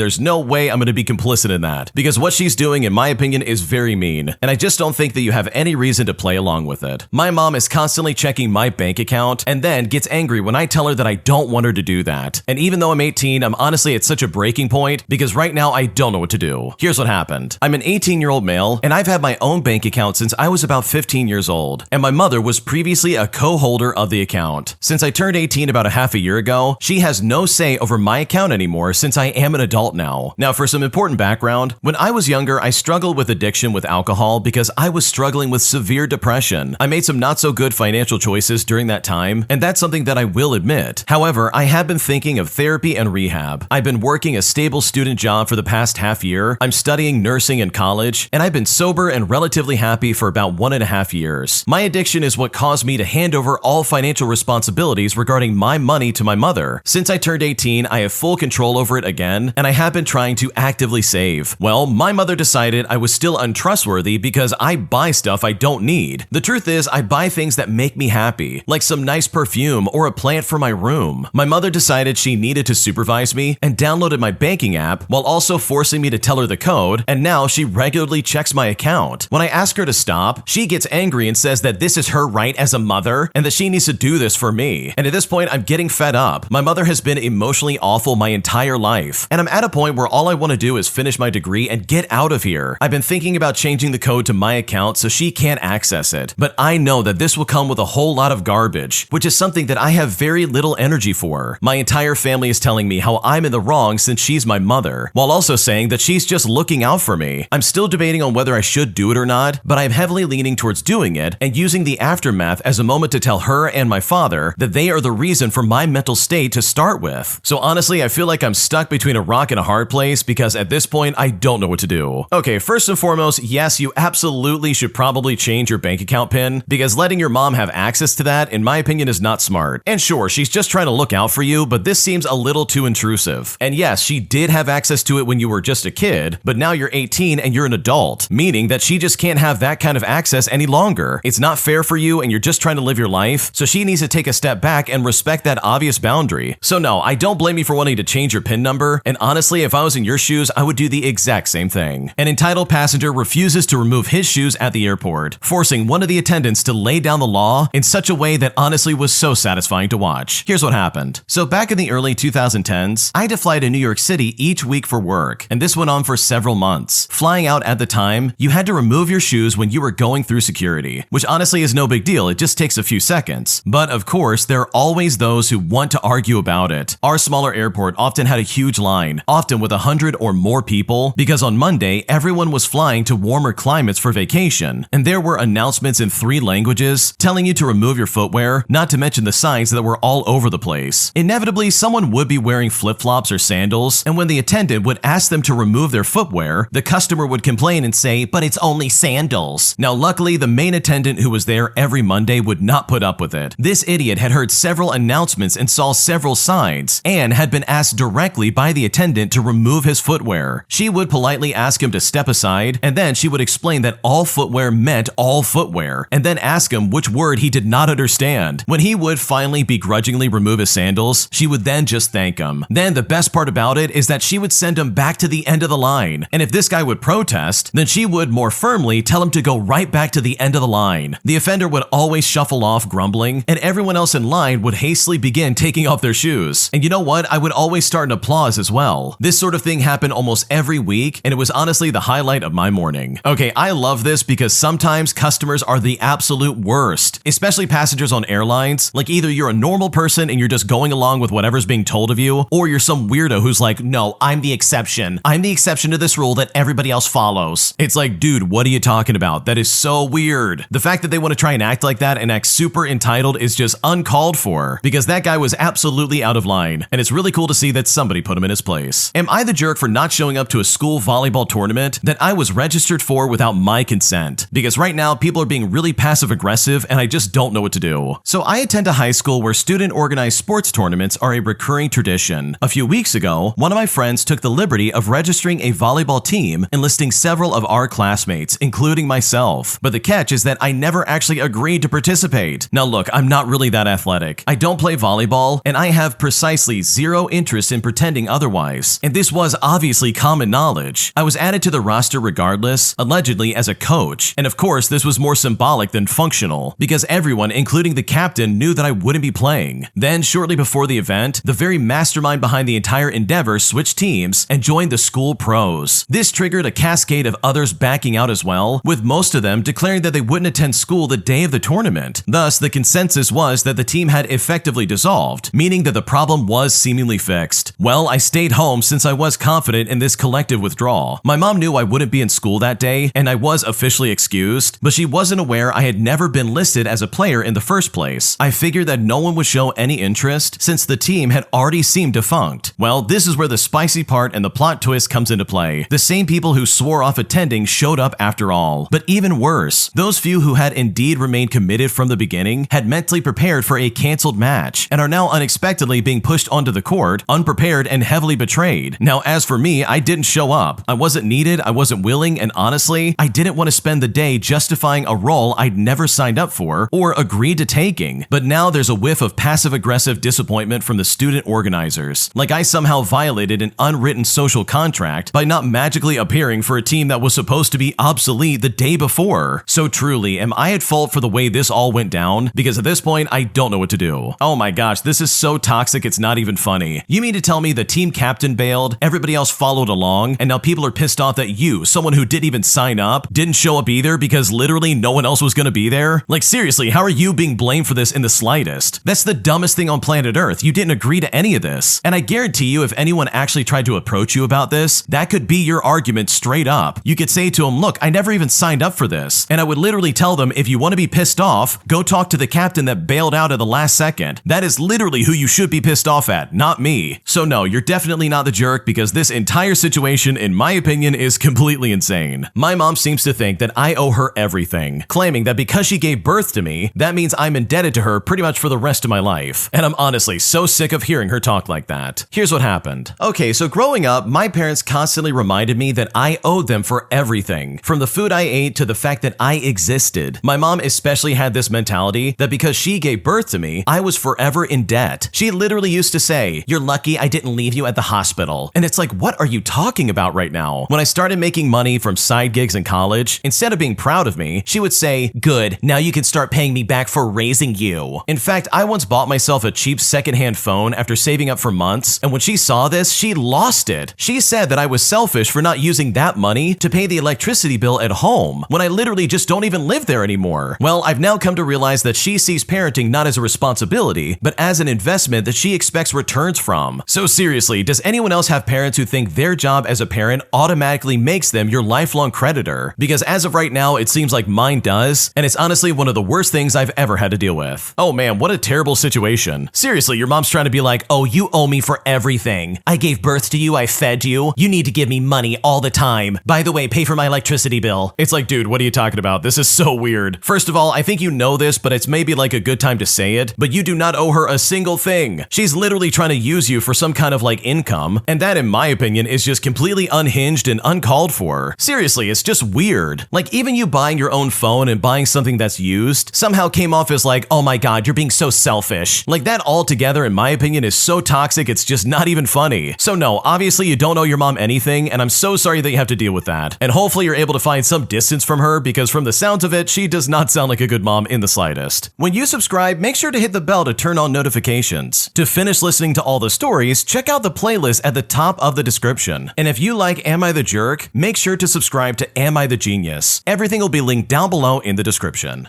Speaker 1: there's no way I'm going to be complicit in that. Because what she's doing, in my opinion, is very mean, and I just don't think that you have any reason to play along with it. My mom is constantly checking my bank account and then gets angry when I tell her that I don't want her to do that. And even though I'm 18, I'm honestly at such a breaking point, because right now I don't know what to do. Here's what happened. I'm an 18-year-old male, and I've had my own bank account since I was about 15 years old, and my mother was previously a co-holder of the account. Since I turned 18 about a half a year ago, she has no say over my account anymore since I am an adult now. Now, for some important background, when I was younger, I struggled with addiction with alcohol because I was struggling with severe depression. I made some not so good financial choices during that time, and that's something that I will admit. However, I have been thinking of therapy and rehab. I've been working a stable student job for the past half year. I'm studying nursing in college, and I've been sober and relatively happy for about 1.5 years. My addiction is what caused me to hand over all financial responsibilities regarding my money to my mother. Since I turned 18, I have full control over it again, and I have been trying to actively save. Well, my mother decided I was still untrustworthy because I buy stuff I don't need. The truth is, I buy things that make me happy, like some nice perfume or a plant for my room. My mother decided she needed to supervise me and downloaded my banking app while also forcing me to tell her the code, and now she regularly checks my account. When I ask her to stop, she gets angry and says that this is her right as a mother and that she needs to do this for me. And at this point, I'm getting fed up. My mother has been emotionally awful my entire life, and I'm at a point where all I want to do is finish my degree and get out of here. I've been thinking about changing the code to my account so she can't access it, but I know that this will come with a whole lot of garbage, which is something that I have very little energy for. My entire family is telling me how I'm in the wrong since she's my mother, while also saying that she's just looking out for me. I'm still debating on whether I should do it or not, but I'm heavily leaning towards doing it and using the aftermath as a moment to tell her and my father that they are the reason for my mental state to start with. So honestly, I feel like I'm stuck between a rock and a hard place, because at this point, I don't know what to do. Okay, first and foremost, yes, you absolutely should probably change your bank account PIN, because letting your mom have access to that, in my opinion, is not smart. And sure, she's just trying to look out for you, but this seems a little too intrusive. And yes, she did have access to it when you were just a kid, but now you're 18 and you're an adult, meaning that she just can't have that kind of access any longer. It's not fair for you, and you're just trying to live your life, so she needs to take a step back and respect that obvious boundary. So no, I don't blame you for wanting to change your PIN number, and honestly, if I was in your shoes, I would do the exact same thing. An entitled passenger refuses to remove his shoes at the airport, forcing one of the attendants to lay down the law in such a way that honestly was so satisfying to watch. Here's what happened. So back in the early 2010s, I had to fly to New York City each week for work, and this went on for several months. Flying out at the time, you had to remove your shoes when you were going through security, which honestly is no big deal, it just takes a few seconds. But of course, there are always those who want to argue about it. Our smaller airport often had a huge line, often with 100 or more people, because on Monday, everyone was flying to warmer climates for vacation, and there were announcements in 3 languages telling you to remove your footwear, not to mention the signs that were all over the place. Inevitably, someone would be wearing flip-flops or sandals, and when the attendant would ask them to remove their footwear, the customer would complain and say, "But it's only sandals." Now, luckily, the main attendant who was there every Monday would not put up with it. This idiot had heard several announcements and saw several signs, and had been asked directly by the attendant to remove his footwear. She would politely ask him to step aside, and then she would explain that all footwear meant all footwear, and then ask him which word he did not understand. When he would finally begrudgingly remove his sandals, she would then just thank him. Then the best part about it is that she would send him back to the end of the line, and if this guy would protest, then she would more firmly tell him to go right back to the end of the line. The offender would always shuffle off grumbling, and everyone else in line would hastily begin taking off their shoes. And you know what? I would always start an applause as well. This sort of thing happened almost every week, and it was honestly the highlight of my morning. Okay, I love this because sometimes customers are the absolute worst, especially passengers on airlines. Like either you're a normal person and you're just going along with whatever's being told of you, or you're some weirdo who's like, "No, I'm the exception. I'm the exception to this rule that everybody else follows." It's like, dude, what are you talking about? That is so weird. The fact that they want to try and act like that and act super entitled is just uncalled for, because that guy was absolutely out of line, and it's really cool to see that somebody put him in his place. Am I the jerk for not showing up to a school volleyball tournament that I was registered for without my consent? Because right now, people are being really passive-aggressive, and I just don't know what to do. So I attend a high school where student-organized sports tournaments are a recurring tradition. A few weeks ago, one of my friends took the liberty of registering a volleyball team, enlisting several of our classmates, including myself. But the catch is that I never actually agreed to participate. Now look, I'm not really that athletic. I don't play volleyball, and I have precisely zero interest in pretending otherwise. And this was obviously common knowledge. I was added to the roster regardless, allegedly as a coach. And of course, this was more symbolic than functional, because everyone, including the captain, knew that I wouldn't be playing. Then, shortly before the event, the very mastermind behind the entire endeavor switched teams and joined the school pros. This triggered a cascade of others backing out as well, with most of them declaring that they wouldn't attend school the day of the tournament. Thus, the consensus was that the team had effectively dissolved, meaning that the problem was seemingly fixed. Well, I stayed home since I was confident in this collective withdrawal. My mom knew I wouldn't be in school that day, and I was officially excused, but she wasn't aware I had never been listed as a player in the first place. I figured that no one would show any interest since the team had already seemed defunct. Well, this is where the spicy part and the plot twist comes into play. The same people who swore off attending showed up after all. But even worse, those few who had indeed remained committed from the beginning had mentally prepared for a canceled match and are now unexpectedly being pushed onto the court, unprepared and heavily betrayed. Now, as for me, I didn't show up. I wasn't needed, I wasn't willing, and honestly, I didn't want to spend the day justifying a role I'd never signed up for or agreed to taking. But now there's a whiff of passive-aggressive disappointment from the student organizers, like I somehow violated an unwritten social contract by not magically appearing for a team that was supposed to be obsolete the day before. So truly, am I at fault for the way this all went down? Because at this point, I don't know what to do. Oh my gosh, this is so toxic it's not even funny. You mean to tell me the team captain bailed, everybody else followed along, and now people are pissed off that you, someone who didn't even sign up, didn't show up either because literally no one else was gonna be there? Like seriously, how are you being blamed for this in the slightest? That's the dumbest thing on planet Earth. You didn't agree to any of this. And I guarantee you, if anyone actually tried to approach you about this, that could be your argument straight up. You could say to them, look, I never even signed up for this. And I would literally tell them, if you want to be pissed off, go talk to the captain that bailed out at the last second. That is literally who you should be pissed off at, not me. So no, you're definitely not the jerk, because this entire situation, in my opinion, is completely insane. My mom seems to think that I owe her everything, claiming that because she gave birth to me, that means I'm indebted to her pretty much for the rest of my life. And I'm honestly so sick of hearing her talk like that. Here's what happened. Okay, so growing up, my parents constantly reminded me that I owed them for everything, from the food I ate to the fact that I existed. My mom especially had this mentality that because she gave birth to me, I was forever in debt. She literally used to say, "You're lucky I didn't leave you at the hospital." And it's like, what are you talking about right now? When I started making money from side gigs in college, instead of being proud of me, she would say, "Good, now you can start paying me back for raising you." In fact, I once bought myself a cheap secondhand phone after saving up for months, and when she saw this, she lost it. She said that I was selfish for not using that money to pay the electricity bill at home, when I literally just don't even live there anymore. Well, I've now come to realize that she sees parenting not as a responsibility, but as an investment that she expects returns from. So seriously, does anyone else have parents who think their job as a parent automatically makes them your lifelong creditor? Because as of right now, it seems like mine does, and it's honestly one of the worst things I've ever had to deal with. Oh man, what a terrible situation. Seriously, your mom's trying to be like, oh, you owe me for everything. I gave birth to you, I fed you. You need to give me money all the time. By the way, pay for my electricity bill. It's like, dude, what are you talking about? This is so weird. First of all, I think you know this, but it's maybe like a good time to say it, but you do not owe her a single thing. She's literally trying to use you for some kind of like income, and that in my opinion is just completely unhinged and uncalled for. Seriously, it's just weird. Like even you buying your own phone and buying something that's used somehow came off as like, oh my god, you're being so selfish. Like that altogether in my opinion is so toxic, it's just not even funny. So no, obviously you don't owe your mom anything, and I'm so sorry that you have to deal with that. And hopefully you're able to find some distance from her, because from the sounds of it, she does not sound like a good mom in the slightest. When you subscribe, make sure to hit the bell to turn on notifications. To finish listening to all the stories, check out the playlist at the top of the description. And if you like Am I the Jerk, make sure to subscribe to Am I the Genius. Everything will be linked down below in the description.